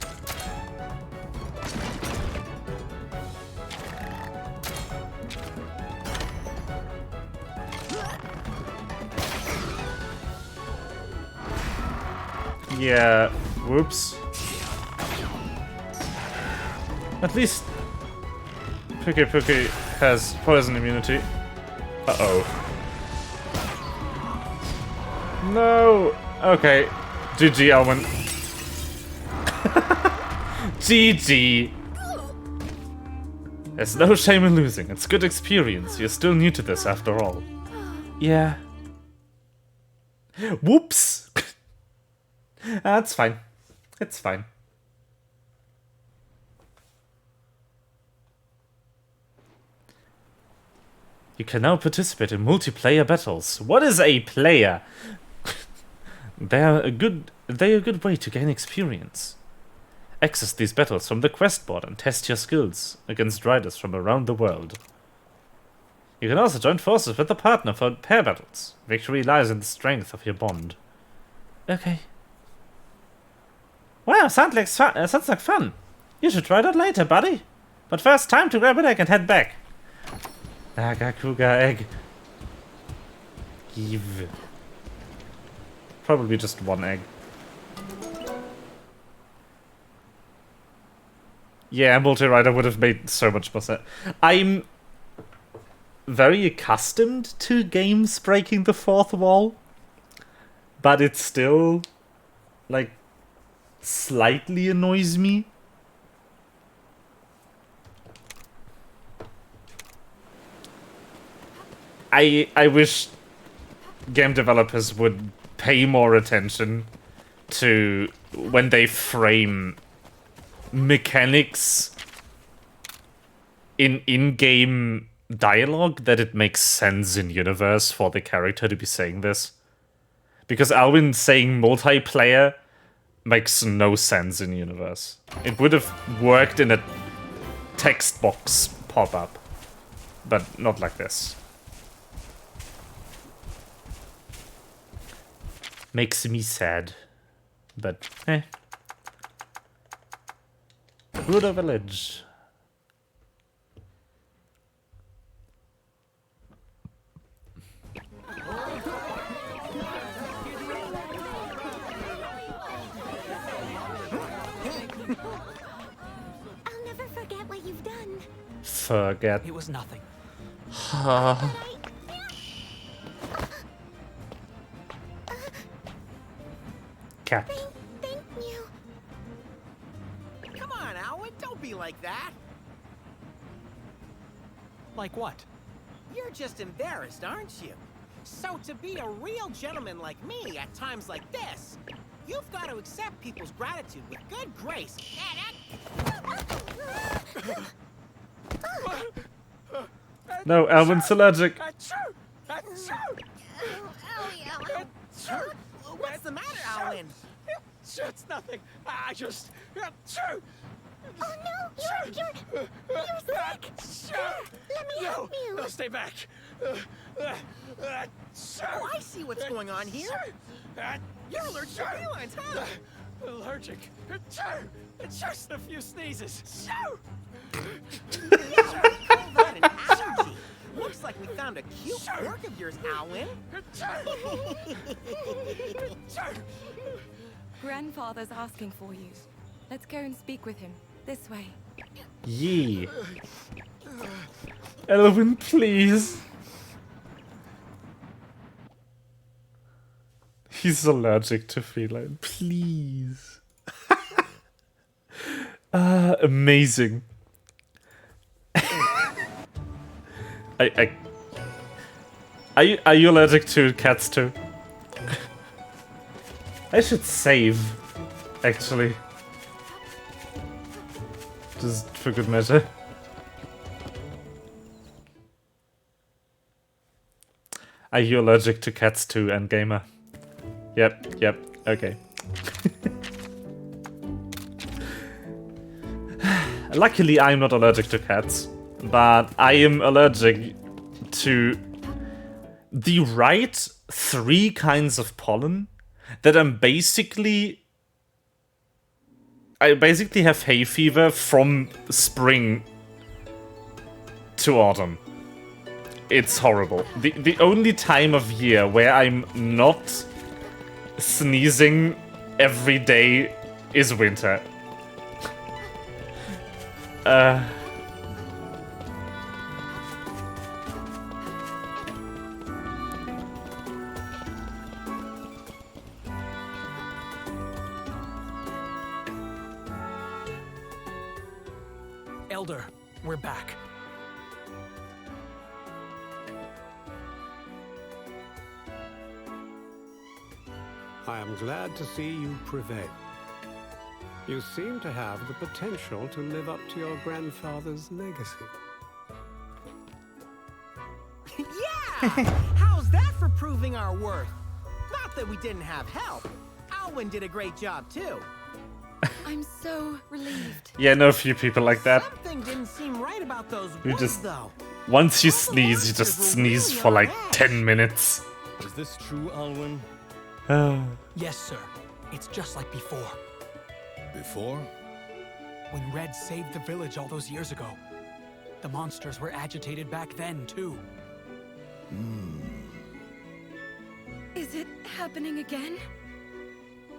Speaker 1: Yeah, whoops. At least Puki has poison immunity. Uh-oh. No! Okay. GG, Alwyn. GG! There's no shame in losing. It's good experience. You're still new to this after all. Yeah. Whoops! That's fine. It's fine. You can now participate in multiplayer battles. What is a player? They're a good way to gain experience. Access these battles from the quest board and test your skills against riders from around the world. You can also join forces with a partner for pair battles. Victory lies in the strength of your bond. Okay. Wow, sounds like fun. You should try that later, buddy. But first, time to grab an egg and head back. Nagakuga egg. Give. Probably just one egg. Yeah, multi-rider would have made so much more sense. I'm very accustomed to games breaking the fourth wall, but it still, like, slightly annoys me. I wish game developers would pay more attention to when they frame mechanics in-game dialogue, that it makes sense in universe for the character to be saying this. Because Alwyn saying multiplayer makes no sense in universe. It would have worked in a text box pop-up, but not like this. Makes me sad, but eh. Buddha Village.
Speaker 7: I'll never forget what you've done.
Speaker 1: Forget.
Speaker 5: It was nothing.
Speaker 1: Cat.
Speaker 7: Thank you.
Speaker 3: Come on, Alwyn, don't be like that.
Speaker 5: Like what?
Speaker 3: You're just embarrassed, aren't you? So to be a real gentleman like me at times like this, you've got to accept people's gratitude with good grace.
Speaker 1: No, Alwyn's allergic.
Speaker 3: What's the matter, Alwyn?
Speaker 6: It's nothing. I just.
Speaker 7: Oh no, you're sick. Let me help you.
Speaker 6: No, stay back.
Speaker 3: Oh, I see what's going on here. You're allergic to felines, huh?
Speaker 6: Allergic. Just a few sneezes.
Speaker 3: Call that an allergy? Looks like we found a cute quirk of yours, Alwyn.
Speaker 11: Grandfather's asking for you. Let's go and speak with him. This way.
Speaker 1: Yee. Alwyn, please. He's allergic to feline. Please. Amazing. Are you allergic to cats too? I should save, actually. Just for good measure. Are you allergic to cats too, Endgamer? Yep, okay. Luckily, I'm not allergic to cats, but I am allergic to the right 3 kinds of pollen that I basically have hay fever from spring to autumn. It's horrible. The only time of year where I'm not sneezing every day is winter.
Speaker 5: Elder, we're back.
Speaker 2: I am glad to see you prevail. You seem to have the potential to live up to your grandfather's legacy.
Speaker 3: Yeah! How's that for proving our worth? Not that we didn't have help. Alwyn did a great job too.
Speaker 11: I'm so relieved.
Speaker 1: Yeah, I know a few people like that.
Speaker 3: Something didn't seem right about those
Speaker 1: You
Speaker 3: woods,
Speaker 1: just-
Speaker 3: though.
Speaker 1: Once you sneeze, you just sneeze for like 10 minutes.
Speaker 4: Is this true, Alwyn?
Speaker 5: Yes, sir. It's just like before.
Speaker 4: Before?
Speaker 5: When Red saved the village all those years ago. The monsters were agitated back then, too.
Speaker 11: Is it happening again?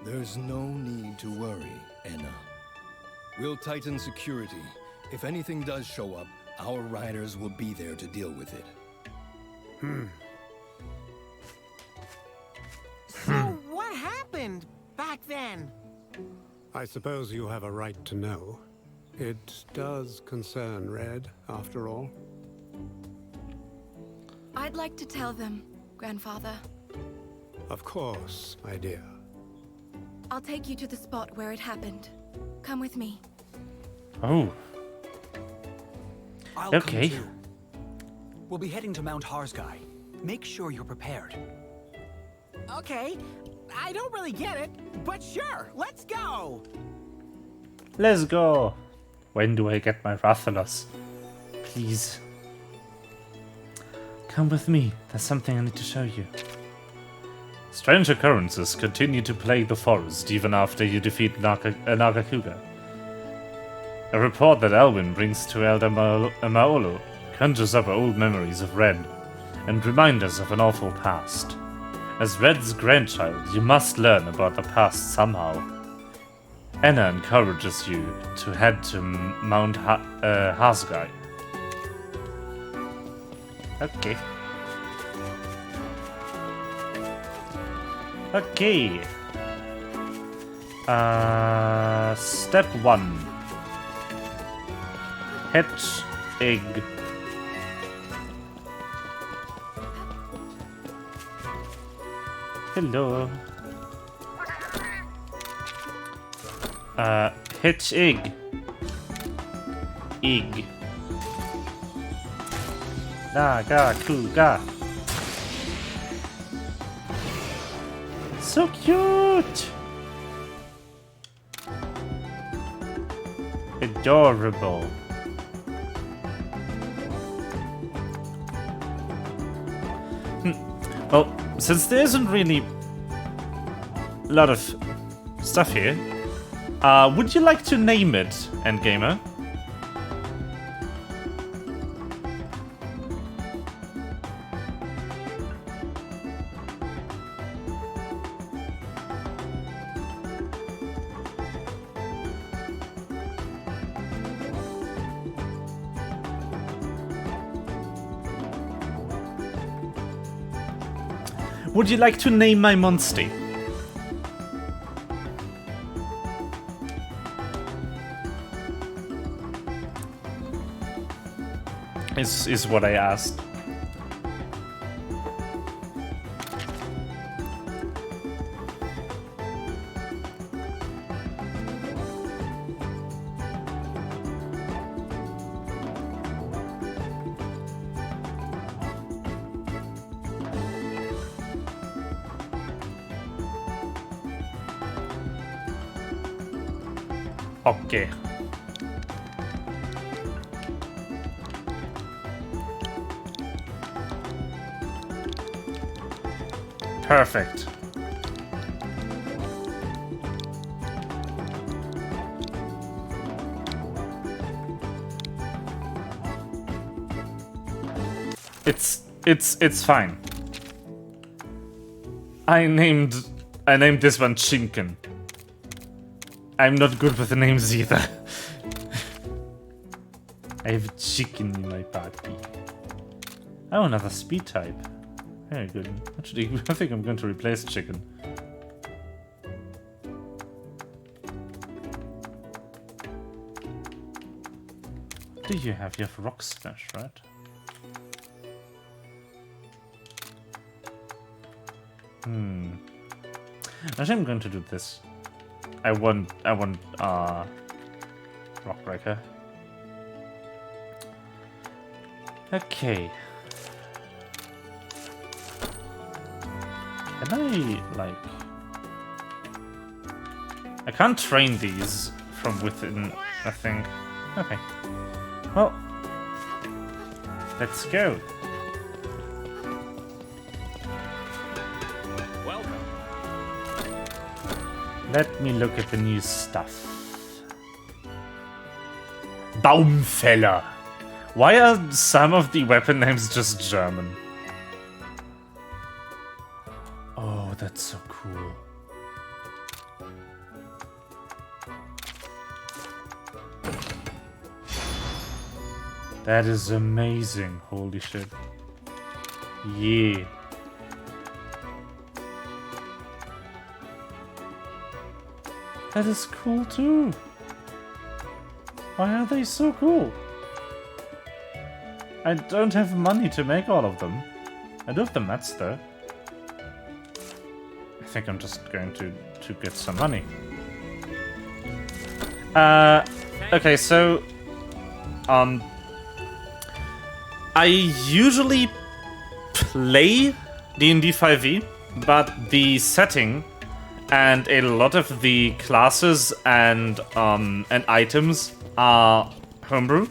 Speaker 4: There's no need to worry, Enna. We'll tighten security. If anything does show up, our riders will be there to deal with it.
Speaker 3: So what happened back then?
Speaker 2: I suppose you have a right to know. It does concern Red, after all.
Speaker 11: I'd like to tell them, Grandfather.
Speaker 2: Of course, my dear.
Speaker 11: I'll take you to the spot where it happened. Come with me.
Speaker 1: Oh,
Speaker 5: I'll
Speaker 1: Okay.
Speaker 5: come too. We'll be heading to Mount Harsgai. Make sure you're prepared.
Speaker 3: Okay, I don't really get it, but sure, let's go!
Speaker 1: let's go. When do I get my Rathalos? Please. Come with me. There's something I need to show you. Strange occurrences continue to plague the forest even after you defeat Nagakuga. A report that Alwyn brings to Elder Maolo conjures up old memories of Red and reminders of an awful past. As Red's grandchild, you must learn about the past somehow. Enna encourages you to head to Mount Harsgai. Okay. Okay. Step 1. Hatch egg. Hello. Hatch egg. Egg. Nagakuga. So cute! Adorable. Well, since there isn't really a lot of stuff here, would you like to name it, Endgamer? Would you like to name my monster? Is what I asked. Okay. Perfect. It's fine. I named this one Chinken. I'm not good with the names either. I have chicken in my party. Oh, another speed type. Very good. Actually, I think I'm going to replace chicken. What do you have? You have rock smash, right? Actually, I'm going to do this. I want rock breaker. Okay. Can I, like... I can't train these from within, I think. Okay. Well, let's go.
Speaker 6: Welcome.
Speaker 1: Let me look at the new stuff. Baumfäller. Why are some of the weapon names just German? Oh, that's so cool. That is amazing. Holy shit. Yeah. That is cool too. Why are they so cool? I don't have money to make all of them. I do have the mats though. I think I'm just going to get some money. Okay, so I usually play D&D 5e, but the setting and a lot of the classes and items are homebrew.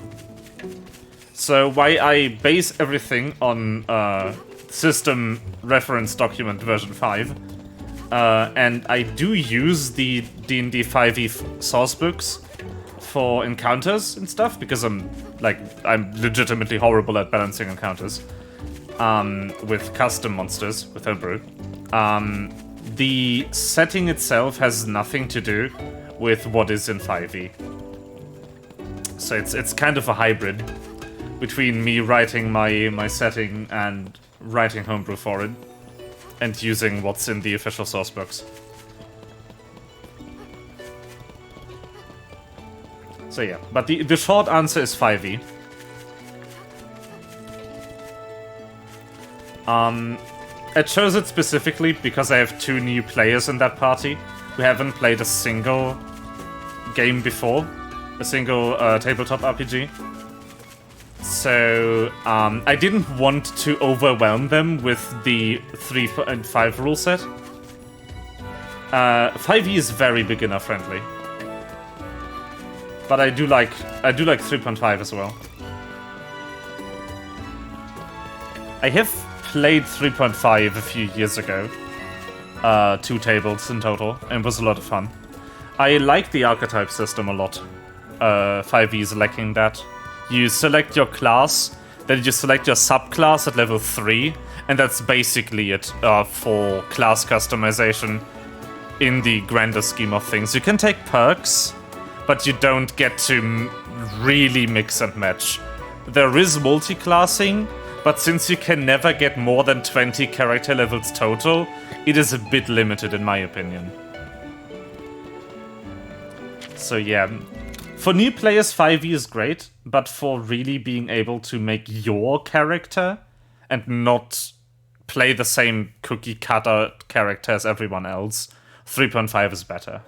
Speaker 1: So why I base everything on system reference document version 5, and I do use the D&D 5e source books for encounters and stuff, because I'm legitimately horrible at balancing encounters with custom monsters with homebrew. The setting itself has nothing to do with what is in 5e. So it's kind of a hybrid between me writing my setting and writing homebrew for it, and using what's in the official source books. So yeah, but the short answer is 5e. I chose it specifically because I have 2 new players in that party who haven't played a single game before, a single tabletop RPG. So I didn't want to overwhelm them with the 3 and 5 rule set. 5e is very beginner friendly, but I do like 3.5 as well. I have played 3.5 a few years ago, 2 tables in total, and it was a lot of fun. I like the archetype system a lot. 5e is lacking that. You select your class, then you select your subclass at level 3, and that's basically it for class customization in the grander scheme of things. You can take perks, but you don't get to really mix and match. There is multi-classing, but since you can never get more than 20 character levels total, it is a bit limited in my opinion. So yeah, for new players 5e is great, but for really being able to make your character and not play the same cookie cutter character as everyone else, 3.5 is better.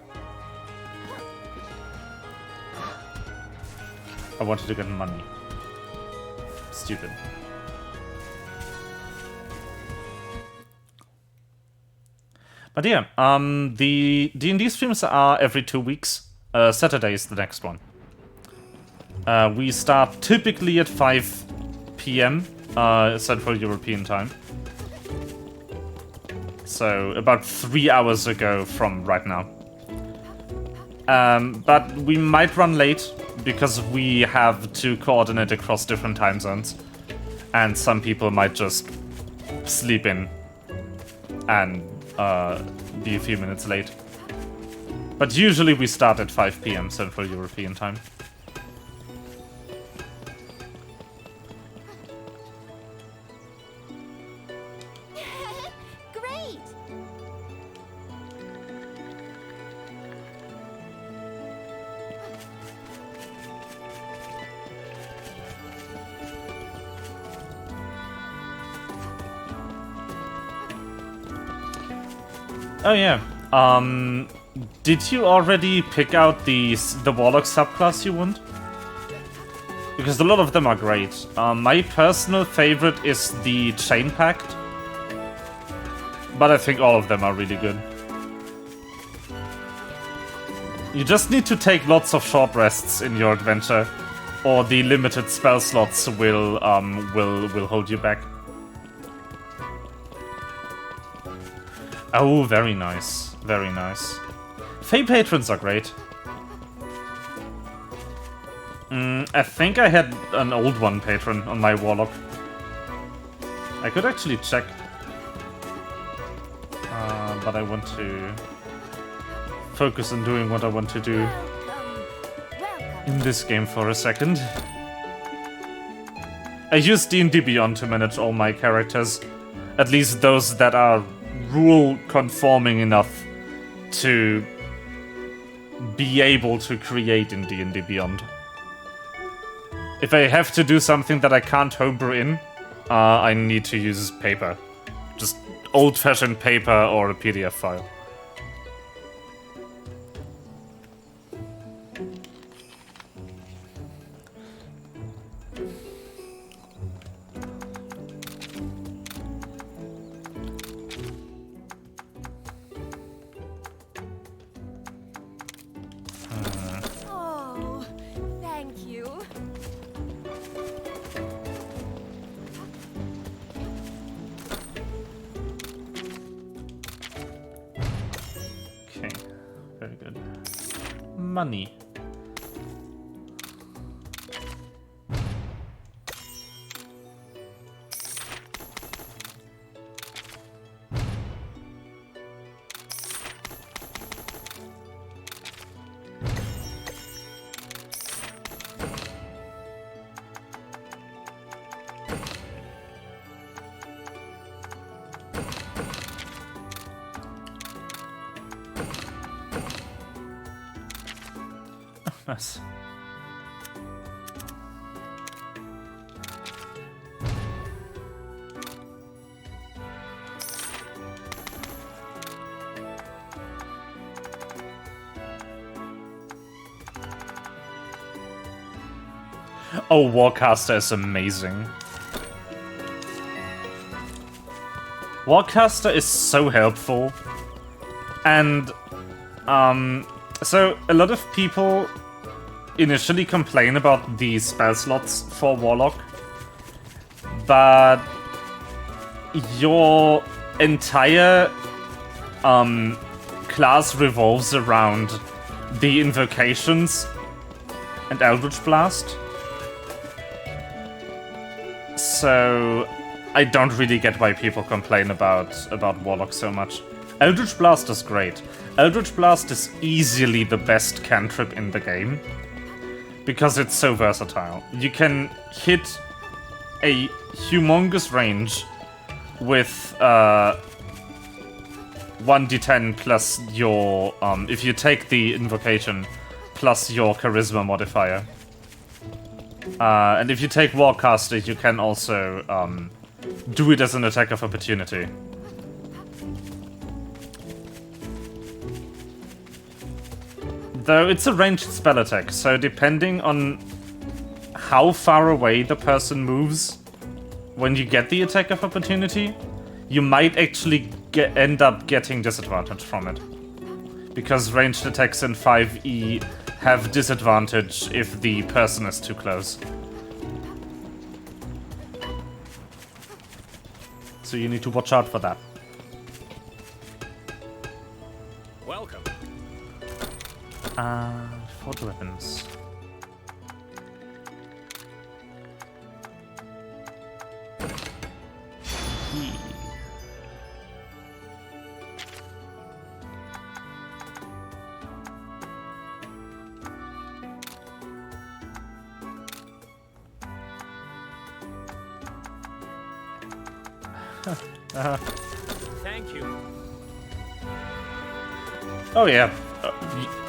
Speaker 1: I wanted to get money. Stupid. But yeah, the D&D streams are every 2 weeks. Saturday is the next one. We start typically at 5 p.m. Central European time. So about 3 hours ago from right now. But we might run late because we have to coordinate across different time zones. And some people might just sleep in and be a few minutes late. But usually we start at 5 PM Central European time.
Speaker 7: Great!
Speaker 1: Oh yeah. Did you already pick out the Warlock subclass you want? Because a lot of them are great. My personal favorite is the Chain Pact. But I think all of them are really good. You just need to take lots of short rests in your adventure, or the limited spell slots will hold you back. Oh, very nice. Very nice. Fey Patrons are great. I think I had an old one patron on my Warlock. I could actually check. But I want to focus on doing what I want to do in this game for a second. I use D&D Beyond to manage all my characters. At least those that are rule-conforming enough to be able to create in D&D Beyond. If I have to do something that I can't homebrew in, I need to use paper. Just old-fashioned paper or a PDF file.
Speaker 11: Oh, thank you.
Speaker 1: Okay, very good. Money. Nice. Oh, Warcaster is amazing. Warcaster is so helpful. And, so a lot of people initially complain about the spell slots for Warlock, but your entire class revolves around the invocations and Eldritch Blast. So I don't really get why people complain about Warlock so much. Eldritch Blast is great. Eldritch Blast is easily the best cantrip in the game, because it's so versatile. You can hit a humongous range with 1d10 plus your, if you take the invocation, plus your charisma modifier. And if you take Warcaster, you can also do it as an attack of opportunity. Though it's a ranged spell attack, so depending on how far away the person moves when you get the attack of opportunity, you might actually end up getting disadvantage from it. Because ranged attacks in 5e have disadvantage if the person is too close. So you need to watch out for that. Photo weapons.
Speaker 6: Thank you.
Speaker 1: Oh yeah.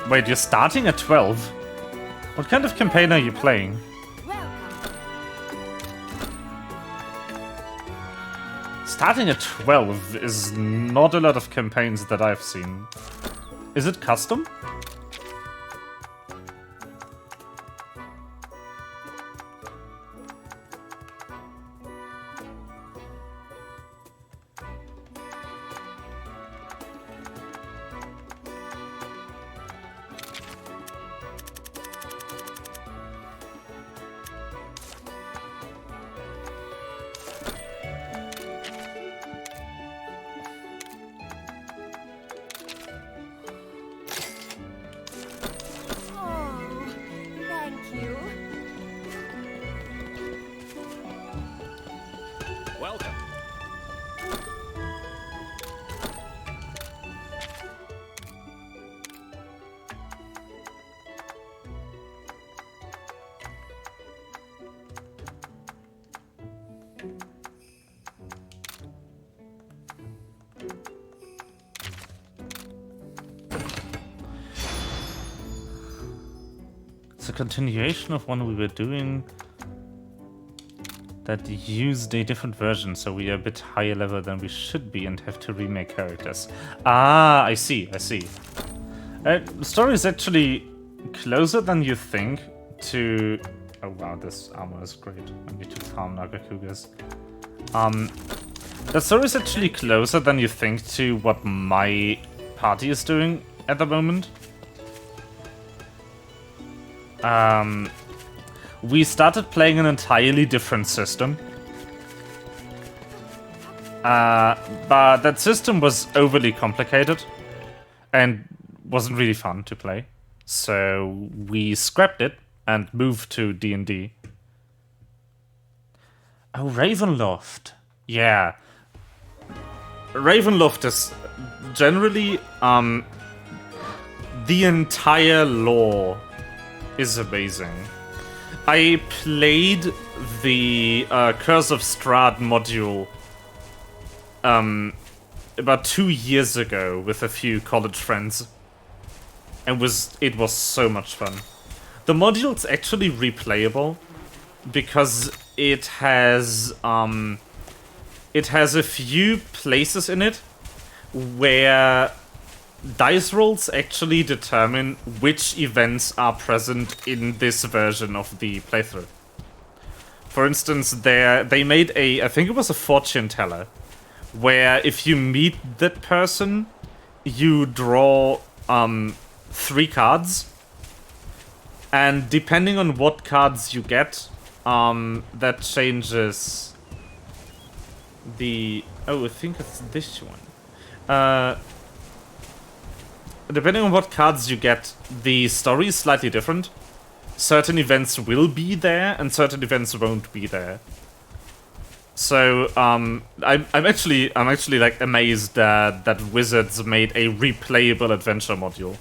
Speaker 1: Wait, you're starting at 12? What kind of campaign are you playing? Starting at 12 is not a lot of campaigns that I've seen. Is it custom?
Speaker 6: Welcome.
Speaker 1: It's a continuation of one we were doing that used a different version, so we are a bit higher level than we should be and have to remake characters. Ah, I see. The story is actually closer than you think to... Oh wow, this armor is great. I need to farm Nagakugas. The story is actually closer than you think to what my party is doing at the moment. We started playing an entirely different system. But that system was overly complicated and wasn't really fun to play. So we scrapped it and moved to D&D. Oh, Ravenloft. Yeah. Ravenloft is generally, the entire lore is amazing. I played the Curse of Strahd module about 2 years ago with a few college friends, and it was so much fun. The module's actually replayable because it has a few places in it where dice rolls actually determine which events are present in this version of the playthrough. For instance, they made I think it was a fortune teller, where if you meet that person, you draw 3 cards, and depending on what cards you get, that changes the... Oh, I think it's this one. Depending on what cards you get, the story is slightly different. Certain events will be there, and certain events won't be there. So, I'm actually like amazed that Wizards made a replayable adventure module.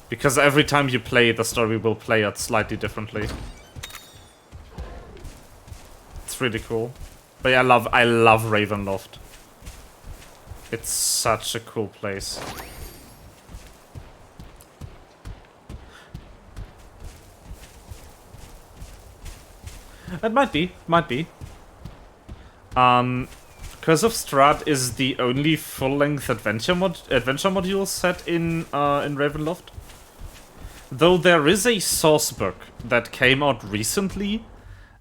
Speaker 1: Because every time you play, the story will play out slightly differently. It's really cool. But yeah, I love Ravenloft. It's such a cool place. It might be. Curse of Strahd is the only full-length adventure module set in Ravenloft. Though there is a source book that came out recently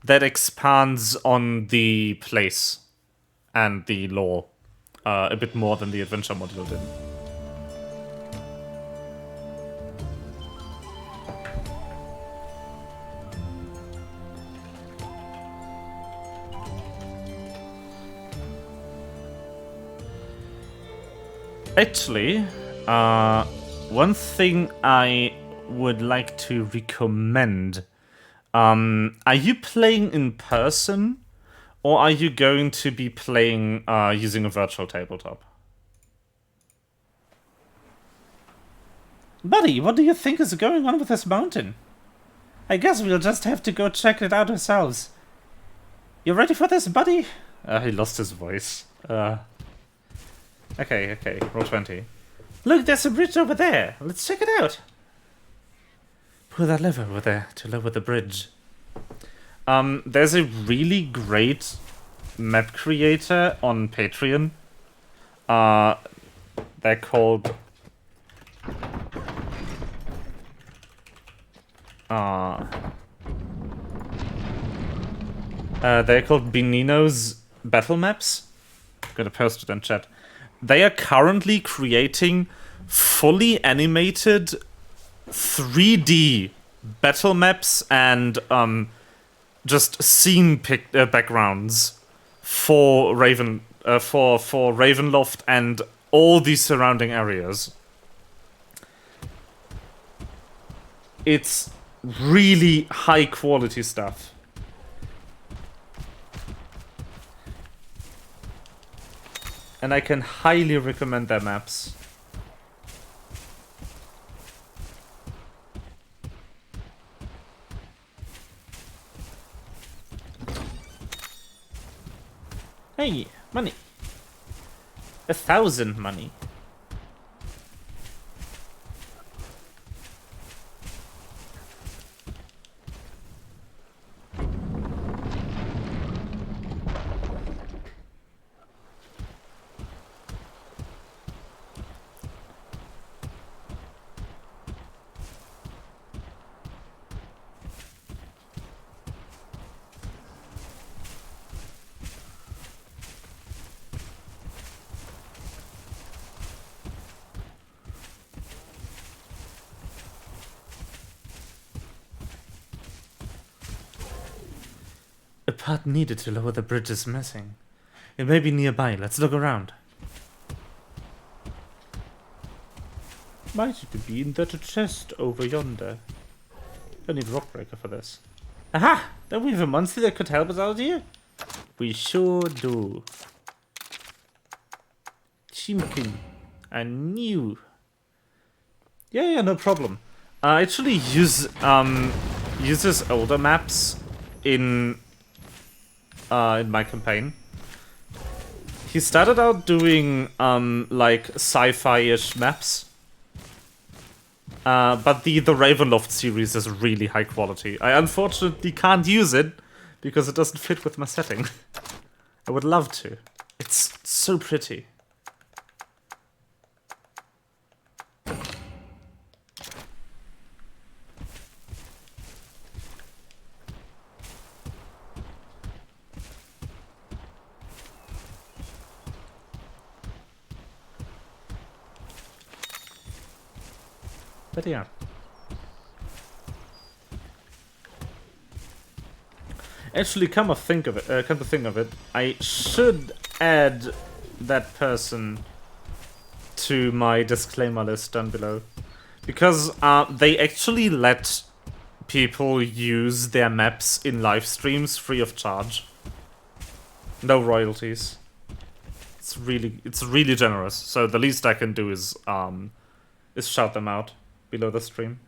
Speaker 1: that expands on the place and the lore a bit more than the adventure module did. Actually, one thing I would like to recommend. Are you playing in person, or are you going to be playing using a virtual tabletop? Buddy, what do you think is going on with this mountain? I guess we'll just have to go check it out ourselves. You ready for this, buddy? He lost his voice. Okay, roll 20. Look, there's a bridge over there. Let's check it out. Pull that lever over there to lower the bridge. There's a really great map creator on Patreon. They're called... they're called Benino's Battle Maps. I'm gonna post it in chat. They are currently creating fully animated 3D battle maps and just scene backgrounds for for Ravenloft and all the surrounding areas. It's really high quality stuff. And I can highly recommend their maps. Hey, money. 1,000 money. A part needed to lower the bridge is missing. It may be nearby. Let's look around. Might it be in that chest over yonder? I need Rockbreaker for this. Aha! Don't we have a monster that could help us out here? We sure do. Chimkin. I knew. Yeah, no problem. I actually uses older maps in my campaign. He started out doing like sci-fi-ish maps, but the Ravenloft series is really high quality. I unfortunately can't use it because it doesn't fit with my setting. I would love to. It's so pretty. But yeah. Actually, come to think of it, I should add that person to my disclaimer list down below, because they actually let people use their maps in live streams free of charge, no royalties. It's really generous. So the least I can do is shout them out below the stream.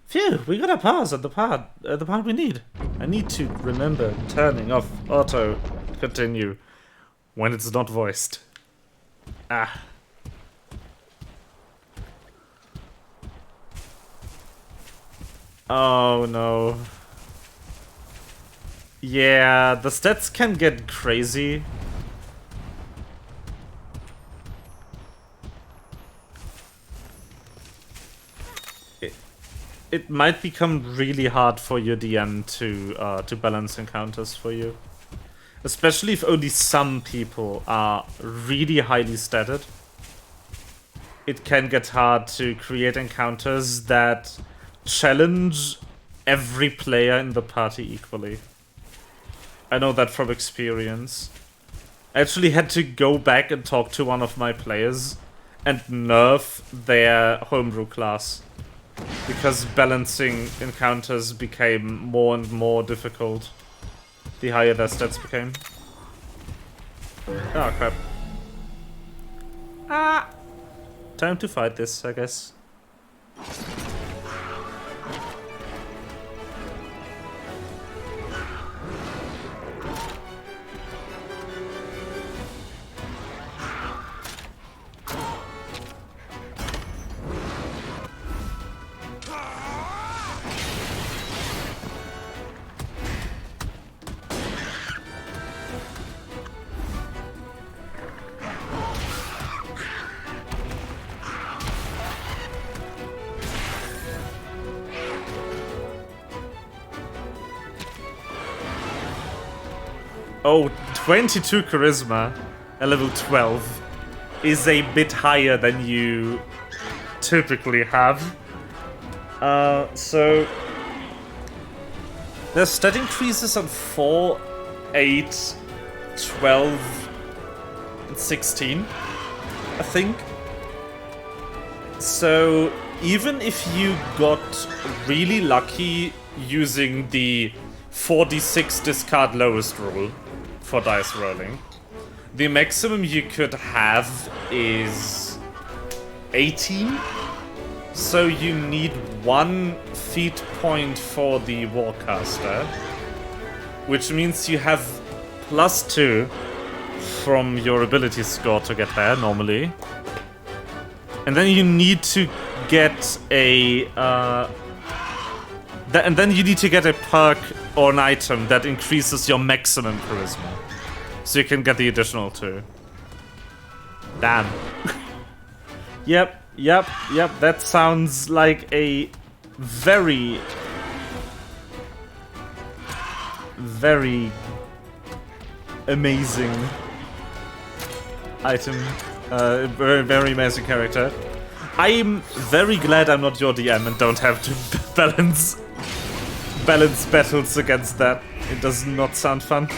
Speaker 1: Phew, we got a pause at the part we need. I need to remember turning off auto continue when it's not voiced. Ah. Oh no. Yeah, the stats can get crazy. It might become really hard for your DM to balance encounters for you. Especially if only some people are really highly statted. It can get hard to create encounters that challenge every player in the party equally. I know that from experience. I actually had to go back and talk to one of my players and nerf their homebrew class. Because balancing encounters became more and more difficult the higher their stats became. Oh crap. Ah! Time to fight this, I guess. Oh, 22 charisma at level 12 is a bit higher than you typically have. So there's stat increases on 4, 8, 12, and 16, I think. So even if you got really lucky using the 4d6 discard lowest rule for dice rolling, the maximum you could have is 18. So you need 1 feat point for the Warcaster, which means you have +2 from your ability score to get there normally. And then you need to get a and then you need to get a perk or an item that increases your maximum charisma, so you can get the additional 2. Damn. Yep. That sounds like a very amazing item. Very amazing character. I'm very glad I'm not your DM and don't have to balance battles against that. It does not sound fun.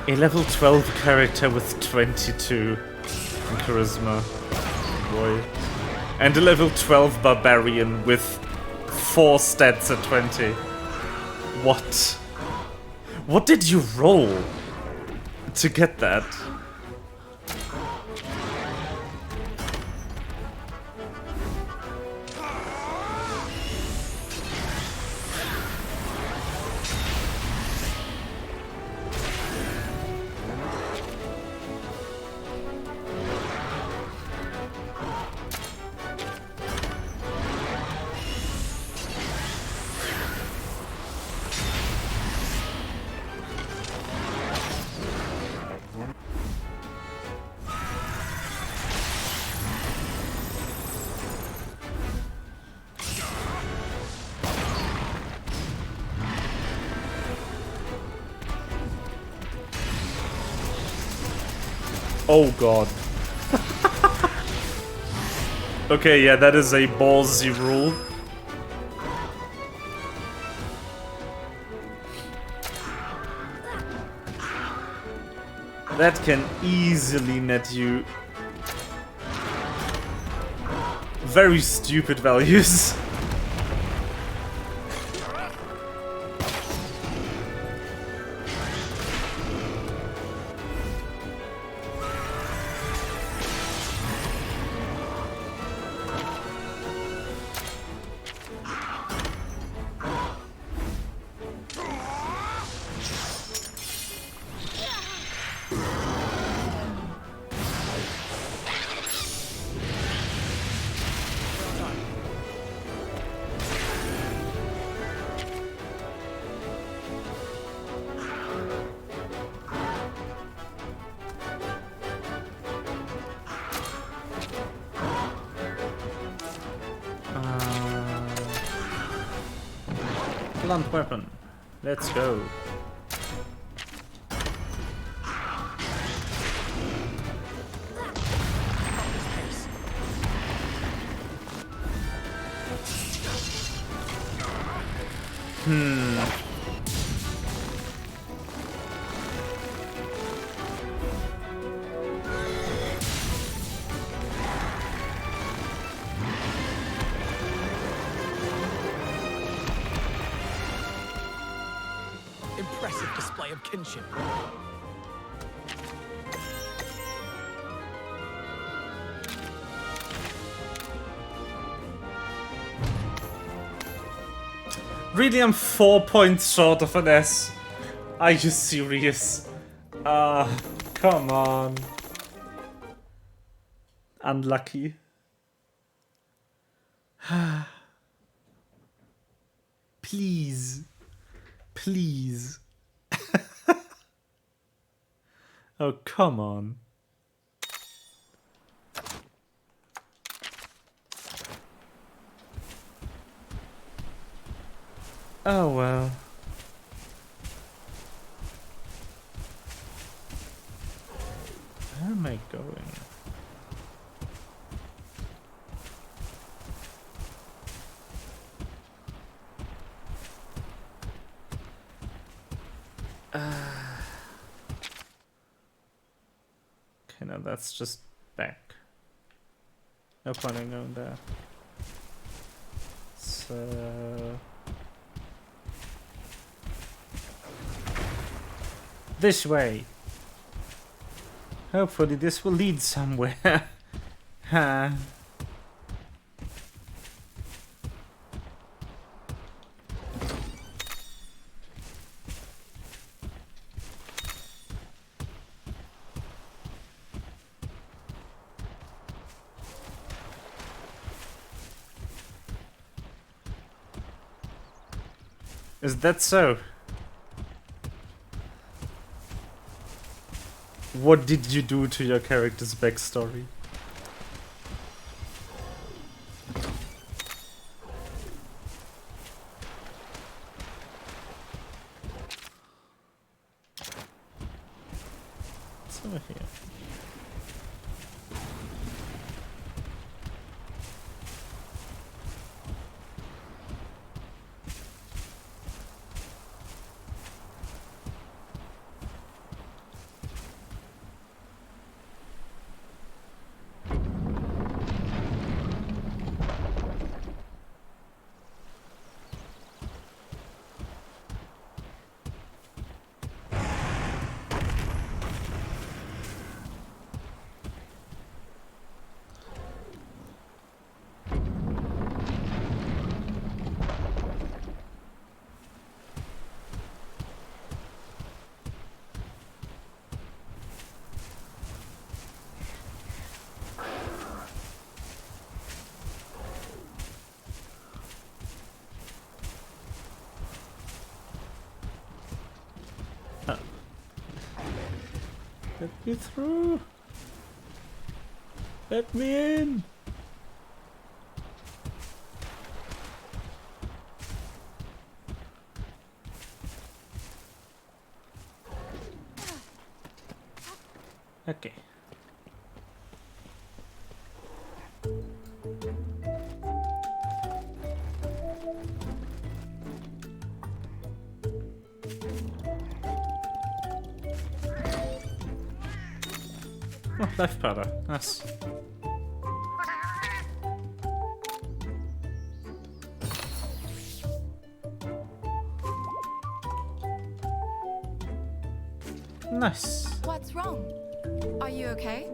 Speaker 1: A level 12 character with 22 in charisma. Boy. And a level 12 barbarian with 4 stats at 20. What? What did you roll to get that? Oh god. Okay, yeah, that is a ballsy rule. That can easily net you very stupid values. Blunt weapon. Let's go.
Speaker 5: Impressive display of kinship.
Speaker 1: Really, I'm 4 points short of an S. Are you serious? Come on. Unlucky. Please. Please. Oh, come on. Oh, well. Where am I going? Okay, now that's just back. No point in going there. So... this way. Hopefully this will lead somewhere. Huh. Is that so? What did you do to your character's backstory? What's over here? Let me through. Let me in. Okay. Oh, life powder. Nice. Nice.
Speaker 11: What's wrong? Are you okay?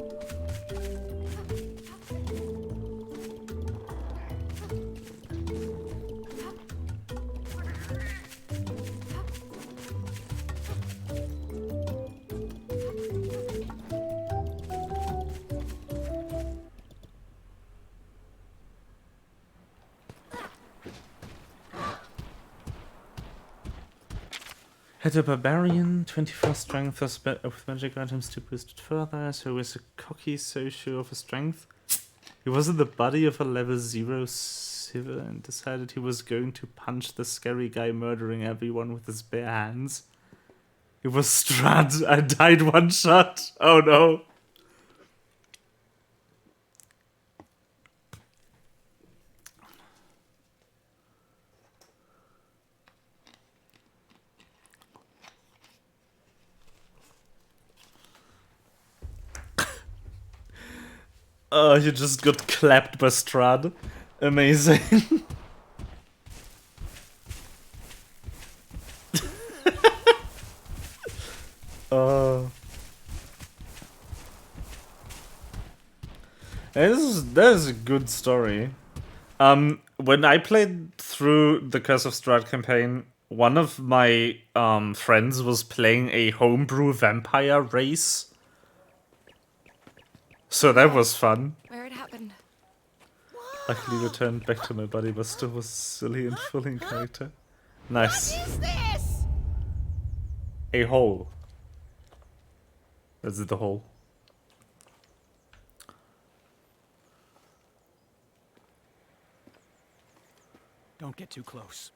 Speaker 1: Had a barbarian, 24 strength with magic items to boost it further, so with a cocky socio of a strength. He was in the body of a level 0 civil and decided he was going to punch the scary guy murdering everyone with his bare hands. It was Strad. I died one shot. Oh no. Oh, you just got clapped by Strahd. Amazing. Oh. That is a good story. When I played through the Curse of Strahd campaign, one of my friends was playing a homebrew vampire race. So that was fun.
Speaker 11: Where it happened.
Speaker 1: Luckily returned back to my body, but still was silly and full in character. Nice.
Speaker 3: What is this?
Speaker 1: A hole. Is it the hole?
Speaker 5: Don't get too close.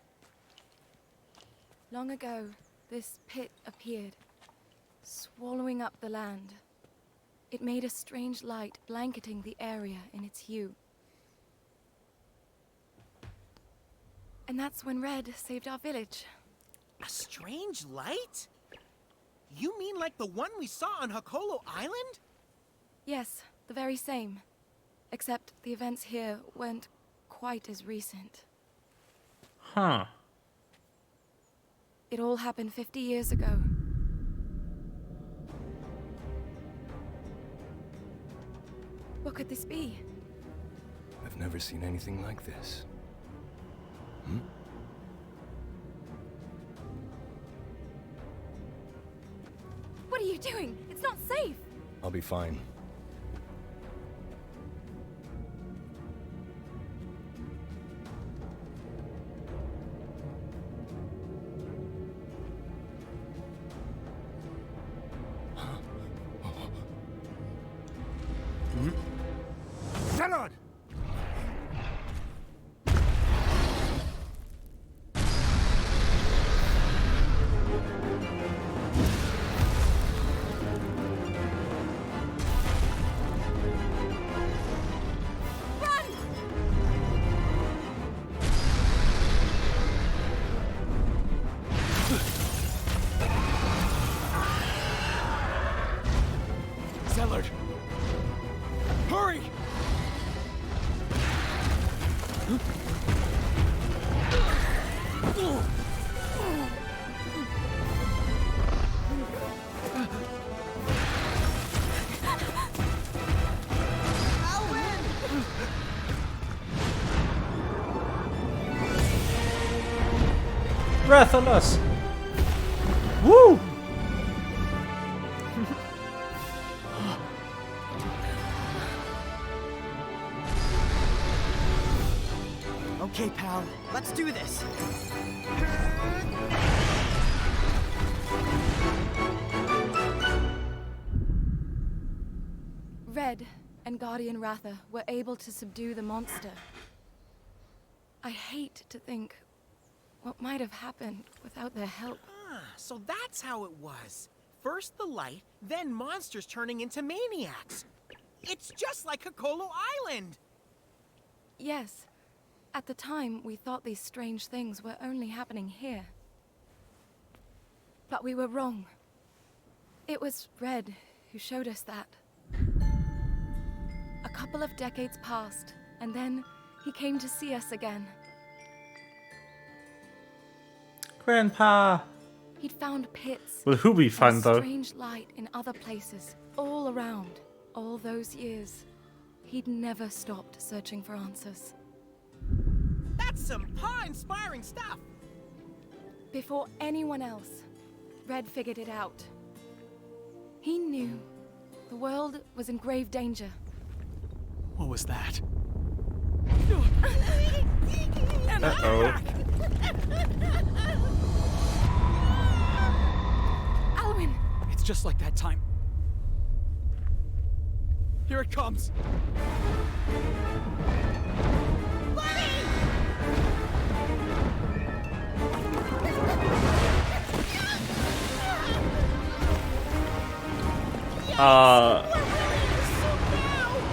Speaker 11: Long ago, this pit appeared, swallowing up the land. It made a strange light blanketing the area in its hue. And that's when Red saved our village.
Speaker 3: A strange light? You mean like the one we saw on Hakolo Island?
Speaker 11: Yes, the very same. Except the events here weren't quite as recent.
Speaker 1: Huh.
Speaker 11: It all happened 50 years ago. What could this be?
Speaker 4: I've never seen anything like this.
Speaker 11: What are you doing? It's not safe!
Speaker 4: I'll be fine.
Speaker 10: Gerard!
Speaker 5: Zellard! Hurry!
Speaker 1: Rathalos! Woo!
Speaker 9: Okay, pal, let's do this.
Speaker 11: Red and Guardian Ratha were able to subdue the monster. I hate to think what might have happened without their help.
Speaker 3: Ah, so that's how it was. First the light, then monsters turning into maniacs. It's just like Hakolo Island.
Speaker 11: Yes. At the time, we thought these strange things were only happening here. But we were wrong. It was Red who showed us that. A couple of decades passed, and then he came to see us again.
Speaker 1: Grandpa!
Speaker 11: He'd found pits.
Speaker 1: Will who be
Speaker 11: and
Speaker 1: fun though?
Speaker 11: strange light in other places, all around. All those years, he'd never stopped searching for answers.
Speaker 3: That's some awe-inspiring stuff.
Speaker 11: Before anyone else, Red figured it out. He knew the world was in grave danger.
Speaker 5: What was that?
Speaker 1: Uh-oh.
Speaker 11: Alwyn!
Speaker 5: It's just like that time. Here it comes!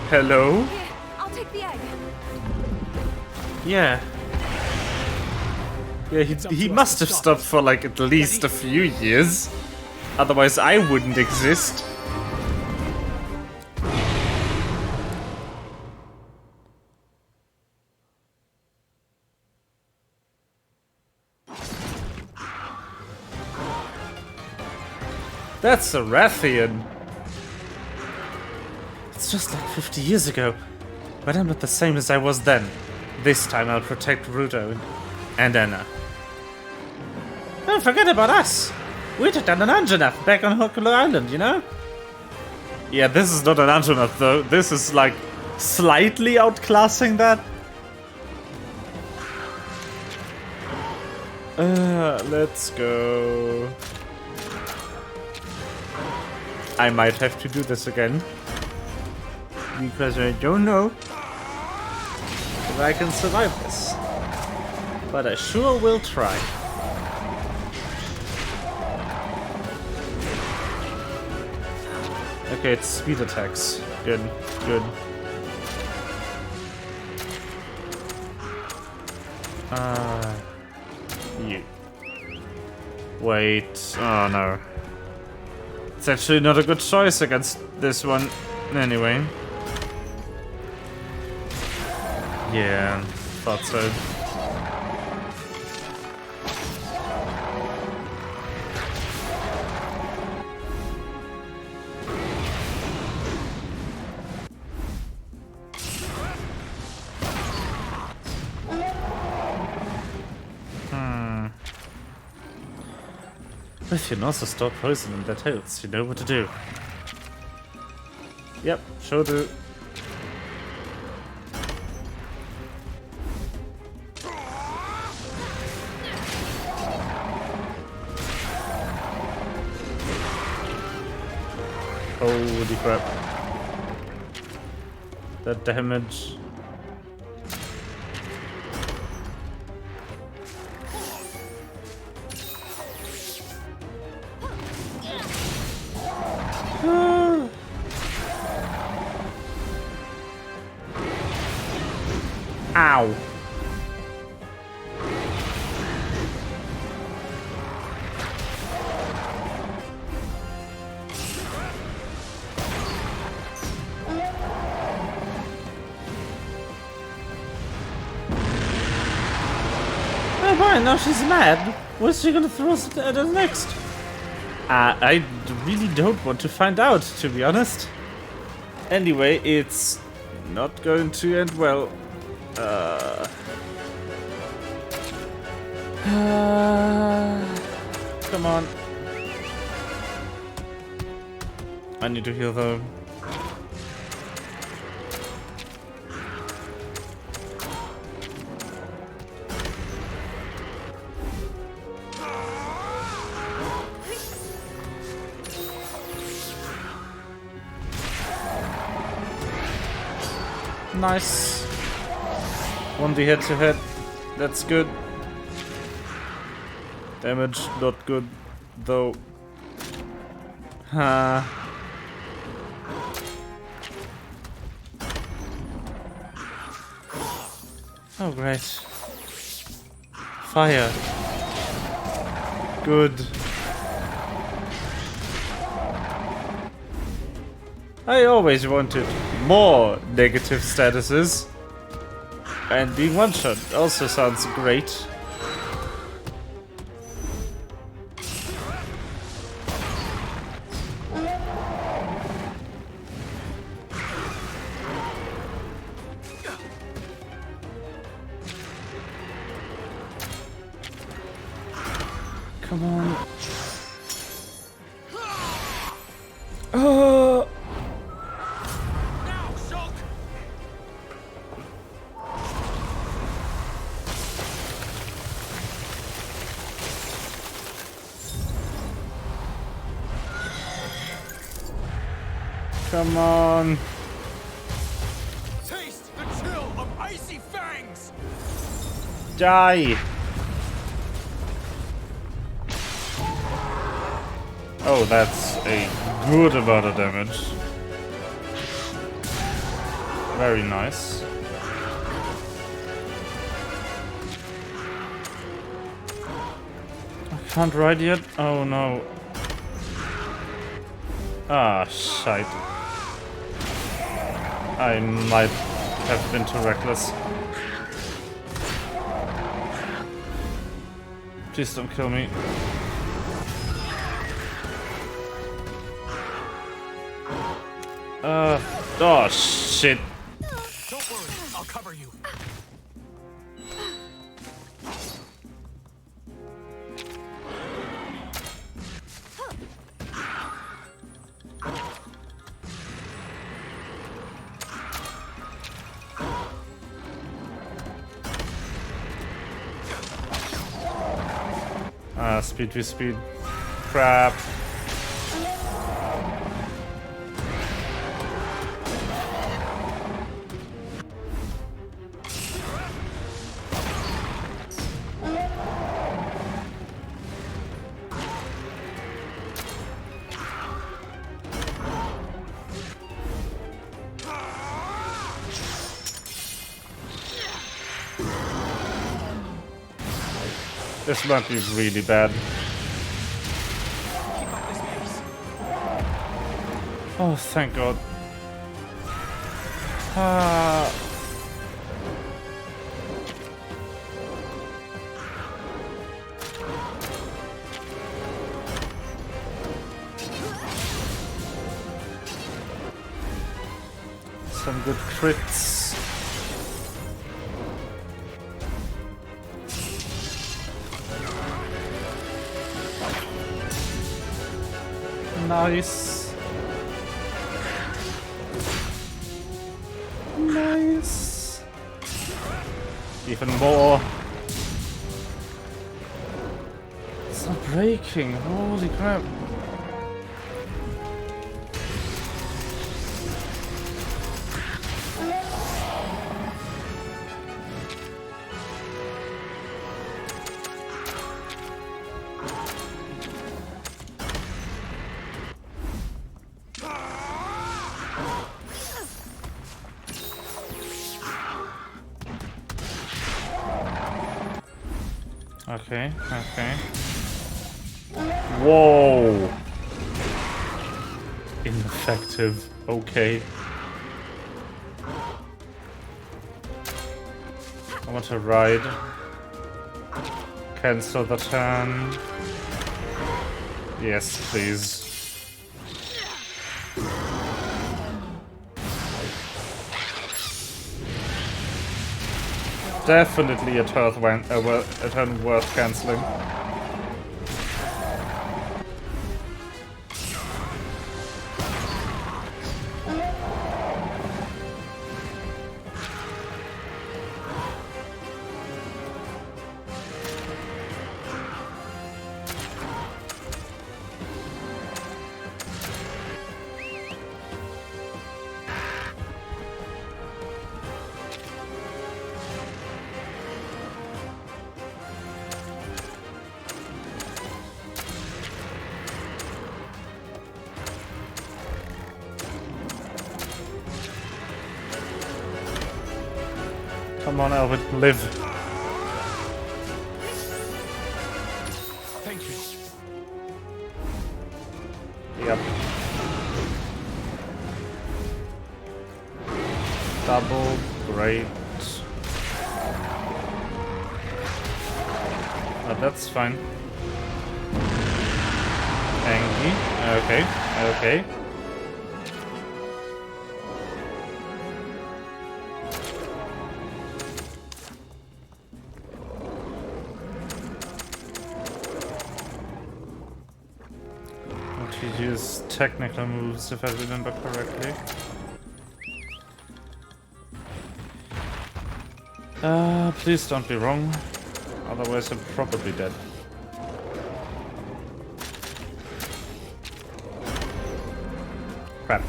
Speaker 1: Hello?
Speaker 11: Here, I'll take the egg.
Speaker 1: Yeah. Yeah, he must have stopped for like at least a few years. Otherwise I wouldn't exist. That's a Rathian. It's just like 50 years ago. But I'm not the same as I was then. This time I'll protect Ruto and Anna. Don't forget about us. We took down an Anjanath back on Hokulo Island, you know? Yeah, this is not an Anjanath though. This is like slightly outclassing that. Let's go. I might have to do this again. Because I don't know if I can survive this. But I sure will try. Okay, it's speed attacks. Good, good. You. Wait, oh no. It's actually not a good choice against this one, anyway. Yeah, thought so. If you can also store poison in their tails, you know what to do. Yep, sure do. Holy crap. That damage. Ow. Oh boy, now she's mad. What's she gonna throw us at us next? I really don't want to find out, to be honest. Anyway, it's not going to end well. Come on. I need to heal though. Nice. 1D head to head. That's good. Damage not good though. Oh great. Fire. Good. I always wanted more negative statuses. And being one-shot also sounds great. Come on. Oh.
Speaker 10: Now, Shulk!
Speaker 1: Come on.
Speaker 10: Taste the chill of icy fangs!
Speaker 1: Die. Oh, that's a good amount of damage. Very nice. I can't ride yet? Oh no. Ah, shite. I might have been too reckless. Please don't kill me. Oh shit.
Speaker 5: Don't worry, I'll cover you.
Speaker 1: Speed v speed. Crap. This might be really bad. Oh, thank God. Some good crits. Nice. Nice. Even more. It's not breaking. Holy crap. Okay, okay. Whoa! Ineffective. Okay. I want to ride. Cancel the turn. Yes, please. Definitely a turn worth cancelling. Come on, Elwood, live.
Speaker 5: Thank you.
Speaker 1: Yep. Double, great. Oh, that's fine. Angry. Okay, okay. To use technical moves if I remember correctly. Please don't be wrong. Otherwise I'm probably dead. Crap.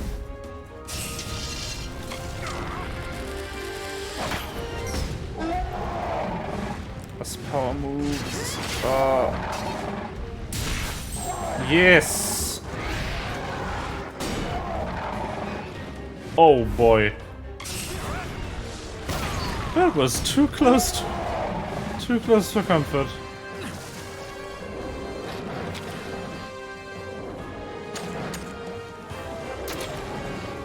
Speaker 1: Plus power moves. Yes! Oh boy. That was too close for comfort.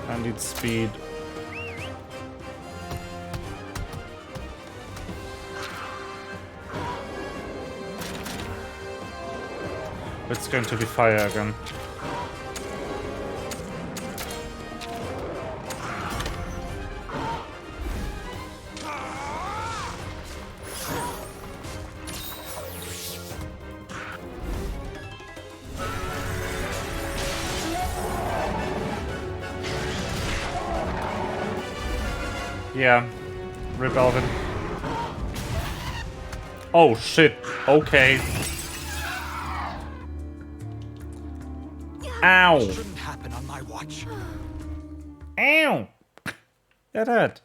Speaker 1: I need speed. It's going to be fire again. Yeah. Rip Alvin. Oh shit. Okay. Ow.
Speaker 5: Shouldn't happen on my watch.
Speaker 1: Ow. That hurt.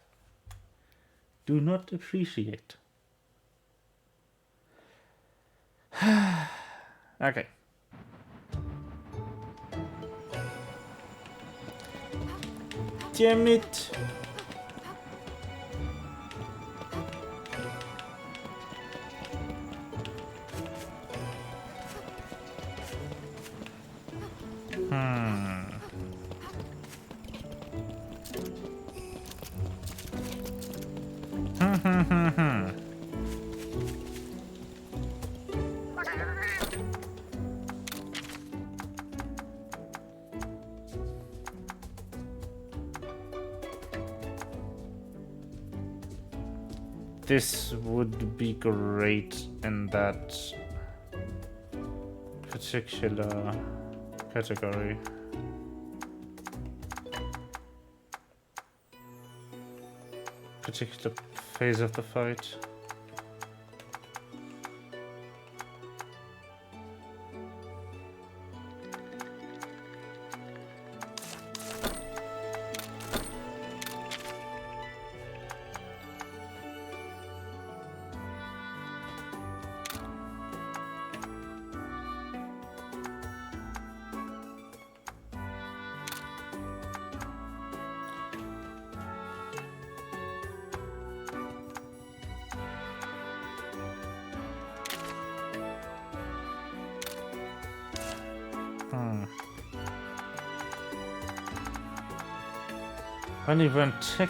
Speaker 1: Do not appreciate. Okay. Damn it. This would be great in that particular category. Particular phase of the fight. When he went tick.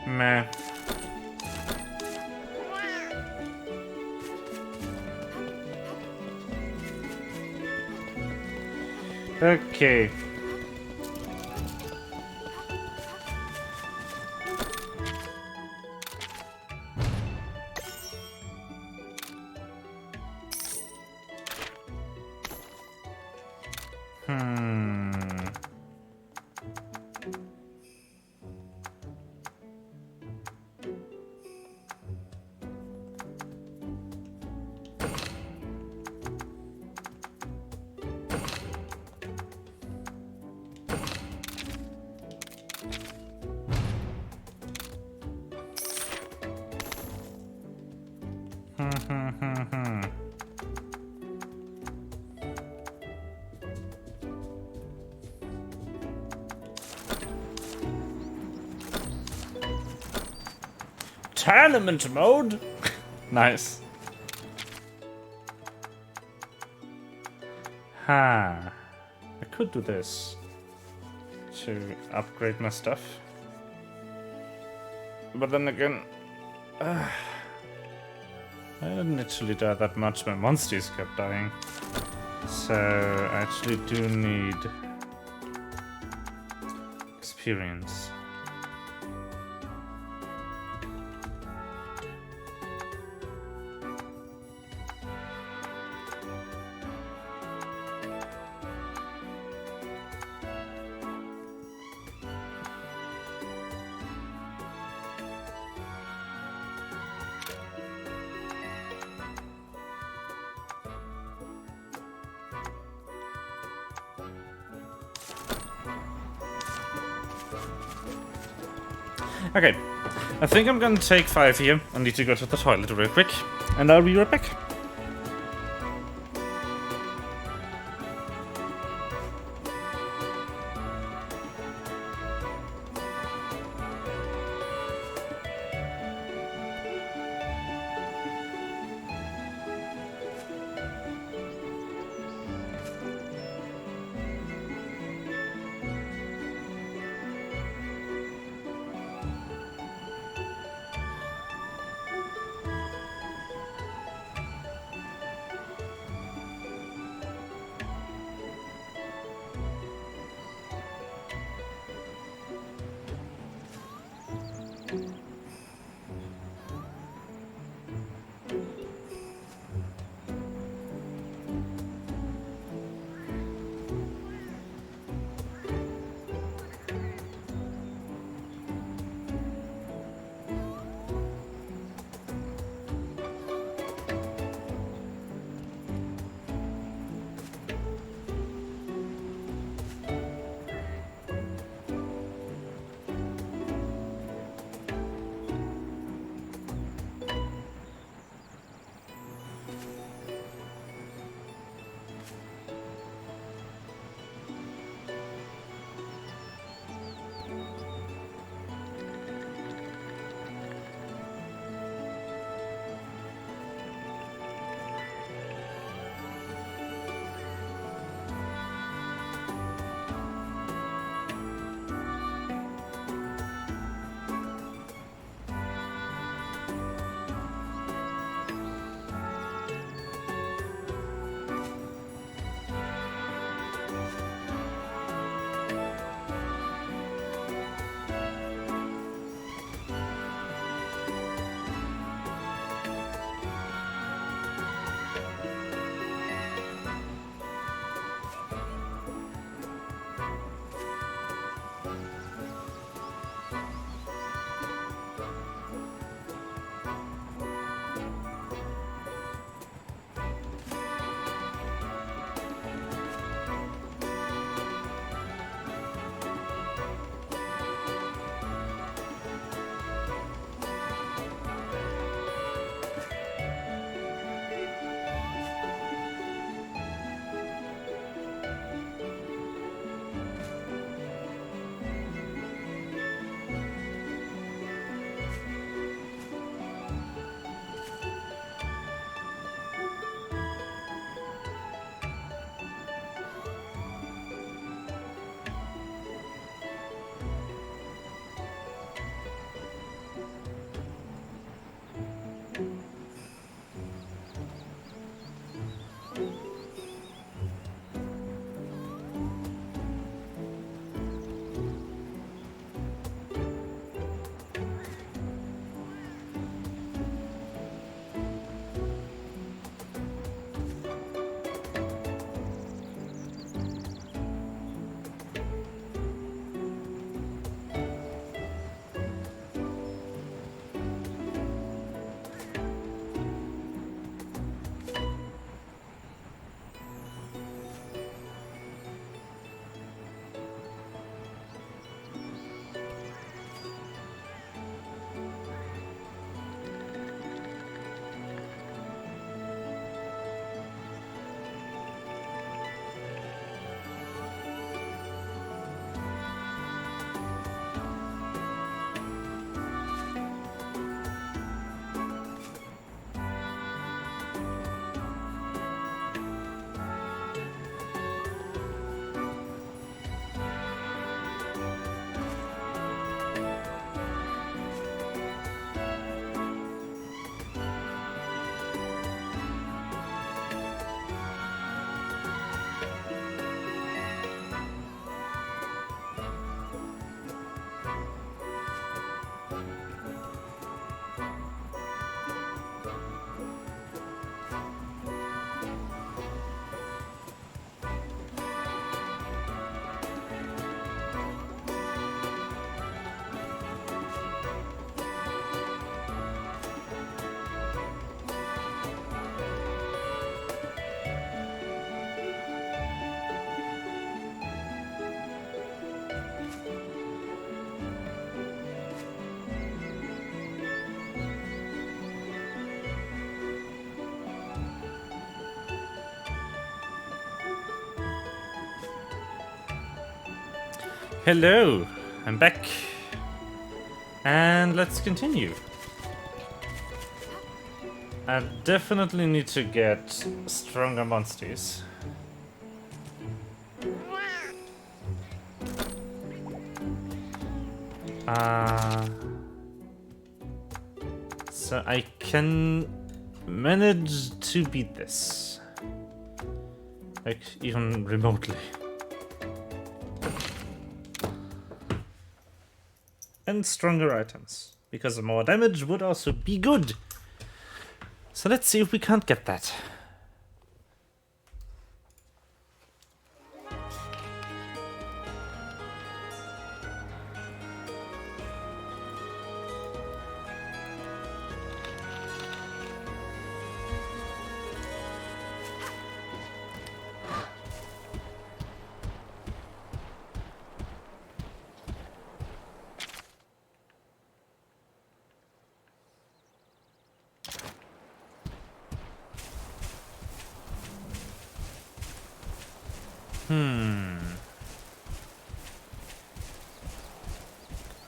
Speaker 1: Meh. Okay. Tournament mode? Nice. Ha. I could do this to upgrade my stuff. But then again, I didn't actually die that much. My monsters kept dying. So I actually do need experience. Okay, I think I'm gonna take 5 here. I need to go to the toilet real quick, and I'll be right back. Hello, I'm back. And let's continue. I definitely need to get stronger monsters. So I can manage to beat this. Like, even remotely. And stronger items, because more damage would also be good. So let's see if we can't get that.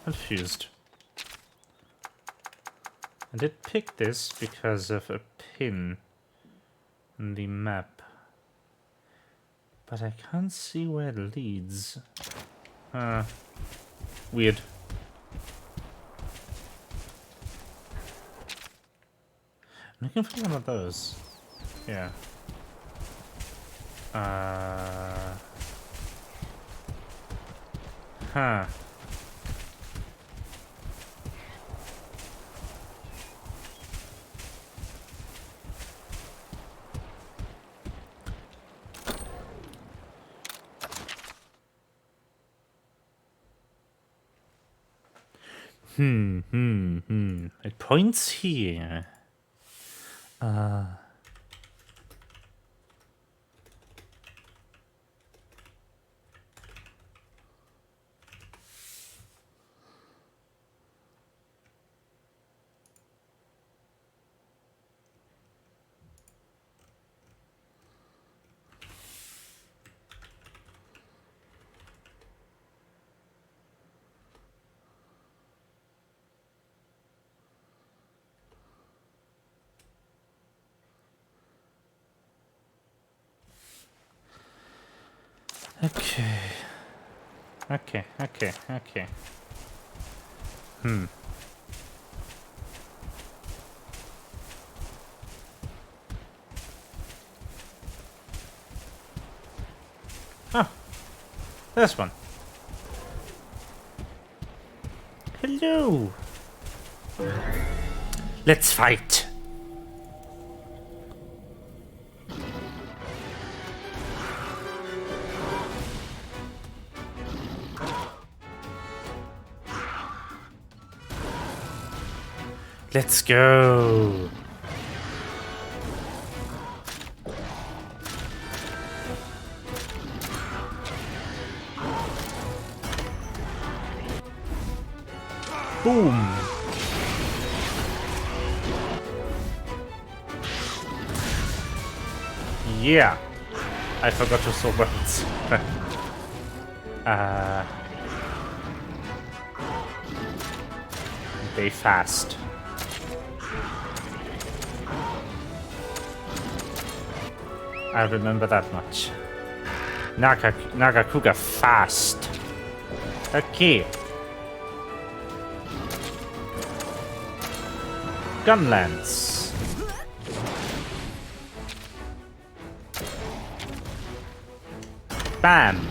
Speaker 1: Confused. I did pick this because of a pin in the map. But I can't see where it leads. Weird. I'm looking for one of those. Yeah. Huh. It points here. Okay. Oh, this one. Hello. Let's fight. Let's go. Boom. Yeah. I forgot to swap weapons. They fast. I remember that much. Nagakuga fast. Okay. Gunlance. Bam.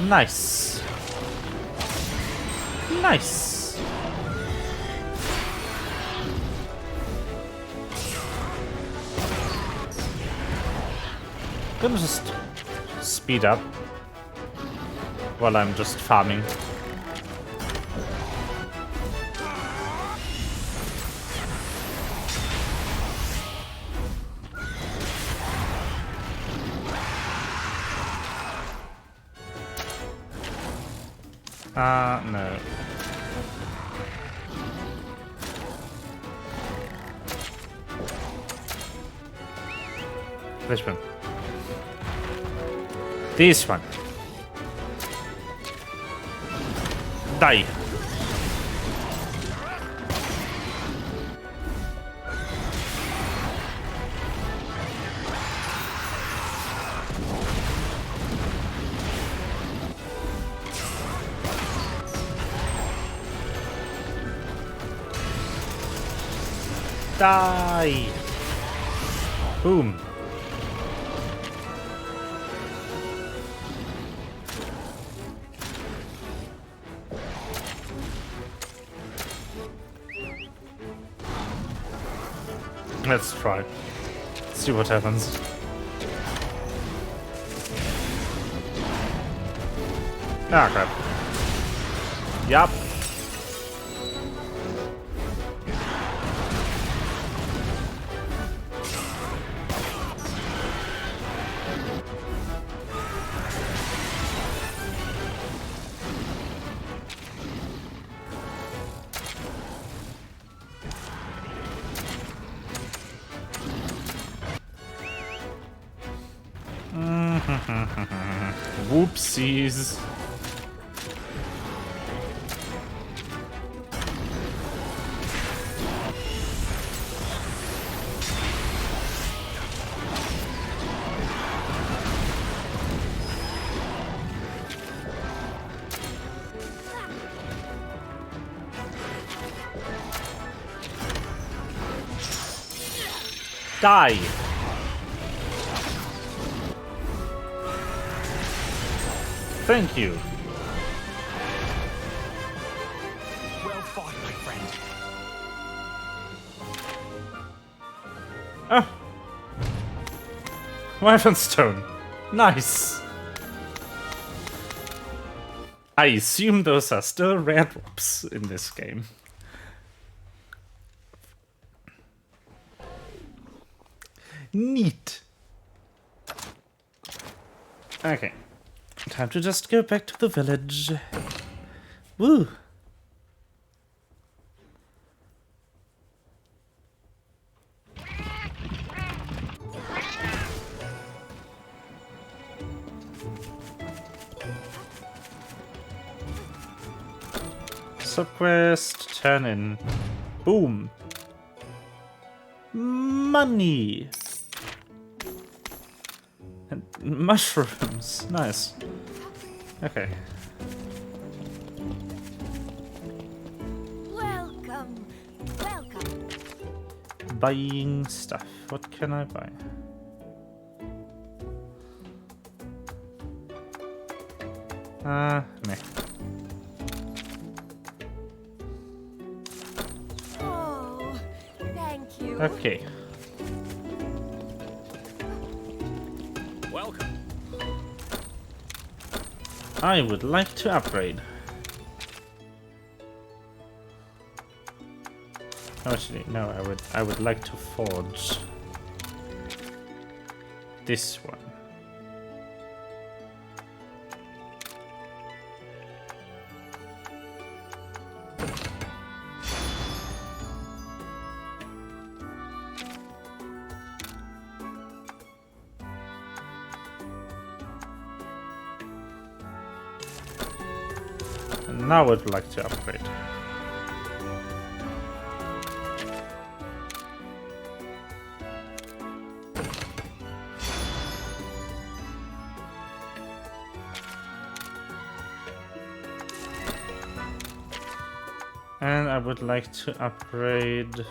Speaker 1: Nice. Nice. Gonna just speed up while I'm just farming. No. This one. This one. Die. Die. Boom. Let's try. See what happens. Ah, crap. Yup. Whoopsies. Die. Thank you.
Speaker 5: Well fought, my friend.
Speaker 1: Oh. Wyvern Stone. Nice. I assume those are still rare drops in this game. Neat. Okay. Time to just go back to the village. Woo! Subquest, turn in. Boom! Money! And mushrooms. Nice. Okay.
Speaker 7: Welcome. Welcome.
Speaker 1: Buying stuff. What can I buy? Meh.
Speaker 7: Oh, thank you.
Speaker 1: Okay.
Speaker 6: Welcome.
Speaker 1: I would like to upgrade. Actually, no, I would like to forge this one. And now I would like to upgrade. And I would like to upgrade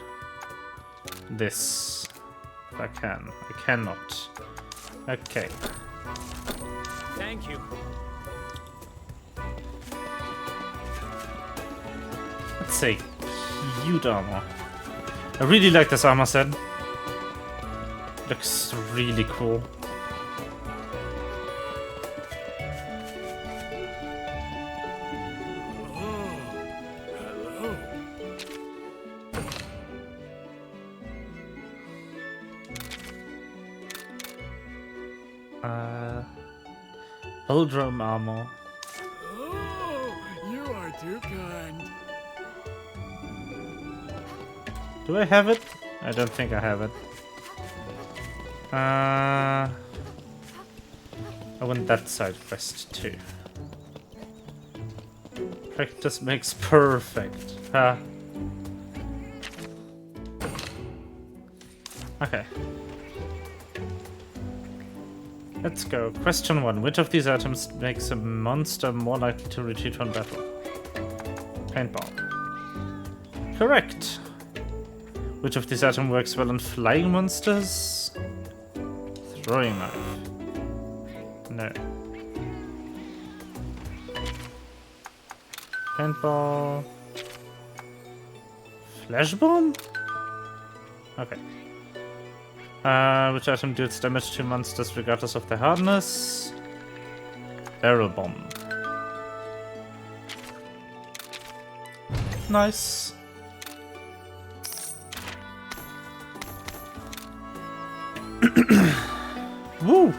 Speaker 1: this. If I can. I cannot. Okay.
Speaker 6: Thank you.
Speaker 1: Let's say cute armor. I really like this armor set. Looks really cool. Eldrum armor.
Speaker 10: Oh, you are too kind.
Speaker 1: Do I have it? I don't think I have it. I I want that side quest too. Practice makes perfect. Huh? Okay. Let's go. Question 1. Which of these items makes a monster more likely to retreat from battle? Paintball. Correct. Which of these items works well on flying monsters? Throwing knife. No. Paintball. Flash bomb? Okay. Which item deals damage to monsters regardless of their hardness? Barrel bomb. Nice. Woo!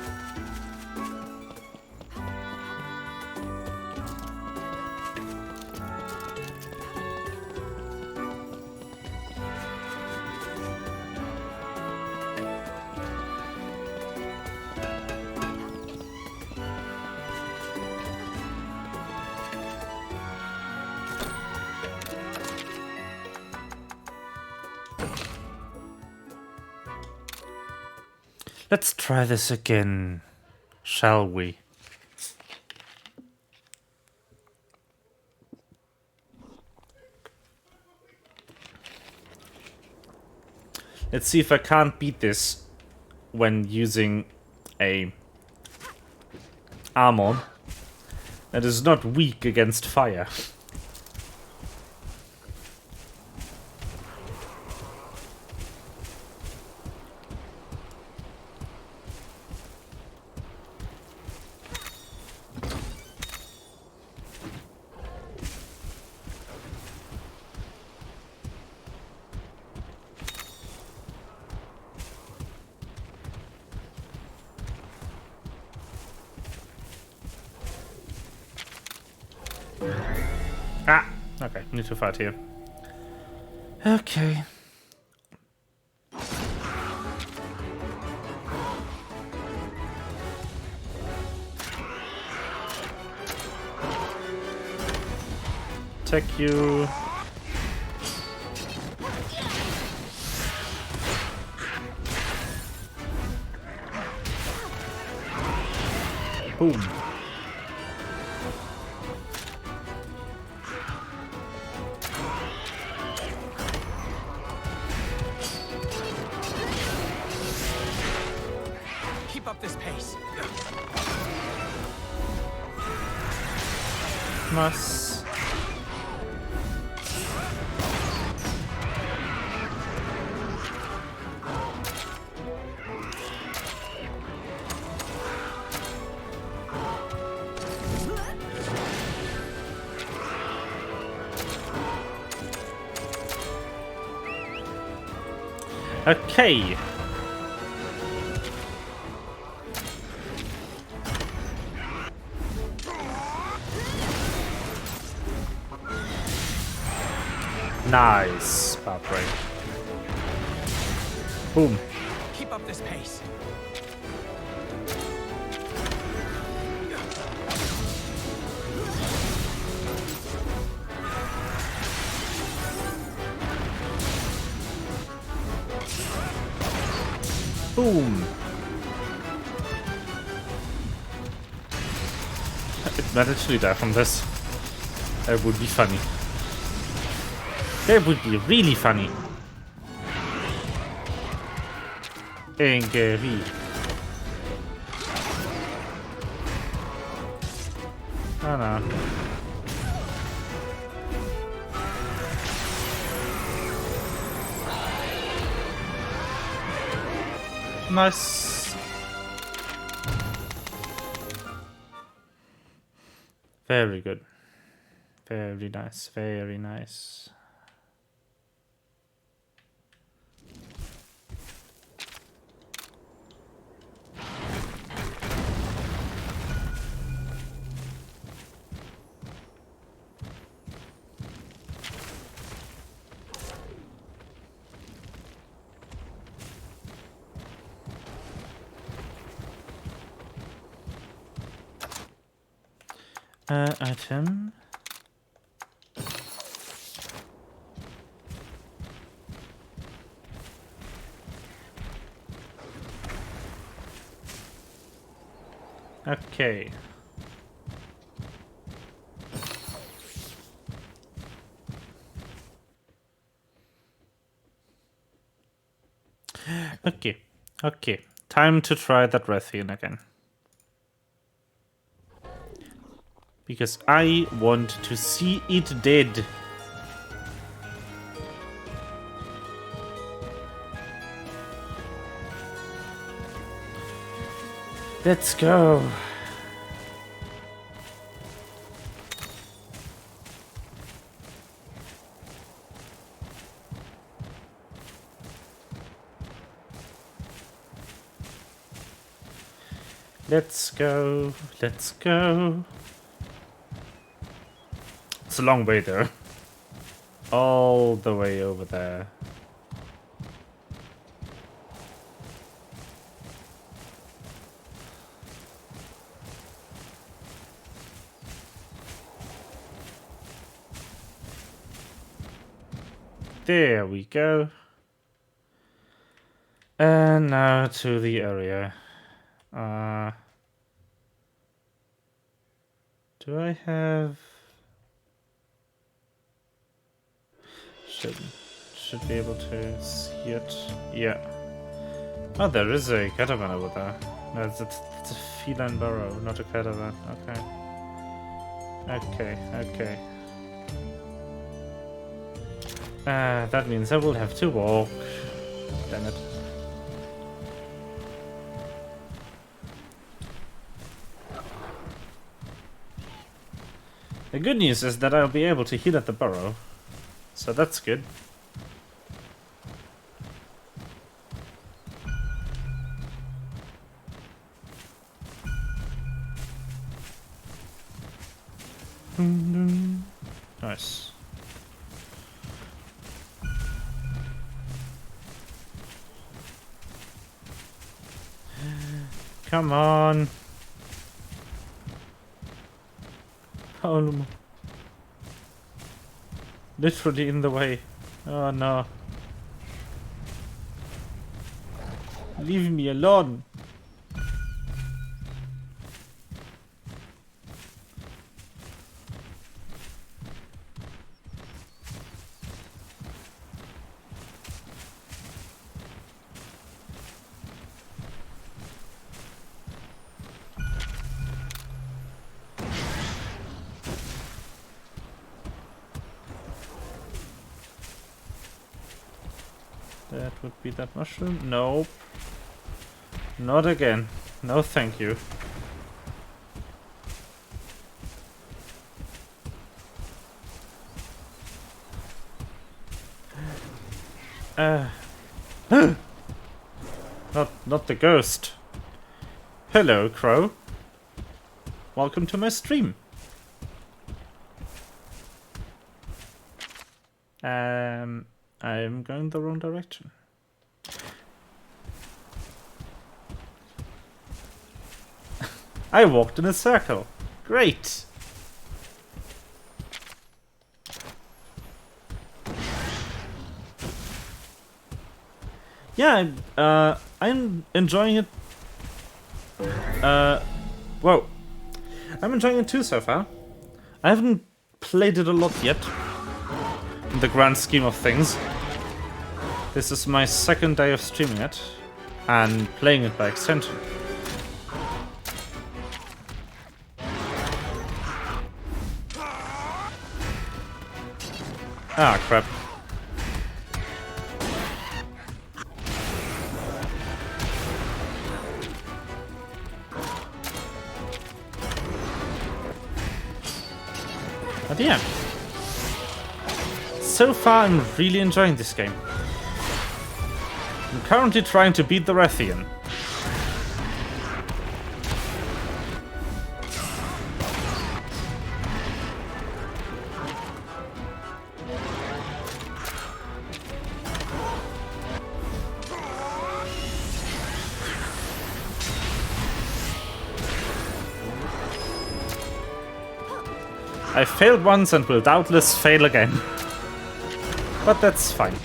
Speaker 1: Let's try this again, shall we? Let's see if I can't beat this when using a armor that is not weak against fire. Ah! Okay, need to fight here. Okay. Attack you. Boom.
Speaker 5: Keep up this pace.
Speaker 1: Nice. Okay. Nice. Bad break. Boom.
Speaker 5: Keep up this pace.
Speaker 1: Boom. It might actually die from this. That would be funny. That would be really funny. Angry. Oh no. Nice. Very good. Very nice. Very nice. Item. Okay. Okay. Okay. Time to try that Rathian again. Because I want to see it dead. Let's go. Let's go. Let's go. It's a long way there. All the way over there. There we go. And now to the area. Do I have... Should be able to see it. Yeah. Oh, there is a catavan over there. No, it's a feline burrow, not a catavan. Okay. Okay, okay. That means I will have to walk. Damn it. The good news is that I'll be able to heal at the burrow. So that's good. Nice. Come on. Oh, literally in the way. Oh no. Leave me alone. That would be that mushroom. Nope. Not again. No thank you. Not the ghost. Hello, Crow. Welcome to my stream. I'm going the wrong direction. I walked in a circle. Great. Yeah, I'm enjoying it. Whoa. I'm enjoying it too so far. I haven't played it a lot yet. In the grand scheme of things. This is my second day of streaming it. And playing it by extension. Ah, crap. But yeah. So far, I'm really enjoying this game. I'm currently trying to beat the Rathian. I failed once and will doubtless fail again. But that's fine.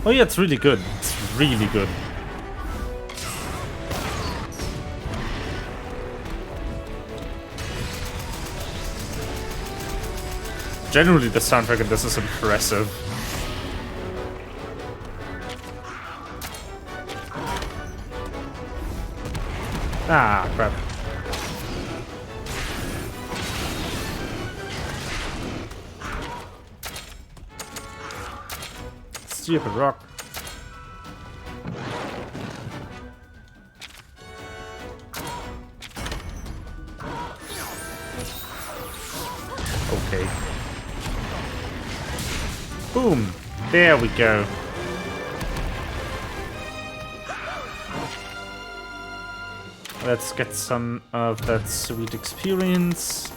Speaker 1: Oh yeah, it's really good. It's really good. Generally, the soundtrack in this is impressive. Ah, crap. Stupid rock. Okay. Boom! There we go. Let's get some of that sweet experience.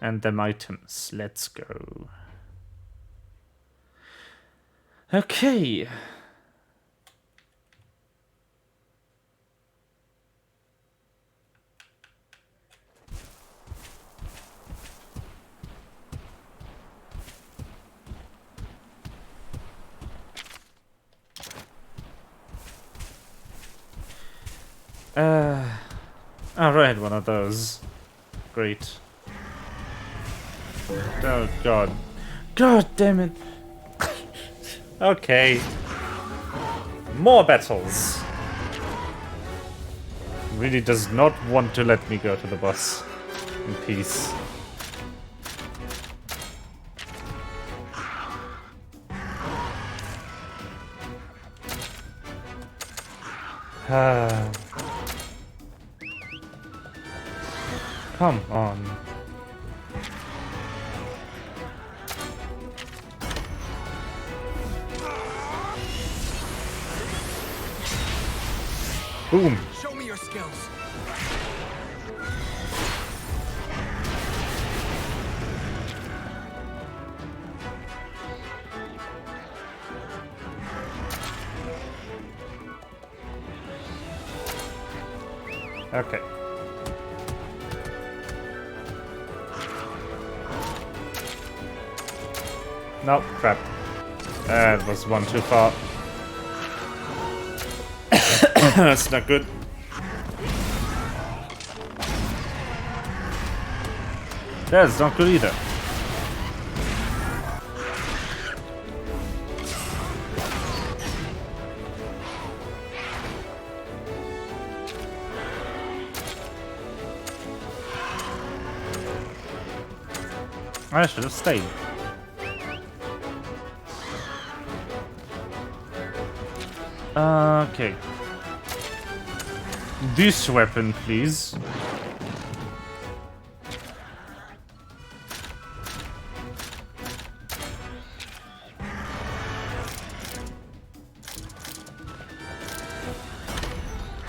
Speaker 1: And them items. Let's go. Okay. Alright, one of those. Great. Oh god. God damn it. Okay. More battles. Really does not want to let me go to the boss in peace. Come on. Boom.
Speaker 10: Show me your skills.
Speaker 1: Okay. Nope, crap. That was one too far. That's not good. That's not good either. I should have stayed. Okay. This weapon, please.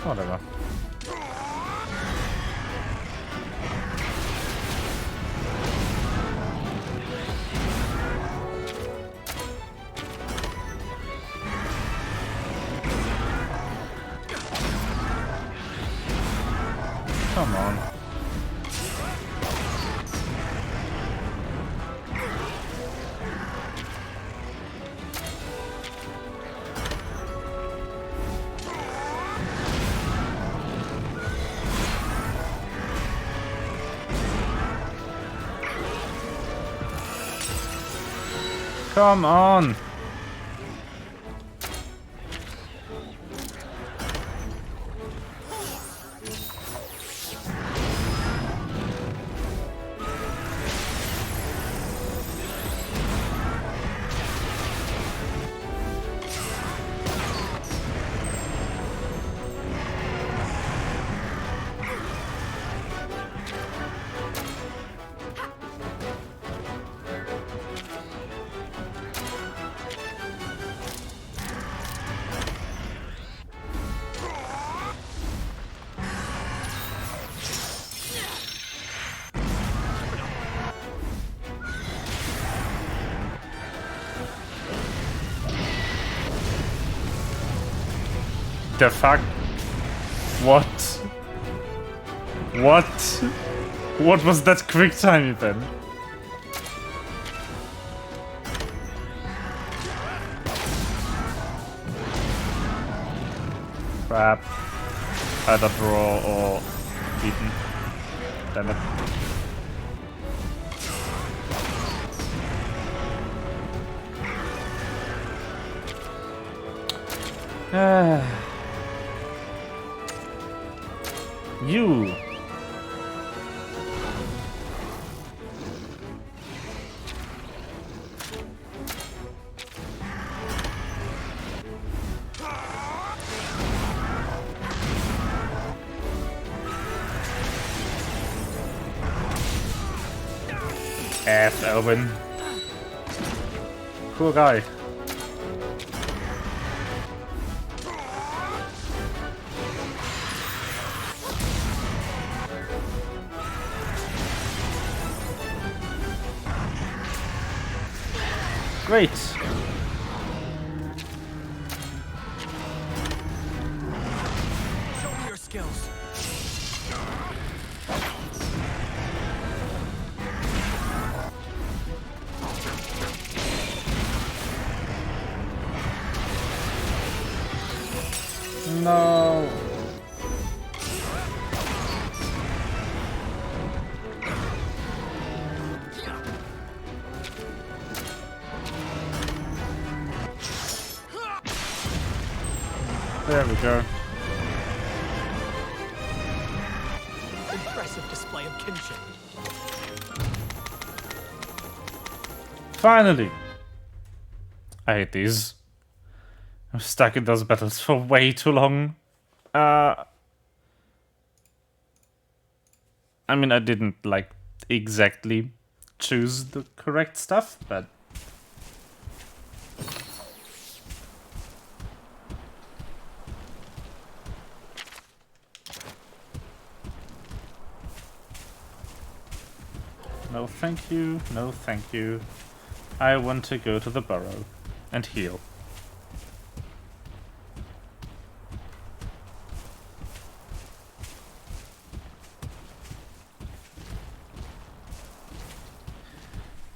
Speaker 1: Whatever. Come on. Come on. The fuck? What? What? What was that quick time event? Crap. Either draw or beaten. Damn it. You. F. Elvin. Cool guy. Great.
Speaker 5: Show me your skills.
Speaker 1: No. There we go.
Speaker 5: Impressive display of kinship.
Speaker 1: Finally. I hate these. I'm stuck in those battles for way too long. I mean, I didn't, like, exactly choose the correct stuff, but... No thank you, no thank you. I want to go to the burrow and heal.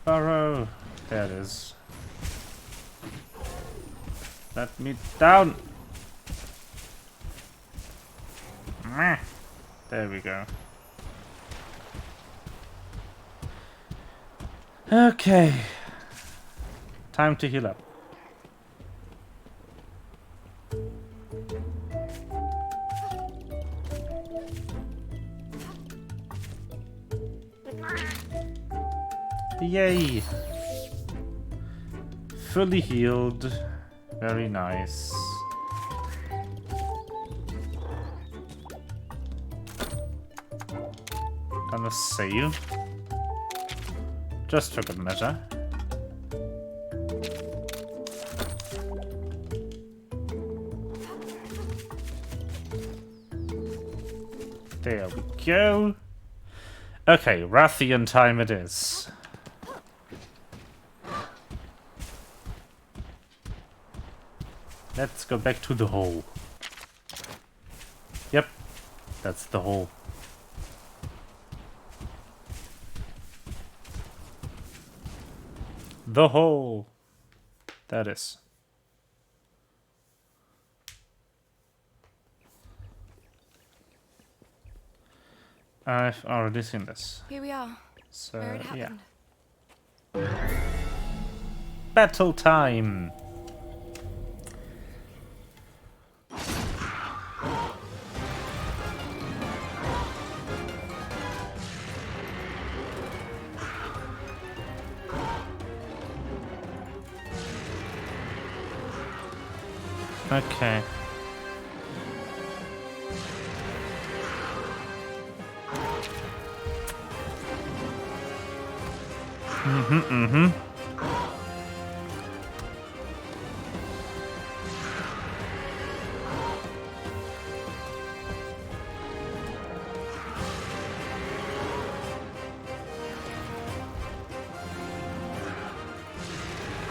Speaker 1: Burrow, there it is. Let me down. There we go. Okay. Time to heal up. Yay! Fully healed. Very nice. Gonna save. Just for good measure. There we go. Okay, Rathian time it is. Let's go back to the hole. Yep, that's the hole. The hole. That is. I've already seen this.
Speaker 11: Here we are.
Speaker 1: So,
Speaker 11: Where it
Speaker 1: yeah.
Speaker 11: happened.
Speaker 1: Battle time. Okay.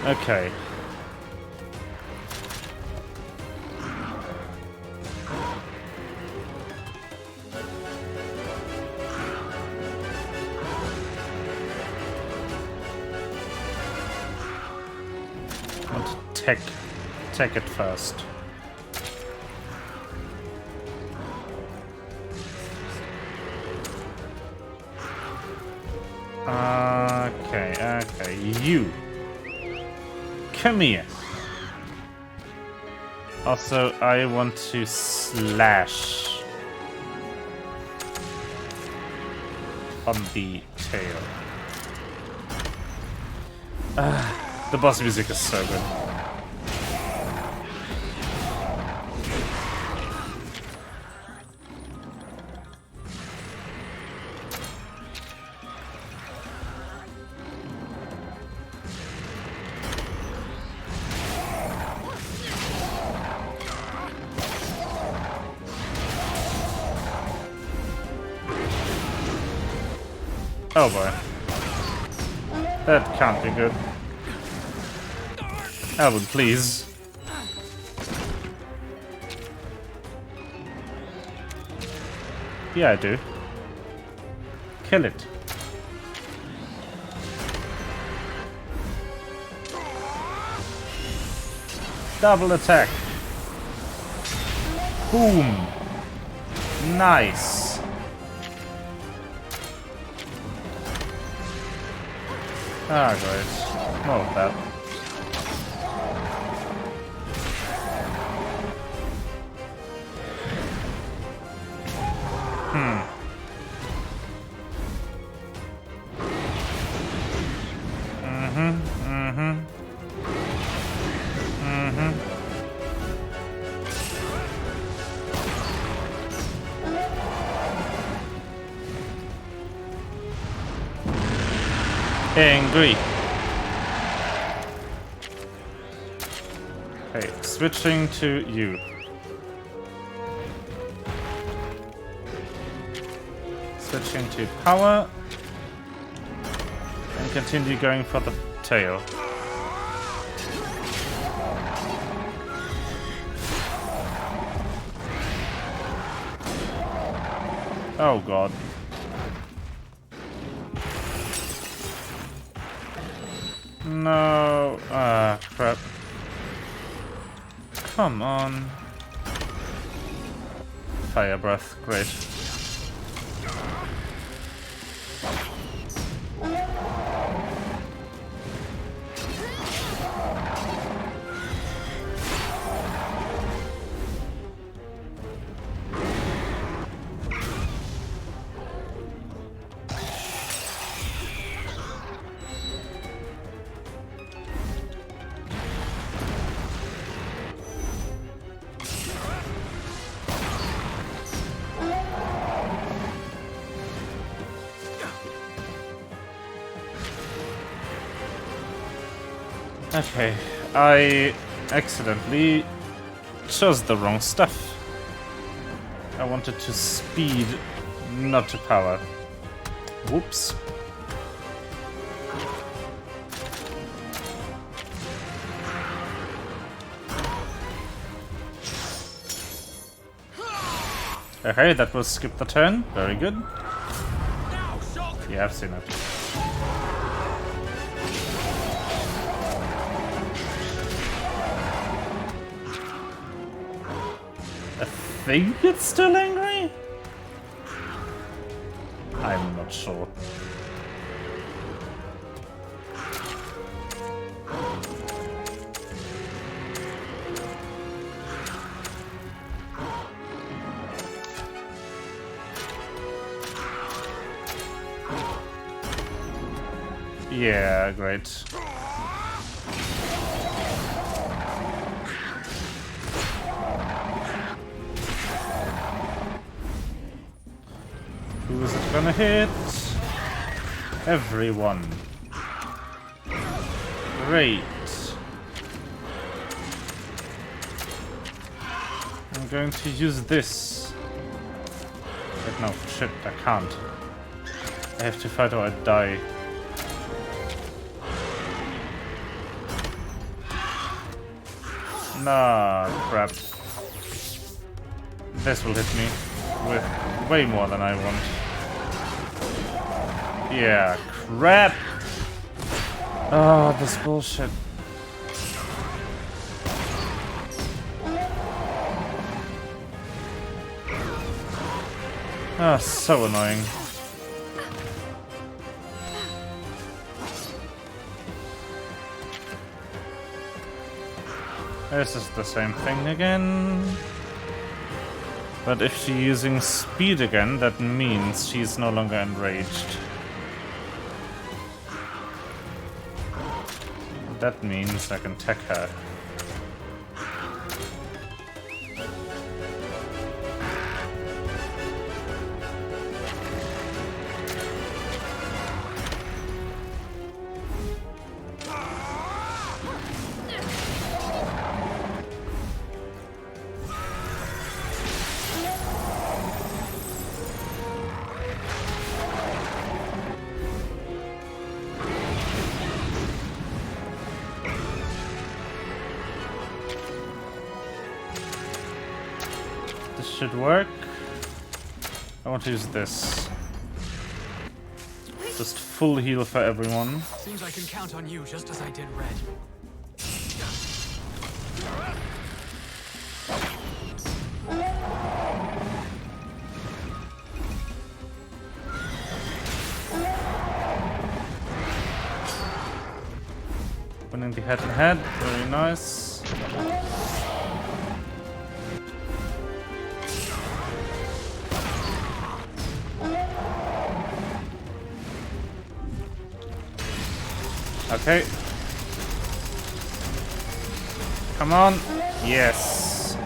Speaker 1: Okay. tech it first. Okay, you. Come here. Also, I want to slash on the tail. The boss music is so good. Oh boy. That can't be good. Alvin, please. Yeah, I do. Kill it. Double attack. Boom. Nice. Ah, great. More of that. Angry. Okay, switching to you. Switching to power. And continue going for the tail. Oh god. No. Ah, crap. Come on. Fire breath, great. Okay, I accidentally chose the wrong stuff. I wanted to speed, not to power. Whoops. Okay, that will skip the turn. Very good. Yeah, I've seen it. I think it's still angry? I'm not sure. Yeah, great. Who is it gonna hit? Everyone. Great. I'm going to use this. Wait, no, shit, I can't. I have to fight or I die. Nah, crap. This will hit me with way more than I want. Yeah, crap! Oh, this bullshit. Ah, so annoying. This is the same thing again. But if she's using speed again, that means she's no longer enraged. That means I can attack her. Should work. I want to use this. Just full heal for everyone.
Speaker 5: Seems I can count on you just as I did Red.
Speaker 1: Winning the head and head, very nice. Okay. Come on. Yes.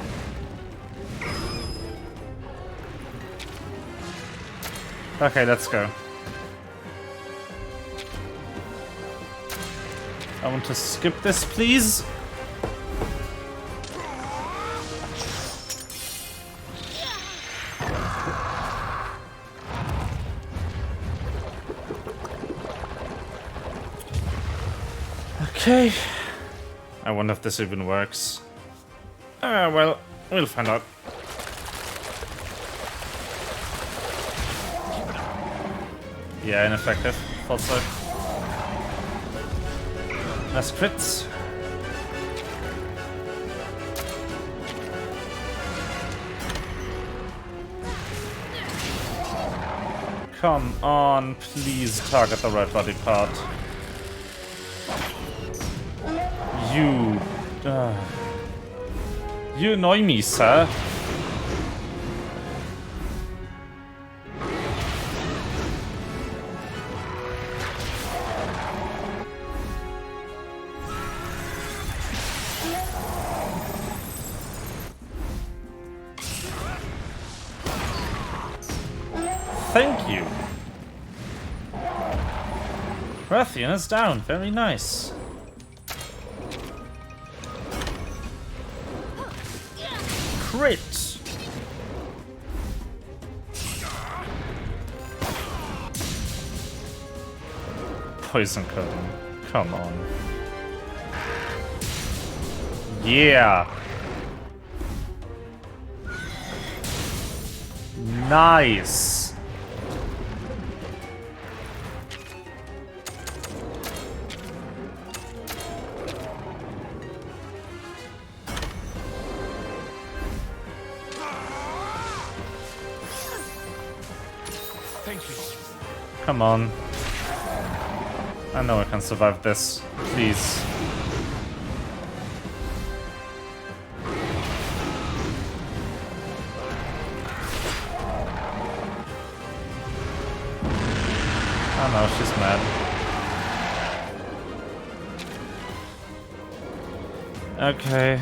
Speaker 1: Okay, let's go. I want to skip this, please. Okay. I wonder if this even works. Well, we'll find out. Yeah, ineffective. False save. Less crits. Come on, please target the right body part. You annoy me, sir. Thank you. Rathian is down. Very nice. Crit. Poison coating. Come on. Yeah. Nice.
Speaker 5: Thank you.
Speaker 1: Come on. I know I can survive this. Please. Oh no, she's mad. Okay.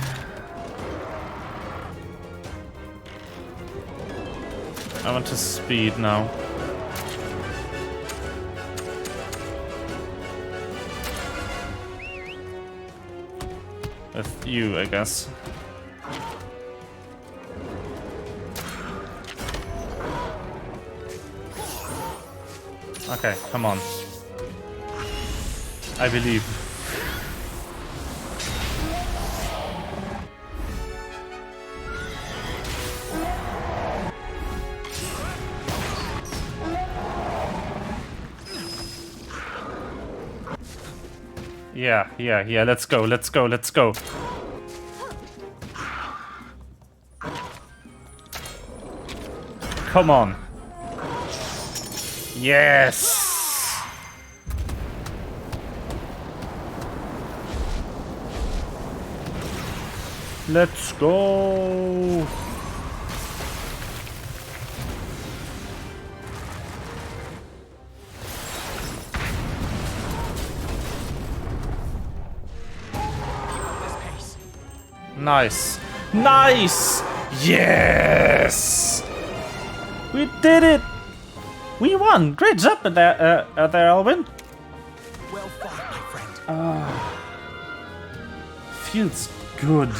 Speaker 1: I want to speed now. With you, I guess. Okay, come on. I believe. Yeah, let's go. Come on. Yes! Let's go! Nice. Nice! Yes! We did it! We won! Great job there, Alvin.
Speaker 5: Well fought, my friend.
Speaker 1: Feels good.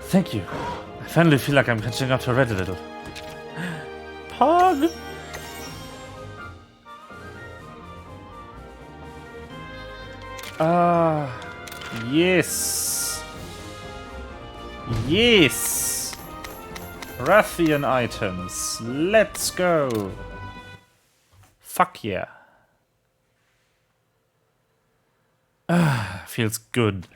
Speaker 1: Thank you. I finally feel like I'm catching up to Red a little. Pog! Yes! Yes! Rathian items. Let's go! Fuck yeah. Feels good.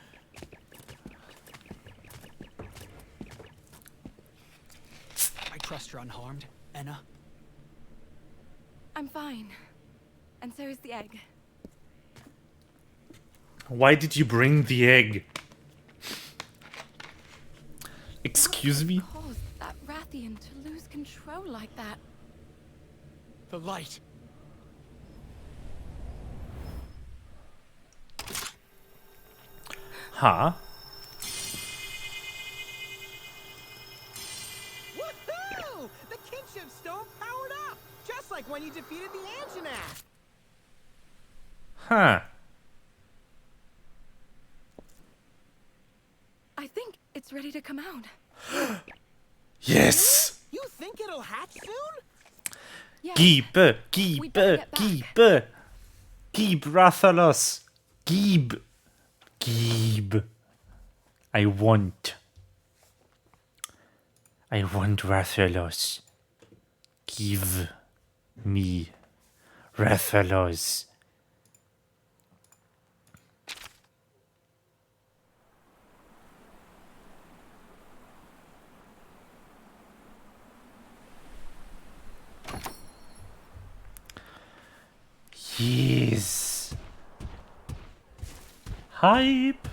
Speaker 5: I trust you're unharmed, Enna.
Speaker 11: I'm fine. And so is the egg.
Speaker 1: Why did you bring the egg? Excuse me?
Speaker 11: What caused that Rathian to lose control like that?
Speaker 5: The light.
Speaker 1: Huh?
Speaker 3: Woohoo! The kinship stone powered up, just like when you defeated the Anjanath.
Speaker 1: Huh.
Speaker 11: I think it's ready to come out.
Speaker 1: Yes!
Speaker 3: You think it'll hatch soon?
Speaker 11: Yeah.
Speaker 1: Gibe!
Speaker 11: We better
Speaker 1: Gibe!
Speaker 11: get back.
Speaker 1: Gibe! Gibe Rathalos! Gibe! Gibe! I want Rathalos. Give me Rathalos. Yes. Hype.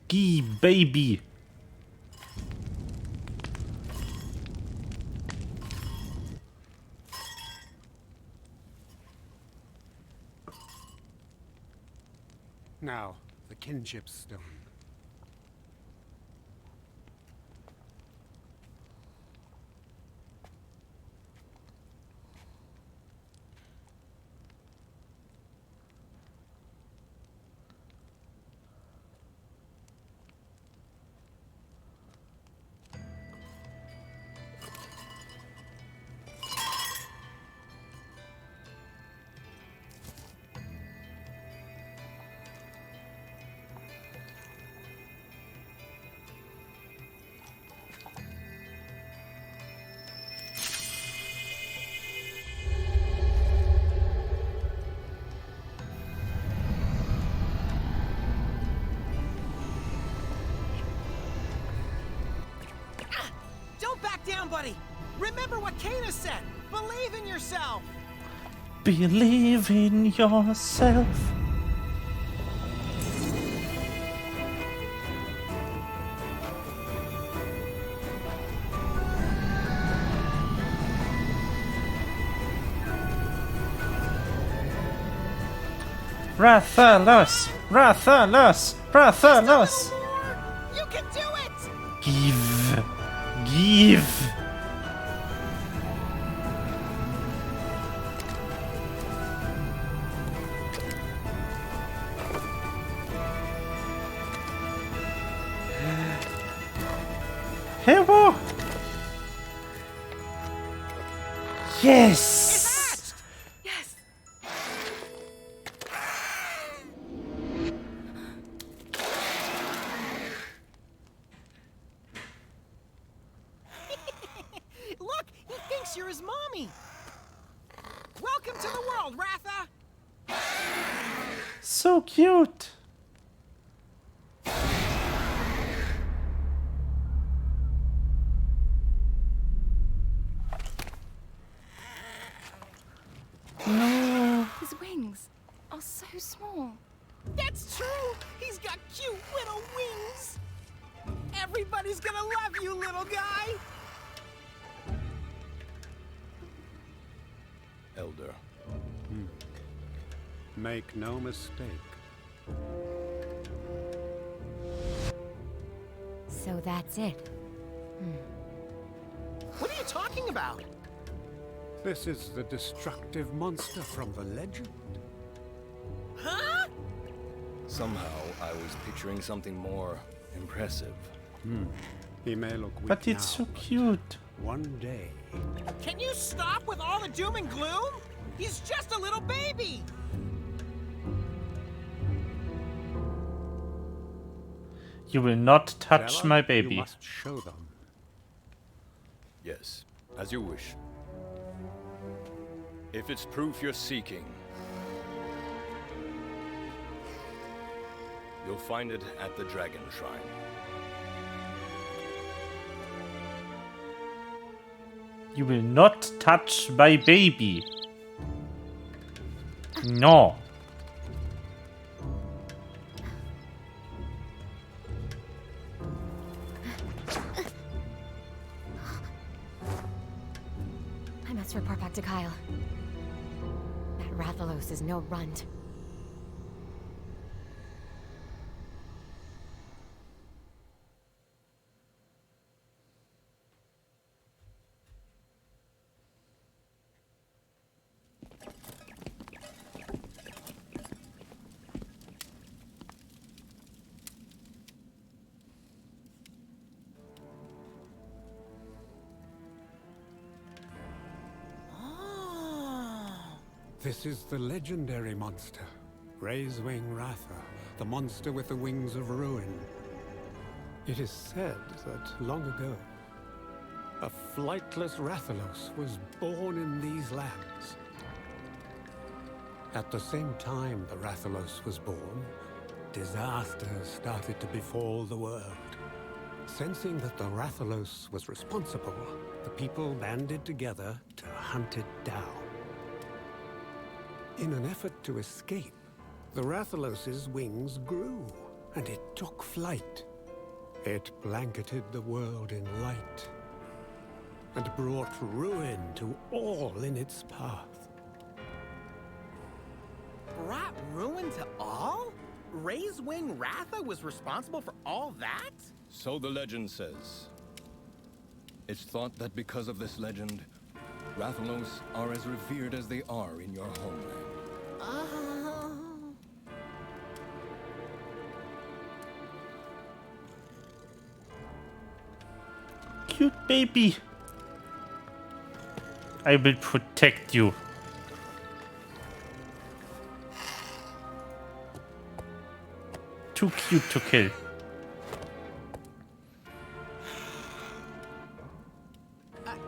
Speaker 1: Gibe, baby.
Speaker 2: Now, the kinship stone.
Speaker 3: Don't back down, buddy. Remember what Kana said. Believe in yourself.
Speaker 1: Believe in yourself. Rathalos! Rathalos! Rathalos!
Speaker 3: You can do it.
Speaker 1: Give. Give. Hero! Yes!
Speaker 11: Yes!
Speaker 3: Look, he thinks you're his mommy. Welcome to the world, Ratha.
Speaker 1: So cute! No.
Speaker 11: His wings are so small.
Speaker 3: That's true. He's got cute little wings. Everybody's gonna love you, little guy.
Speaker 4: Elder.
Speaker 2: Make no mistake.
Speaker 12: So that's it.
Speaker 3: What are you talking about?
Speaker 2: This is the destructive monster from the legend.
Speaker 3: Huh?
Speaker 4: Somehow, I was picturing something more impressive.
Speaker 2: He may look weak
Speaker 1: But it's
Speaker 2: now,
Speaker 1: so cute.
Speaker 2: one day.
Speaker 3: Can you stop with all the doom and gloom? He's just a little baby.
Speaker 1: You will not touch
Speaker 2: Bella,
Speaker 1: my
Speaker 2: You
Speaker 1: baby.
Speaker 2: must show them.
Speaker 4: Yes, as you wish. If it's proof you're seeking, you'll find it at the Dragon Shrine.
Speaker 1: You will not touch my baby. No.
Speaker 12: I must report back to Kyle. That Rathalos is no runt.
Speaker 2: This is the legendary monster, Raisewing Ratha, the monster with the wings of ruin. It is said that long ago, a flightless Rathalos was born in these lands. At the same time the Rathalos was born, disasters started to befall the world. Sensing that the Rathalos was responsible, the people banded together to hunt it down. In an effort to escape, the Rathalos's wings grew, and it took flight. It blanketed the world in light, and brought ruin to all in its path.
Speaker 3: Brought ruin to all? Raisewing Ratha was responsible for all that?
Speaker 4: So the legend says. It's thought that because of this legend, Rathalos are as revered as they are in your homeland.
Speaker 1: Cute baby. I will protect you. Too cute to kill.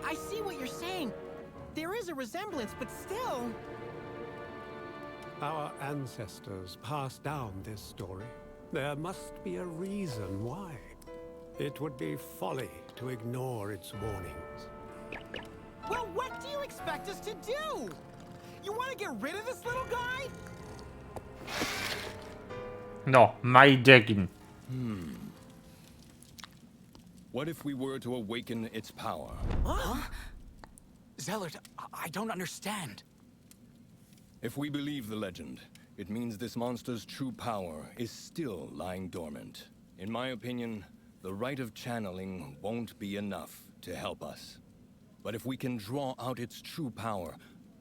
Speaker 3: I see what you're saying. There is a resemblance, but still...
Speaker 2: Our ancestors passed down this story. There must be a reason why. It would be folly to ignore its warnings.
Speaker 3: Well, what do you expect us to do? You want to get rid of this little guy?
Speaker 1: No, my dragon.
Speaker 4: What if we were to awaken its power?
Speaker 5: Huh? Zellert, I don't understand.
Speaker 4: If we believe the legend, it means this monster's true power is still lying dormant. In my opinion, the rite of channeling won't be enough to help us. But if we can draw out its true power,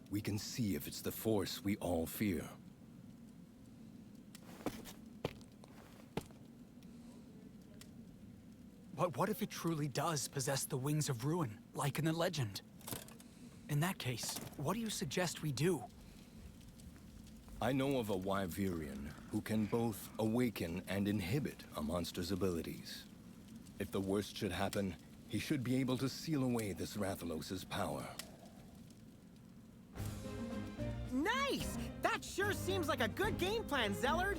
Speaker 4: we can see if it's the force we all fear.
Speaker 5: But what if it truly does possess the wings of ruin, like in the legend? In that case, what do you suggest we do?
Speaker 4: I know of a Wyverian who can both awaken and inhibit a monster's abilities. If the worst should happen, he should be able to seal away this Rathalos' power.
Speaker 3: Nice! That sure seems like a good game plan, Zellard.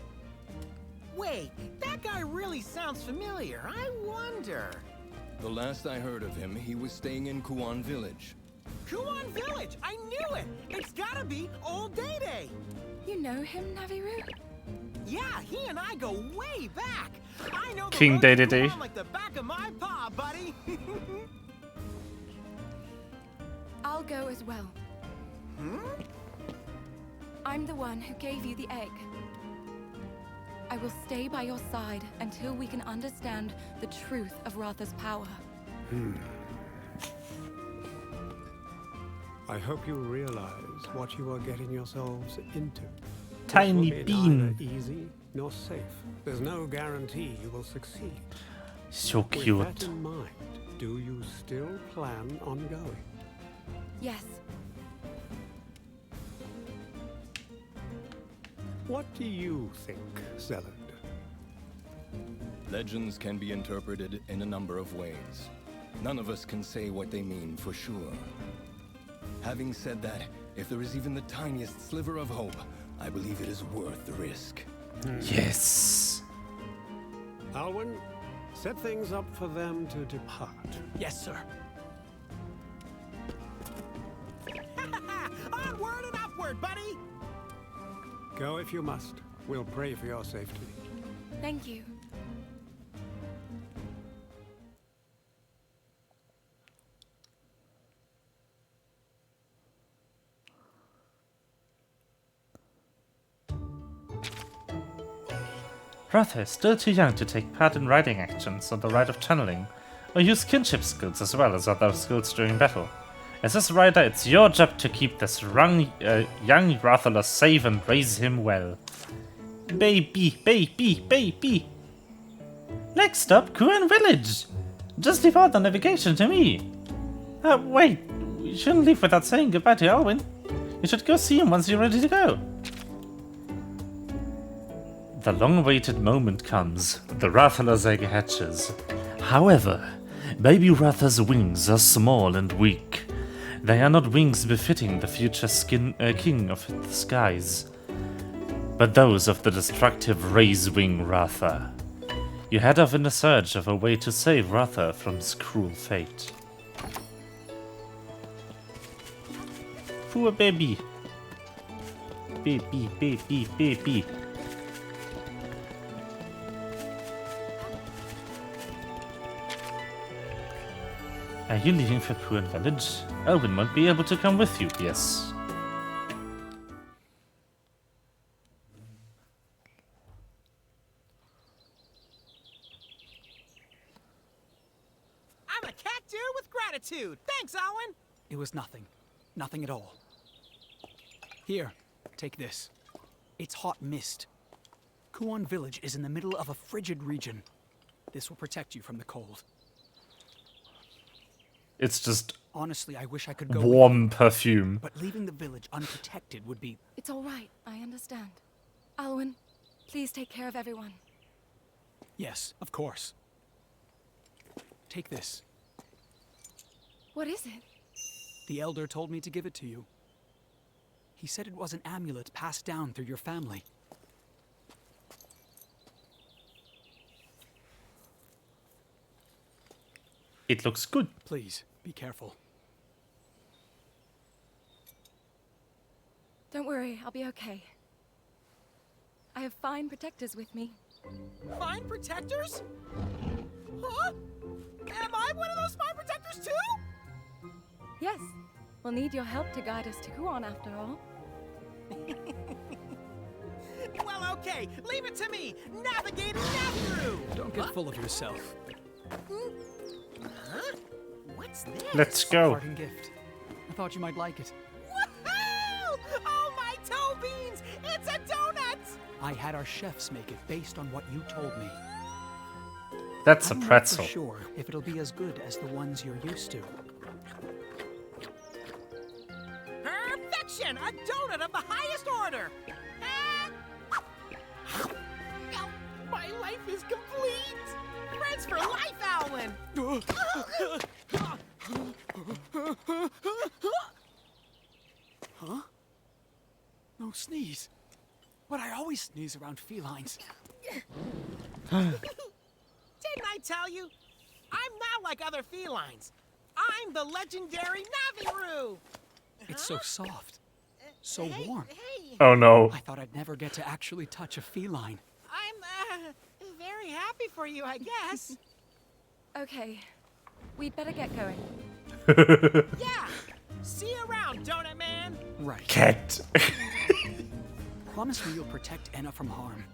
Speaker 3: Wait, that guy really sounds familiar. I wonder...
Speaker 4: The last I heard of him, he was staying in Kuan Village.
Speaker 3: Kuan Village! I knew it! It's gotta be Old Day-Day!
Speaker 11: You know him, Naviru?
Speaker 3: Yeah, he and I go way back! I know the
Speaker 1: King
Speaker 3: road to
Speaker 1: Day-Day-Day.
Speaker 3: Kuan like the back of my paw, buddy!
Speaker 11: I'll go as well. I'm the one who gave you the egg. I will stay by your side until we can understand the truth of Ratha's power.
Speaker 2: I hope you realize what you are getting yourselves into.
Speaker 1: Tiny
Speaker 2: This will be
Speaker 1: bean.
Speaker 2: neither easy nor safe. There's no guarantee you will succeed.
Speaker 1: So
Speaker 2: With that
Speaker 1: cute.
Speaker 2: in mind, do you still plan on going?
Speaker 11: Yes,
Speaker 2: What do you think, Zellard?
Speaker 4: Legends can be interpreted in a number of ways. None of us can say what they mean for sure. Having said that, if there is even the tiniest sliver of hope, I believe it is worth the risk.
Speaker 1: Yes.
Speaker 2: Alwyn, set things up for them to depart.
Speaker 5: Yes, sir.
Speaker 3: Onward and upward, buddy!
Speaker 2: Go if you must. We'll pray for your safety.
Speaker 11: thank you.
Speaker 1: Ratha is still too young to take part in riding actions on the rite of channeling, or use kinship skills as well as other skills during battle. As his rider, it's your job to keep this young Rathalos safe and raise him well. Baby, baby, baby! Next stop, Kuan Village! Just leave all the navigation to me! Wait, you shouldn't leave without saying goodbye to Alwyn. You should go see him once you're ready to go. The long-awaited moment comes. The Rathalos egg hatches. However, baby Ratha's wings are small and weak. They are not wings befitting the future king of the skies, but those of the destructive Raise-Wing Ratha. You head off in a search of a way to save Ratha from his cruel fate. Poor baby. Baby, baby, baby. Are you leaving for Kuan Village? Elwyn won't be able to come with you, yes.
Speaker 3: I'm a cat dude with gratitude! Thanks, Alwyn!
Speaker 5: It was nothing. Nothing at all. Here, take this. It's hot mist. Kuan Village is in the middle of a frigid region. This will protect you from the cold.
Speaker 1: It's just
Speaker 5: Honestly, I wish I could go
Speaker 1: warm
Speaker 5: with you,
Speaker 1: perfume.
Speaker 5: but leaving the village unprotected would be...
Speaker 11: It's all right, I understand. Alwyn, please take care of everyone.
Speaker 5: Yes, of course. Take this.
Speaker 11: What is it?
Speaker 5: The Elder told me to give it to you. He said it was an amulet passed down through your family.
Speaker 1: It looks good.
Speaker 5: Please, be careful.
Speaker 11: Don't worry, I'll be okay. I have fine protectors with me.
Speaker 3: Fine protectors? Huh? Am I one of those fine protectors too?
Speaker 11: Yes, we'll need your help to guide us to Kuan after all.
Speaker 3: Well, okay, leave it to me, Navigator Naviru!
Speaker 5: Don't get full of yourself.
Speaker 3: Huh? What's this?
Speaker 1: Let's go.
Speaker 5: Parting gift. I thought you might like it.
Speaker 3: Woohoo! Oh my toe beans! It's a donut!
Speaker 5: I had our chefs make it based on what you told me.
Speaker 1: That's a
Speaker 5: I don't know
Speaker 1: pretzel.
Speaker 5: for sure if it'll be as good as the ones you're used to.
Speaker 3: Perfection! A donut of the highest order! My life is complete! Friends for life, Alwyn!
Speaker 5: Huh? No sneeze. But I always sneeze around felines.
Speaker 3: Didn't I tell you? I'm not like other felines. I'm the legendary Naviru!
Speaker 5: It's so soft. So warm.
Speaker 3: Hey,
Speaker 1: Oh no.
Speaker 5: I thought I'd never get to actually touch a feline.
Speaker 3: I'm, very happy for you, I guess.
Speaker 11: Okay, we'd better get going.
Speaker 3: Yeah! See you around, Donut Man!
Speaker 5: Right.
Speaker 1: Cat.
Speaker 5: Promise me you'll protect Enna from harm.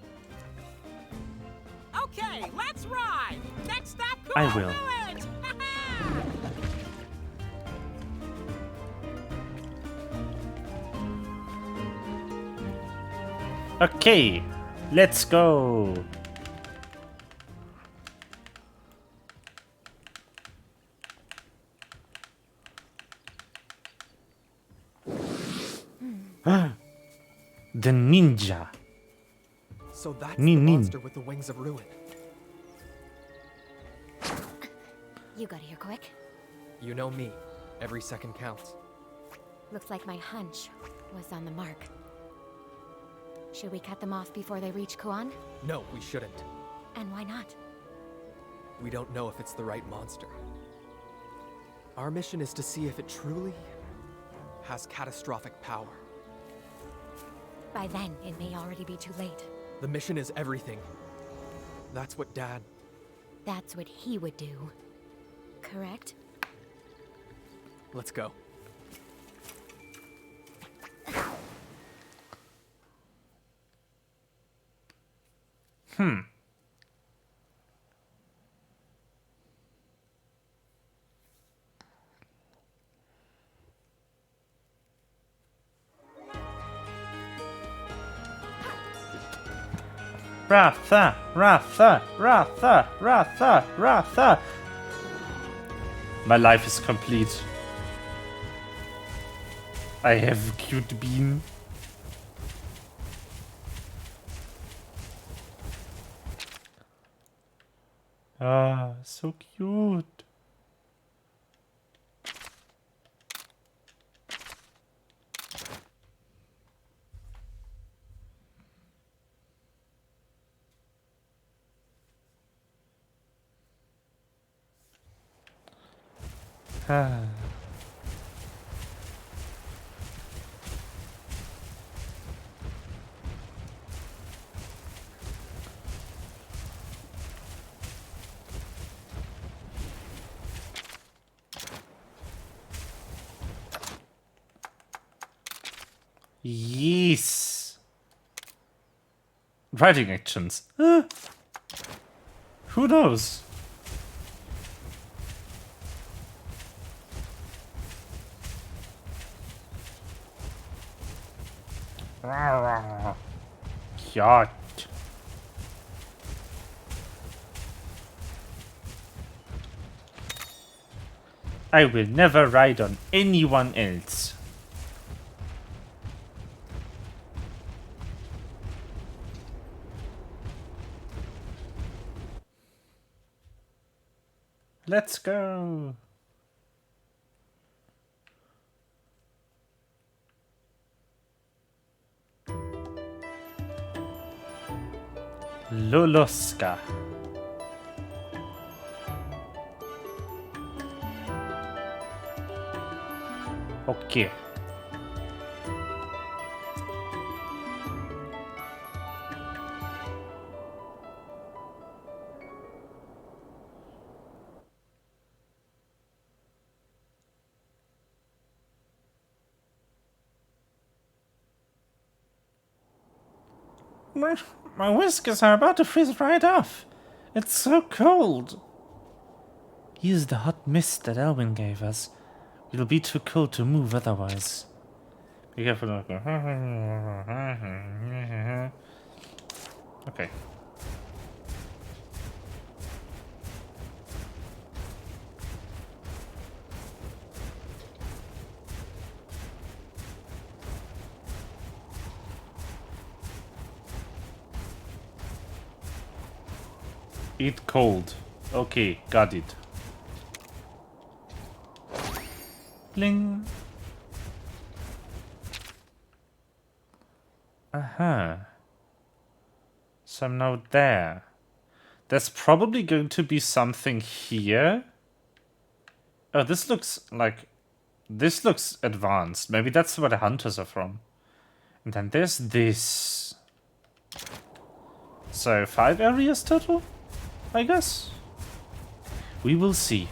Speaker 3: Okay, let's ride! Next stop,
Speaker 1: I
Speaker 3: Cool
Speaker 1: will.
Speaker 3: Village!
Speaker 1: Okay, let's go. The ninja.
Speaker 8: So that's
Speaker 1: Nin,
Speaker 8: the
Speaker 1: nin.
Speaker 8: monster with the wings of ruin.
Speaker 12: You got here quick.
Speaker 8: You know me. Every second counts.
Speaker 12: Looks like my hunch was on the mark. Should we cut them off before they reach Kuan?
Speaker 8: No, we shouldn't.
Speaker 12: And why not?
Speaker 8: We don't know if it's the right monster. Our mission is to see if it truly has catastrophic power.
Speaker 12: By then, it may already be too late.
Speaker 8: The mission is everything. That's what Dad...
Speaker 12: That's what he would do. Correct?
Speaker 8: Let's go.
Speaker 1: Ratha, Ratha, Ratha, Ratha, Ratha. My life is complete. I have cute bean. Ah, so cute. Ah. Yes. Writing actions. Who knows? Yacht. I will never ride on anyone else. Let's go. Loloska. Okay. My whiskers are about to freeze right off. It's so cold. Use the hot mist that Elwyn gave us. It'll be too cold to move otherwise. Be careful. Okay. Eat cold. Okay, got it. Bling. Uh-huh. So I'm now there. There's probably going to be something here. Oh, this looks like... This looks advanced. Maybe that's where the hunters are from. And then there's this. So 5 areas total, I guess. We will see.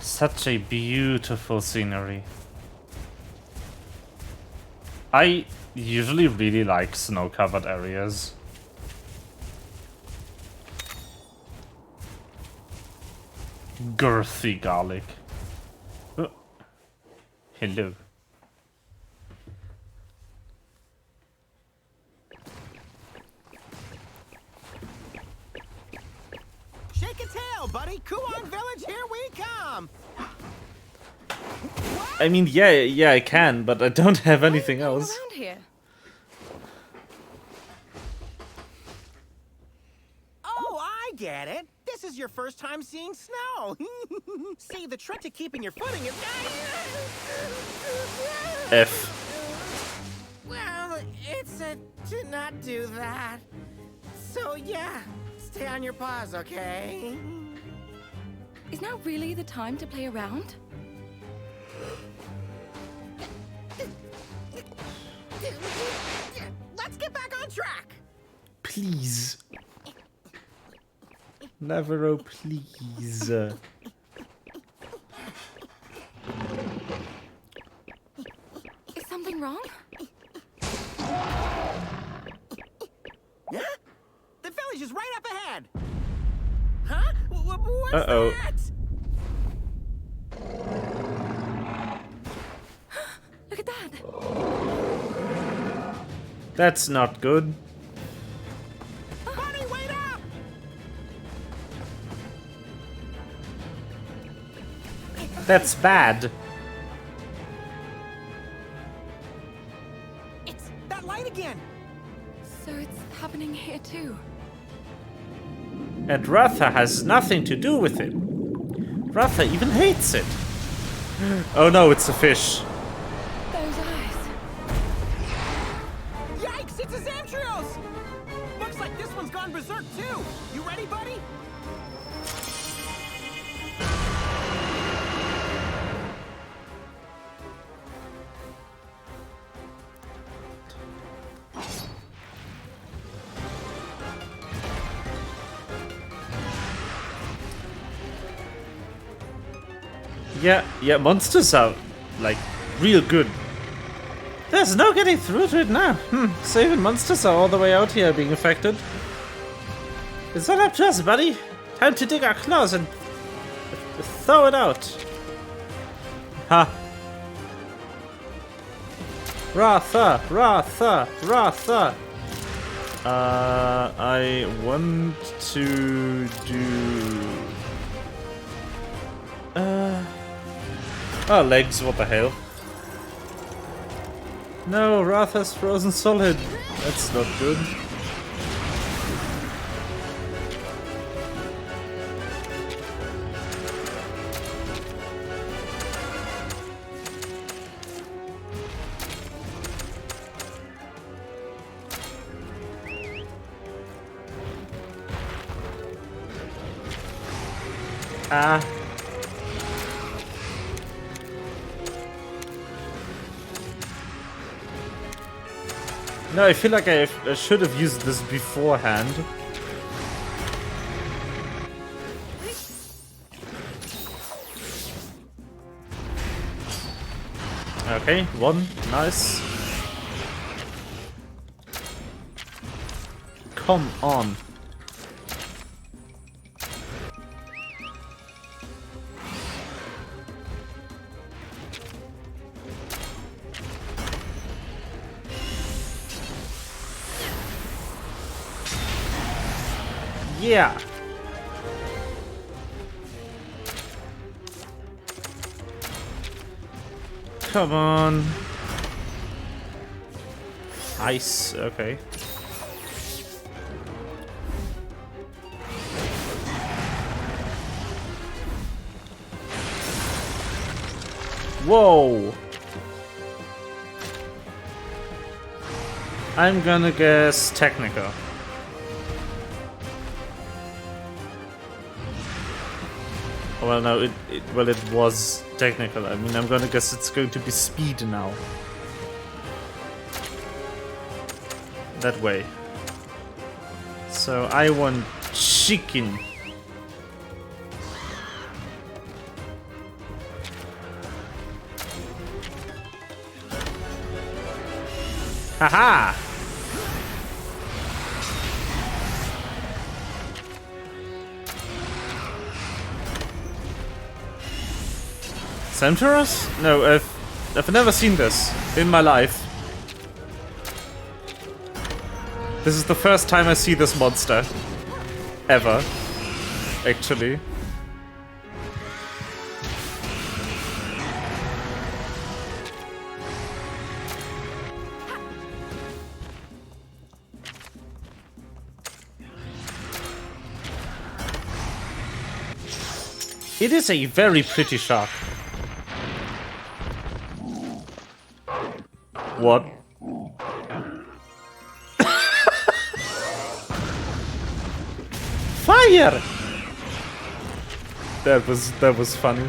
Speaker 1: Such a beautiful scenery. I usually really like snow-covered areas. Girthy garlic. Oh. Hello.
Speaker 3: Shake a tail, buddy. Kuon Village, here we come.
Speaker 1: I mean, yeah, I can, but I don't have anything else.
Speaker 11: Around here.
Speaker 3: Oh, I get it. This is your first time seeing snow. See, the trick to keeping your footing is...
Speaker 1: F.
Speaker 3: Well, it's to not do that. So, yeah, stay on your paws, okay?
Speaker 11: Is now really the time to play around?
Speaker 3: Let's get back on track.
Speaker 1: Please. Navarro, please.
Speaker 11: Is something wrong?
Speaker 3: Yeah? The village is right up ahead. Huh? What's
Speaker 1: Uh-oh.
Speaker 3: that?
Speaker 11: Look at that.
Speaker 1: That's not good.
Speaker 3: Buddy, wait up!
Speaker 1: That's bad.
Speaker 3: It's that light again.
Speaker 11: So it's happening here too.
Speaker 1: And Ratha has nothing to do with it. Ratha even hates it. Oh no, it's a fish.
Speaker 11: Those eyes.
Speaker 3: Yikes, it's a Zamtrios! Looks like this one's gone berserk too. You ready, buddy?
Speaker 1: Yeah, monsters are, like, real good. There's no getting through to it now. So even monsters are all the way out here being affected. It's not up to us, buddy. Time to dig our claws and throw it out. Ha. Ratha, Ratha, Ratha. I want to do... Oh, legs, what the hell? No, Ratha's frozen solid. That's not good. Ah. No, I feel like I should have used this beforehand. Okay, one, nice. come on. Yeah. Come on. Ice, okay. Whoa. I'm gonna guess technical. Well, no, it was technical. I mean, I'm gonna guess it's going to be speed now. That way. So I want chicken. Haha! Centaurus? No, I've never seen this in my life. This is the first time I see this monster. Ever. Actually. It is a very pretty shark. What? Fire! That was funny.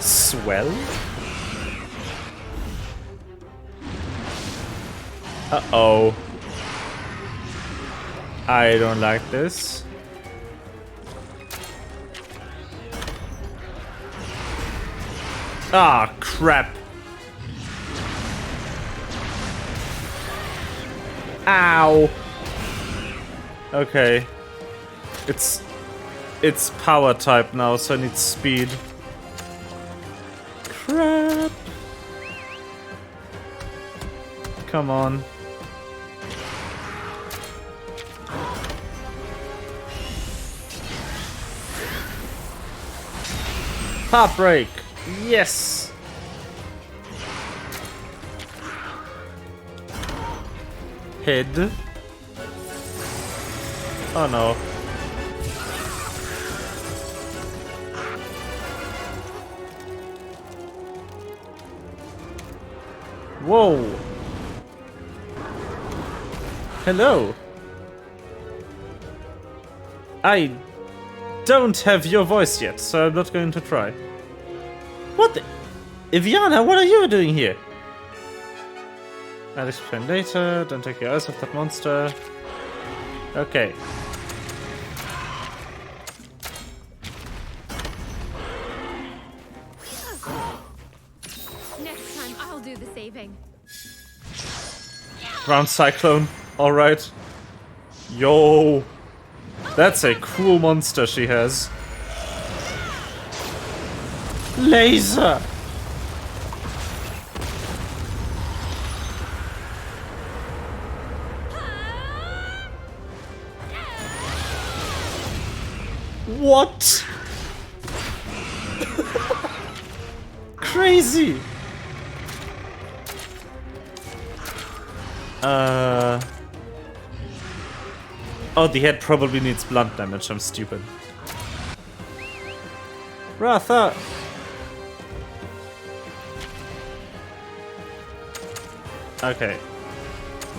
Speaker 1: Swell? Uh-oh. I don't like this. Ah, crap. Ow. Okay. It's power type now, so I need speed. Crap. Come on. Heartbreak. Yes. Head. Oh no. Whoa. Hello. I don't have your voice yet, so I'm not going to try. What the? Iviana, what are you doing here? I'll explain later. Don't take your eyes off that monster. Okay.
Speaker 12: Next time, I'll do the saving.
Speaker 1: Ground Cyclone. Alright. Yo. That's a cool monster she has. Laser! What? Crazy! Oh, the head probably needs blunt damage. I'm stupid. Ratha! Okay.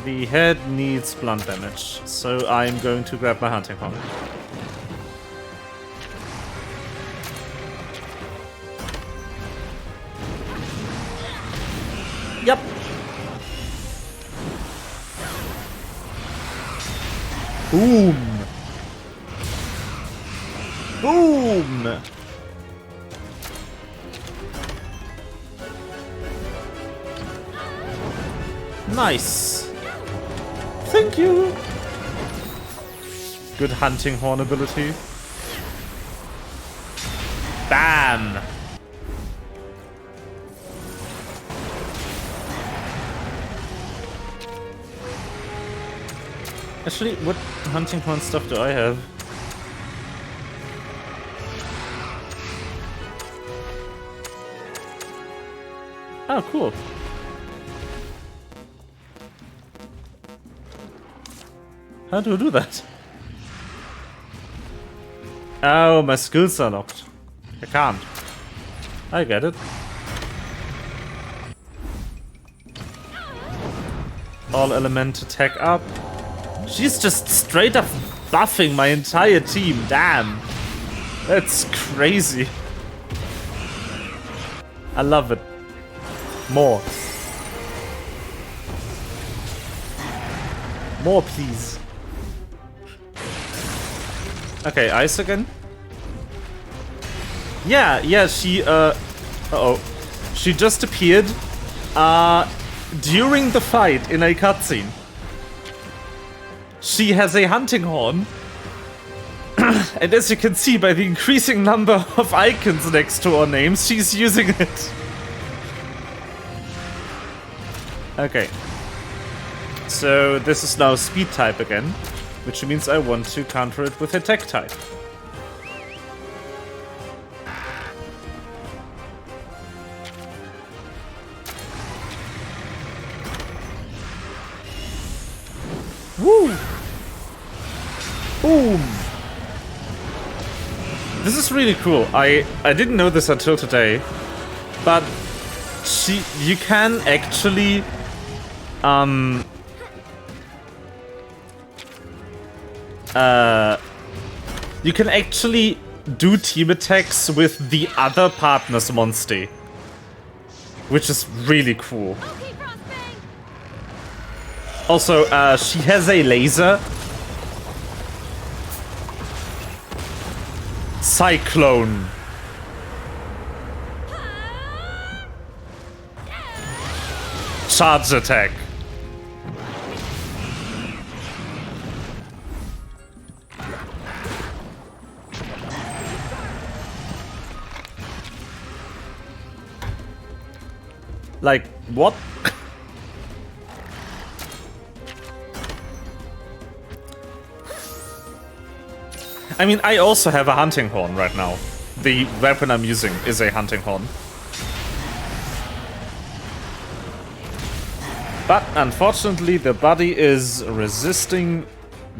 Speaker 1: The head needs blunt damage, so I'm going to grab my hunting horn. Yep. Boom. Boom. Nice. Thank you. Good hunting horn ability. Bam. Actually, what hunting horn stuff do I have? Oh, cool. How do I do that? Oh, my skills are locked. I can't. I get it. All element attack up. She's just straight up buffing my entire team. Damn. That's crazy. I love it. More. More, please. Okay, ice again. Yeah, she, uh-oh. She just appeared, during the fight in a cutscene. She has a hunting horn. And as you can see by the increasing number of icons next to our names, she's using it. Okay. So this is now speed type again, which means I want to counter it with attack type. Woo! Boom! This is really cool. I didn't know this until today, but you can actually you can actually do team attacks with the other partner's monster, which is really cool. Also, she has a laser. Cyclone. Charge attack. Like, what? I mean, I also have a hunting horn right now. The weapon I'm using is a hunting horn. But unfortunately, the body is resisting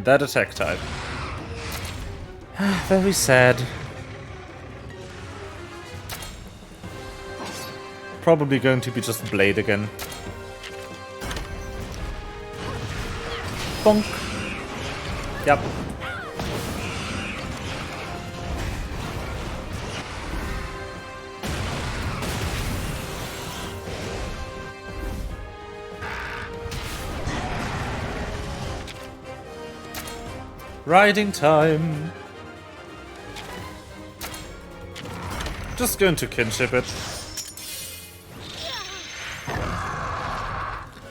Speaker 1: that attack type. Very sad. Probably going to be just Blade again. Bonk. Yep. Riding time. Just going to kinship it.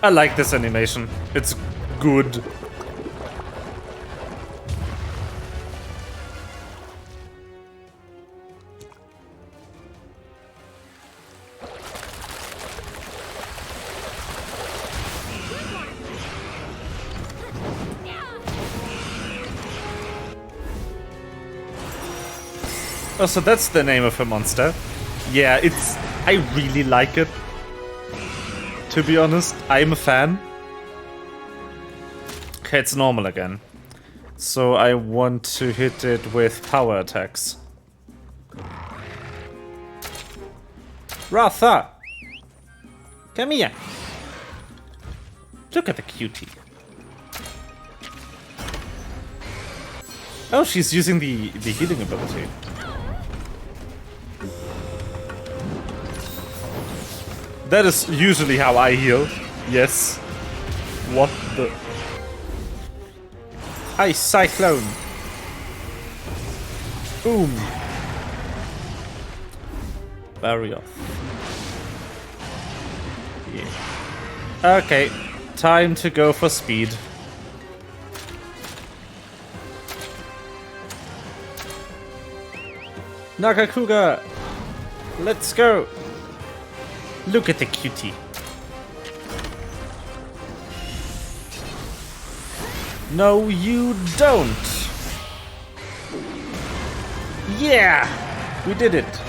Speaker 1: I like this animation. It's good. Oh, so that's the name of her monster. Yeah, I really like it. To be honest, I'm a fan. Okay, it's normal again. So I want to hit it with power attacks. Ratha! Come here. Look at the cutie. Oh, she's using the healing ability. That is usually how I heal. Yes. What the... Ice Cyclone. Boom. Barrier. Yeah. Okay. Time to go for speed. Nagakuga! Let's go! Look at the cutie. No, you don't! Yeah! We did it!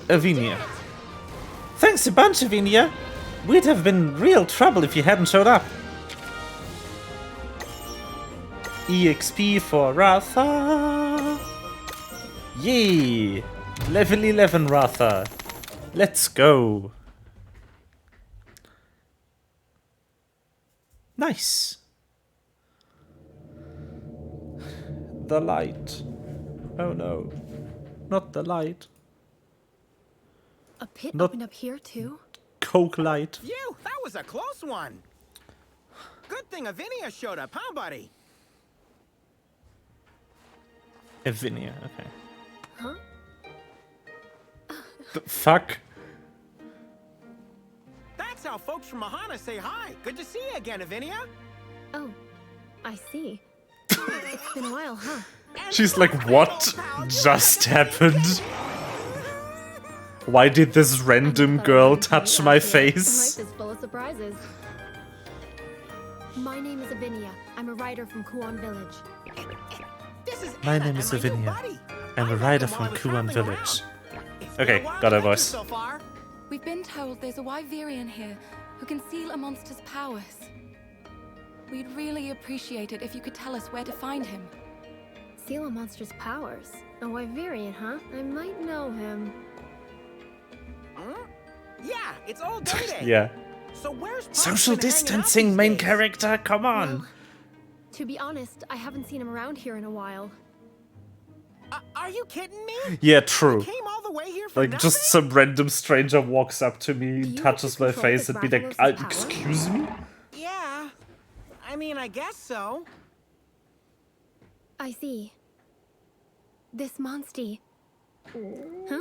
Speaker 1: Avinia. Thanks a bunch, Avinia! We'd have been real trouble if you hadn't showed up. EXP for Ratha. Yay! Level 11 Ratha. Let's go. Nice. The light. Oh no. Not the light.
Speaker 12: A pit
Speaker 1: Not
Speaker 12: opened up here too?
Speaker 1: Coke light.
Speaker 3: Phew, that was a close one. Good thing Avinia showed up, huh, buddy?
Speaker 1: Avinia, okay.
Speaker 12: Huh?
Speaker 1: The fuck?
Speaker 3: That's how folks from Mahana say hi. Good to see you again, Avinia.
Speaker 12: Oh, I see. It's been a while, huh?
Speaker 1: She's like, what just happened? Why did this random girl touch my face?
Speaker 12: Life is full of surprises. My name is Avinia. I'm a rider from Kuon Village.
Speaker 1: My name is Avinia. I'm a rider from Kuon Village. Okay, got her voice.
Speaker 11: We've been told there's a Wyverian here who can seal a monster's powers. We'd really appreciate it if you could tell us where to find him.
Speaker 12: Seal a monster's powers? A Wyverian, huh? I might know him.
Speaker 3: Yeah, it's old Day.
Speaker 1: Yeah.
Speaker 3: So where's Pop
Speaker 1: Social
Speaker 3: been hanging out
Speaker 1: distancing,
Speaker 3: these
Speaker 1: main
Speaker 3: days?
Speaker 1: character, come on!
Speaker 12: Well, to be honest, I haven't seen him around here in a while.
Speaker 3: Are you kidding me?
Speaker 1: Yeah, true.
Speaker 3: Came all the way here for
Speaker 1: Like, just some random stranger walks up to me, touches my face, and be like, excuse me?
Speaker 3: Yeah. I mean, I guess so.
Speaker 12: I see. This Monstie. Huh?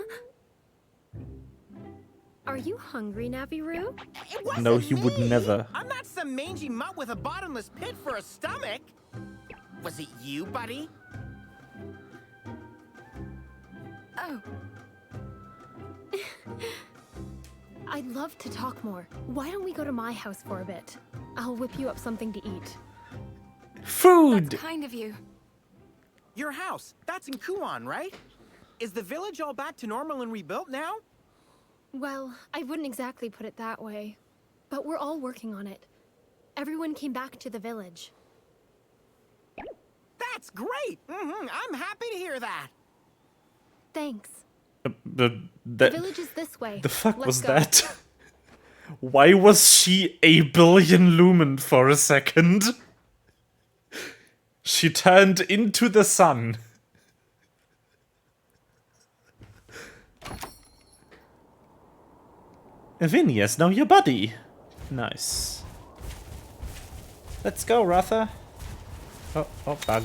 Speaker 12: Are you hungry, Naviru?
Speaker 3: It wasn't
Speaker 1: No, he
Speaker 3: me.
Speaker 1: would never.
Speaker 3: I'm not some mangy mutt with a bottomless pit for a stomach. Was it you, buddy?
Speaker 11: Oh.
Speaker 12: I'd love to talk more. Why don't we go to my house for a bit? I'll whip you up something to eat.
Speaker 1: Food!
Speaker 11: That's kind of you.
Speaker 3: Your house. That's in Kuon, right? Is the village all back to normal and rebuilt now?
Speaker 12: Well, I wouldn't exactly put it that way. But we're all working on it. Everyone came back to the village.
Speaker 3: That's great! I'm happy to hear that.
Speaker 12: Thanks.
Speaker 1: The
Speaker 12: village is this way.
Speaker 1: The fuck
Speaker 12: Let's
Speaker 1: was
Speaker 12: go.
Speaker 1: that? Why was she a billion lumen for a second? She turned into the sun. Avinia's now your buddy. Nice. Let's go, Ratha. Oh, bug.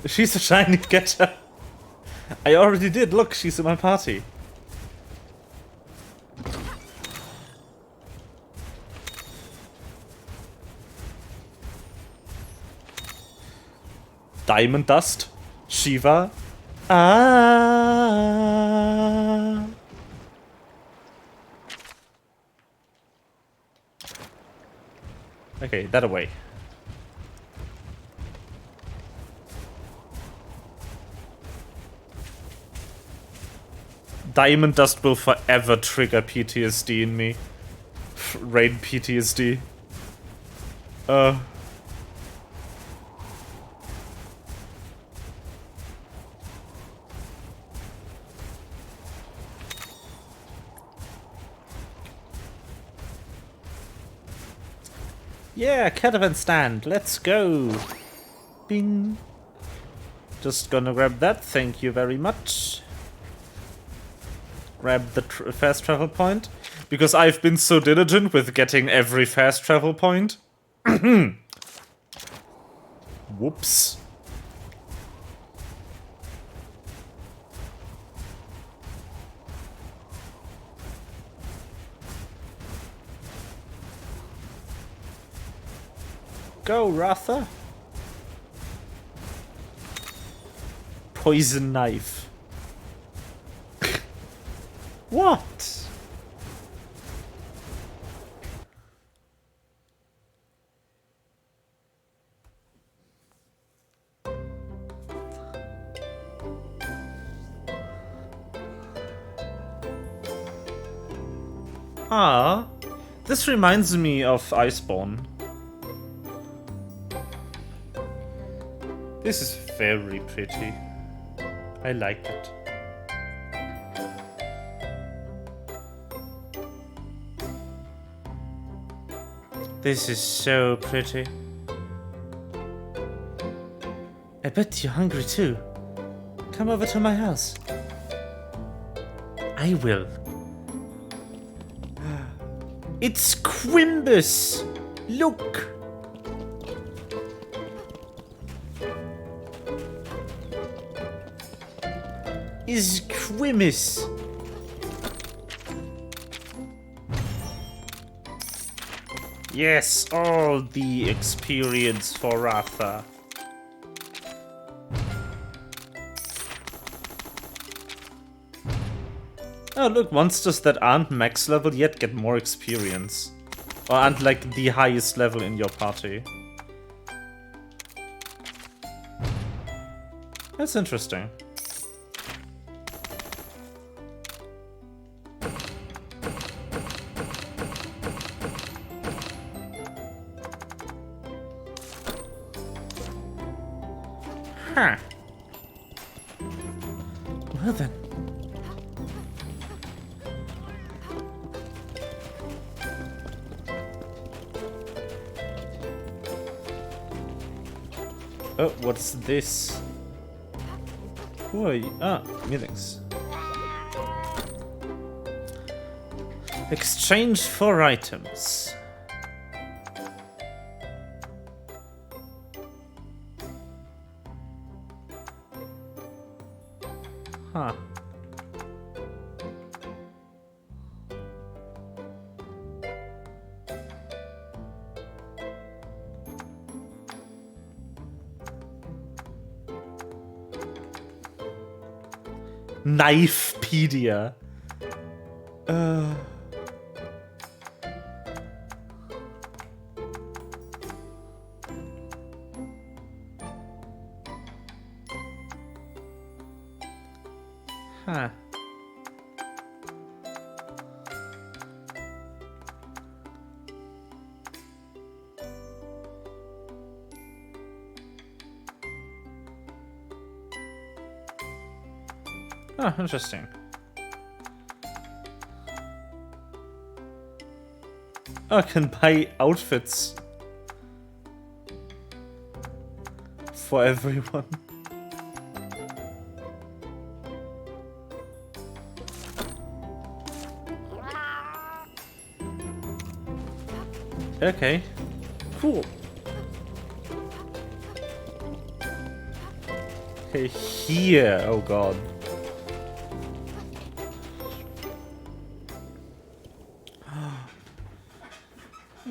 Speaker 1: She's a shiny getter. I already did. Look, she's in my party. Diamond Dust. Shiva. Ah. Okay, that away. Diamond Dust will forever trigger PTSD in me. Rain PTSD. Yeah, caravan stand. Let's go. Bing. Just gonna grab that. Thank you very much. Grab the fast travel point. Because I've been so diligent with getting every fast travel point. Whoops. go, Ratha. Poison knife. What? Ah, this reminds me of Iceborne. This is very pretty. I like it. This is so pretty. I bet you're hungry too. Come over to my house. I will. It's Quimbus! Look! Is Quimbus. Yes, all the experience for Ratha. Oh look, monsters that aren't max level yet get more experience. Or aren't like the highest level in your party. That's interesting. Huh. Well then. Oh, what's this? Who are you? Ah, Milix. Exchange for items. Huh. Knifepedia. Huh. Oh, interesting. Oh, I can buy outfits for everyone. Okay, cool. Okay, here. Oh god.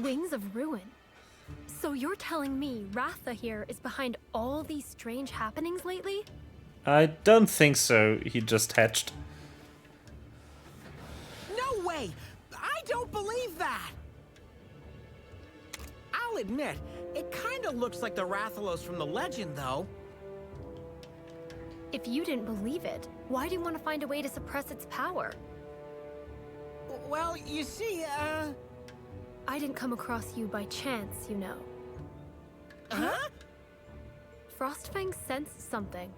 Speaker 12: Wings of Ruin. So you're telling me Ratha here is behind all these strange happenings lately?
Speaker 1: I don't think so. He just hatched.
Speaker 3: No way! I don't believe that! I'll admit, it kinda looks like the Rathalos from the legend, though.
Speaker 12: If you didn't believe it, why do you want to find a way to suppress its power?
Speaker 3: Well, you see,
Speaker 12: I didn't come across you by chance, you know.
Speaker 3: Huh?
Speaker 12: Frostfang sensed something.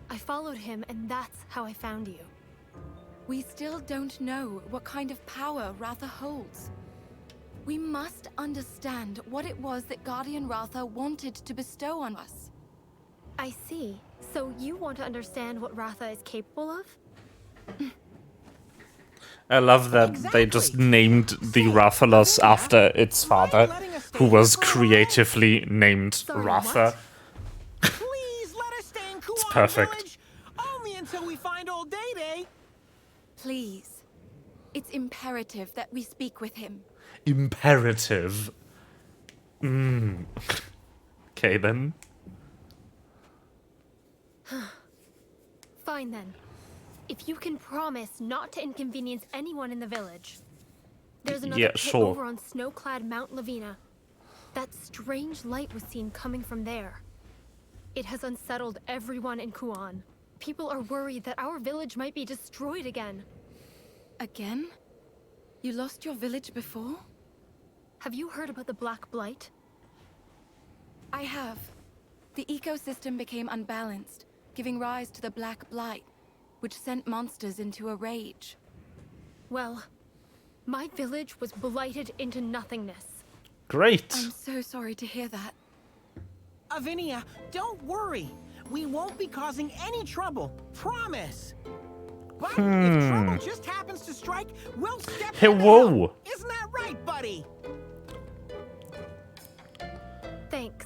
Speaker 12: I followed him, and that's how I found you.
Speaker 11: We still don't know what kind of power Ratha holds. We must understand what it was that Guardian Ratha wanted to bestow on us.
Speaker 12: I see. So you want to understand what Ratha is capable of?
Speaker 1: I love that they just named the Rathalos after its father, who was creatively named Ratha.
Speaker 3: Please let us stay in Kuon
Speaker 1: It's perfect.
Speaker 3: Village, only until we find old Day-Day.
Speaker 11: Please. It's imperative that we speak with him.
Speaker 1: Imperative. Okay then.
Speaker 12: Fine then. If you can promise not to inconvenience anyone in the village. There's another
Speaker 1: Yeah,
Speaker 12: pit
Speaker 1: sure.
Speaker 12: over on snow-clad Mount Lavina. That strange light was seen coming from there. It has unsettled everyone in Kuan. People are worried that our village might be destroyed again.
Speaker 11: Again? You lost your village before?
Speaker 12: Have you heard about the Black Blight?
Speaker 11: I have. The ecosystem became unbalanced, giving rise to the Black Blight, which sent monsters into a rage.
Speaker 12: Well, my village was blighted into nothingness.
Speaker 1: Great.
Speaker 11: I'm so sorry to hear that.
Speaker 3: Avinia, don't worry. We won't be causing any trouble. Promise. But if trouble just happens to strike, we'll step
Speaker 1: Hey,
Speaker 3: in to
Speaker 1: whoa.
Speaker 3: help. Isn't that right, buddy?
Speaker 12: Thanks.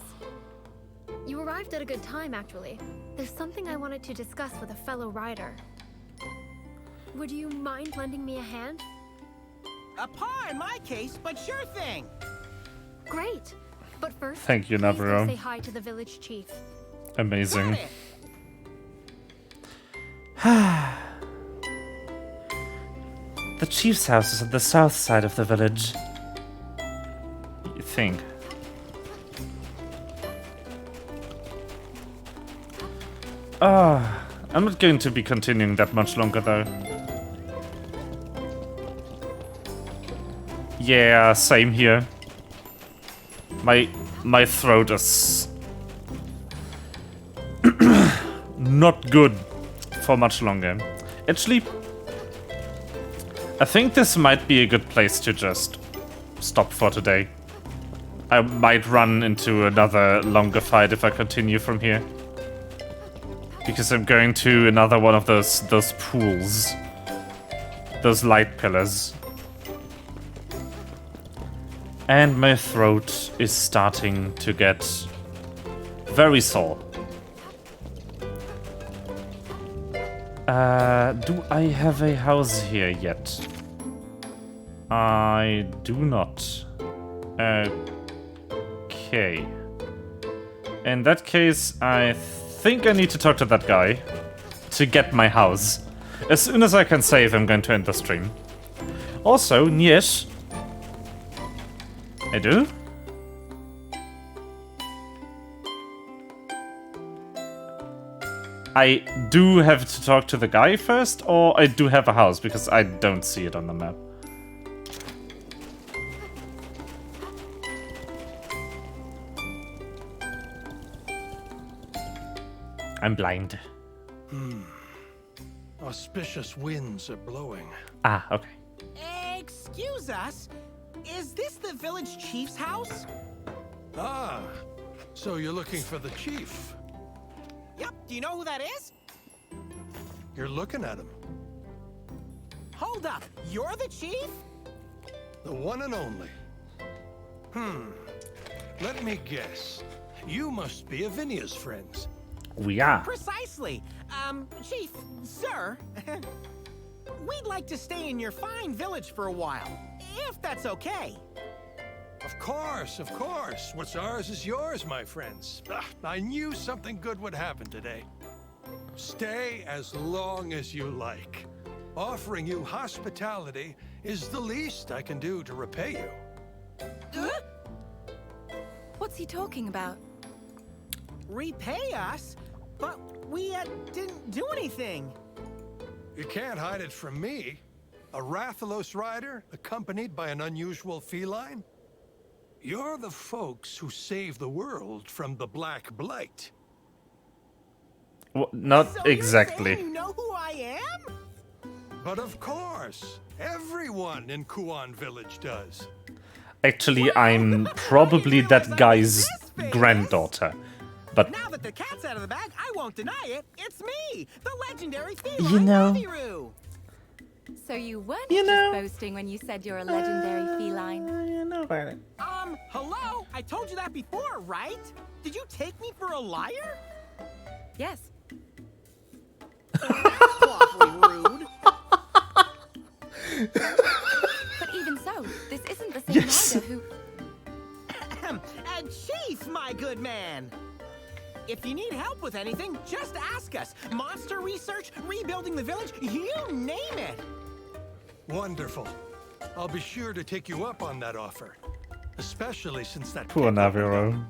Speaker 12: You arrived at a good time, actually. There's something I wanted to discuss with a fellow rider. Would you mind lending me a hand?
Speaker 3: A paw in my case, but sure thing.
Speaker 12: Great. But first,
Speaker 1: Thank you,
Speaker 12: please go
Speaker 1: Navarro.
Speaker 12: say hi to the village chief.
Speaker 1: Amazing.
Speaker 3: Got it.
Speaker 1: The chief's house is on the south side of the village. You think? I'm not going to be continuing that much longer though. Yeah, same here. My throat is not good for much longer. Actually, I think this might be a good place to just stop for today. I might run into another longer fight if I continue from here. Because I'm going to another one of those pools. Those light pillars. And my throat is starting to get very sore. Do I have a house here yet? I do not. Okay. In that case, I think I need to talk to that guy to get my house. As soon as I can save, I'm going to end the stream. Also, Niesh. I do? I do have to talk to the guy first, or I do have a house, because I don't see it on the map. I'm blind.
Speaker 10: Auspicious winds are blowing.
Speaker 1: Ah, okay.
Speaker 3: Excuse us. Is this the village chief's house?
Speaker 10: Ah, so you're looking for the chief.
Speaker 3: Yep. Do you know who that is?
Speaker 10: You're looking at him.
Speaker 3: Hold up. You're the chief?
Speaker 10: The one and only. Let me guess. You must be Avinia's friends.
Speaker 1: We are.
Speaker 3: Precisely. Chief, sir. We'd like to stay in your fine village for a while, if that's okay.
Speaker 10: Of course, of course. What's ours is yours, my friends. I knew something good would happen today. Stay as long as you like. Offering you hospitality is the least I can do to repay you.
Speaker 11: What's he talking about?
Speaker 3: Repay us? But we didn't do anything.
Speaker 10: You can't hide it from me. A Rathalos rider, accompanied by an unusual feline? You're the folks who saved the world from the Black Blight.
Speaker 1: Well, not
Speaker 3: So
Speaker 1: exactly.
Speaker 3: You're saying you know who I am?
Speaker 10: But of course, everyone in Kuan Village does.
Speaker 1: Actually, I'm probably that guy's granddaughter. But
Speaker 3: Now that the cat's out of the bag, I won't deny it. It's me, the legendary
Speaker 1: You
Speaker 3: feline
Speaker 1: know.
Speaker 3: Rathalos.
Speaker 11: So you weren't
Speaker 1: You know.
Speaker 11: just boasting when you said you're a legendary feline.
Speaker 1: You know about it.
Speaker 3: Hello? I told you that before, right? Did you take me for a liar?
Speaker 11: Yes.
Speaker 3: Awfully rude.
Speaker 11: But even so, this isn't the same
Speaker 1: Yes.
Speaker 11: rider who...
Speaker 3: if you need help with anything, just ask us. Monster research, rebuilding the village, you name it.
Speaker 10: Wonderful. I'll be sure to take you up on that offer. Especially since that...
Speaker 1: Poor Navarro.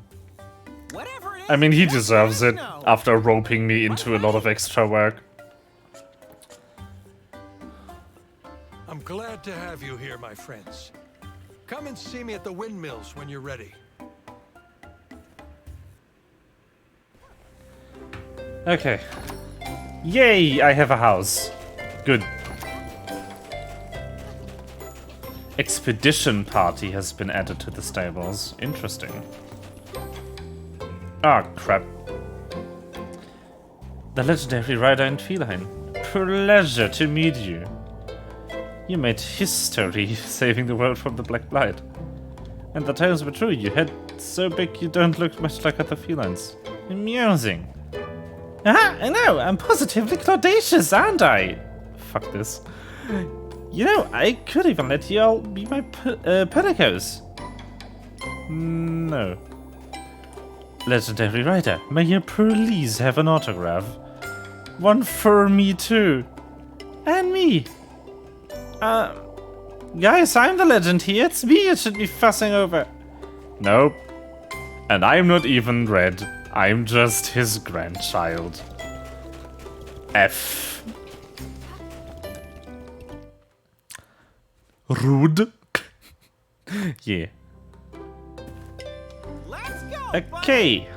Speaker 3: Whatever it is,
Speaker 1: I mean, he
Speaker 3: let
Speaker 1: deserves
Speaker 3: us
Speaker 1: it
Speaker 3: know.
Speaker 1: after roping me into a lot of extra work.
Speaker 10: I'm glad to have you here, my friends. Come and see me at the windmills when you're ready.
Speaker 1: Okay. Yay, I have a house. Good. Expedition party has been added to the stables. Interesting. Ah, crap. The legendary rider and feline. Pleasure to meet you. You made history saving the world from the Black Blight. And the tales were true. You had so big you don't look much like other felines. Amusing. Ah, I know. I'm positively claudacious, aren't I? Fuck this. You know, I could even let you all be my pedicos. No. Legendary rider, may you please have an autograph? One for me too. And me. Guys, I'm the legend here. It's me you should be fussing over. Nope. And I'm not even red. I'm just his grandchild. F. Rude. Yeah.
Speaker 3: Let's go,
Speaker 1: Okay.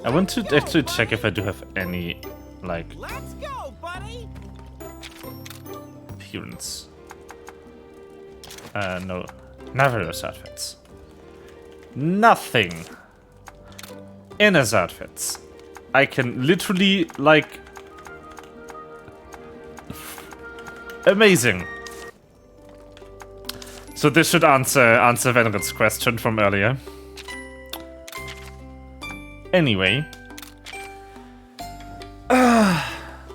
Speaker 1: I want to actually check if I do have any, like,
Speaker 3: Let's go, buddy.
Speaker 1: appearance. No. Navarro's outfits. Nothing. In his outfits. I can literally, like... Amazing. So this should answer Venred's question from earlier. Anyway.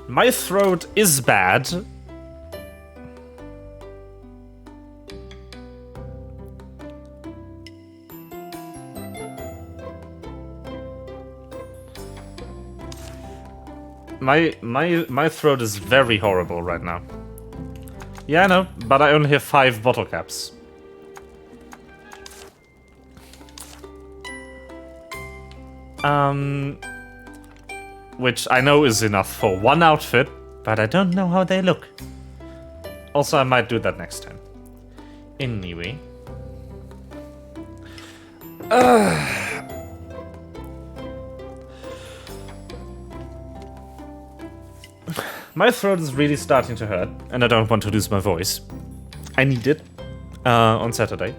Speaker 1: My throat is bad. My throat is very horrible right now. Yeah, I know, but I only have 5 bottle caps. Which I know is enough for one outfit, but I don't know how they look. Also, I might do that next time. Anyway. My throat is really starting to hurt, and I don't want to lose my voice. I need it on Saturday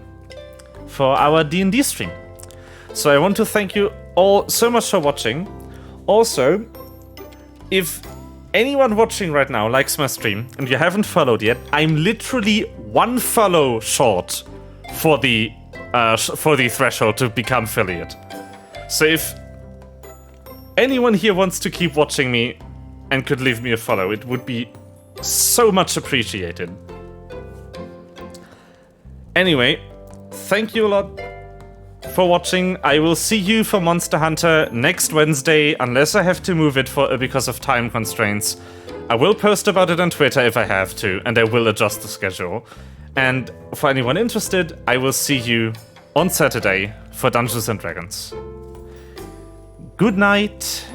Speaker 1: for our D&D stream. So I want to thank you all so much for watching. Also, if anyone watching right now likes my stream and you haven't followed yet, I'm literally 1 follow short for the threshold to become affiliate. So if anyone here wants to keep watching me and could leave me a follow, it would be so much appreciated. Anyway, thank you a lot for watching. I will see you for Monster Hunter next Wednesday, unless I have to move it because of time constraints. I will post about it on Twitter if I have to, and I will adjust the schedule. And for anyone interested, I will see you on Saturday for Dungeons & Dragons. Good night.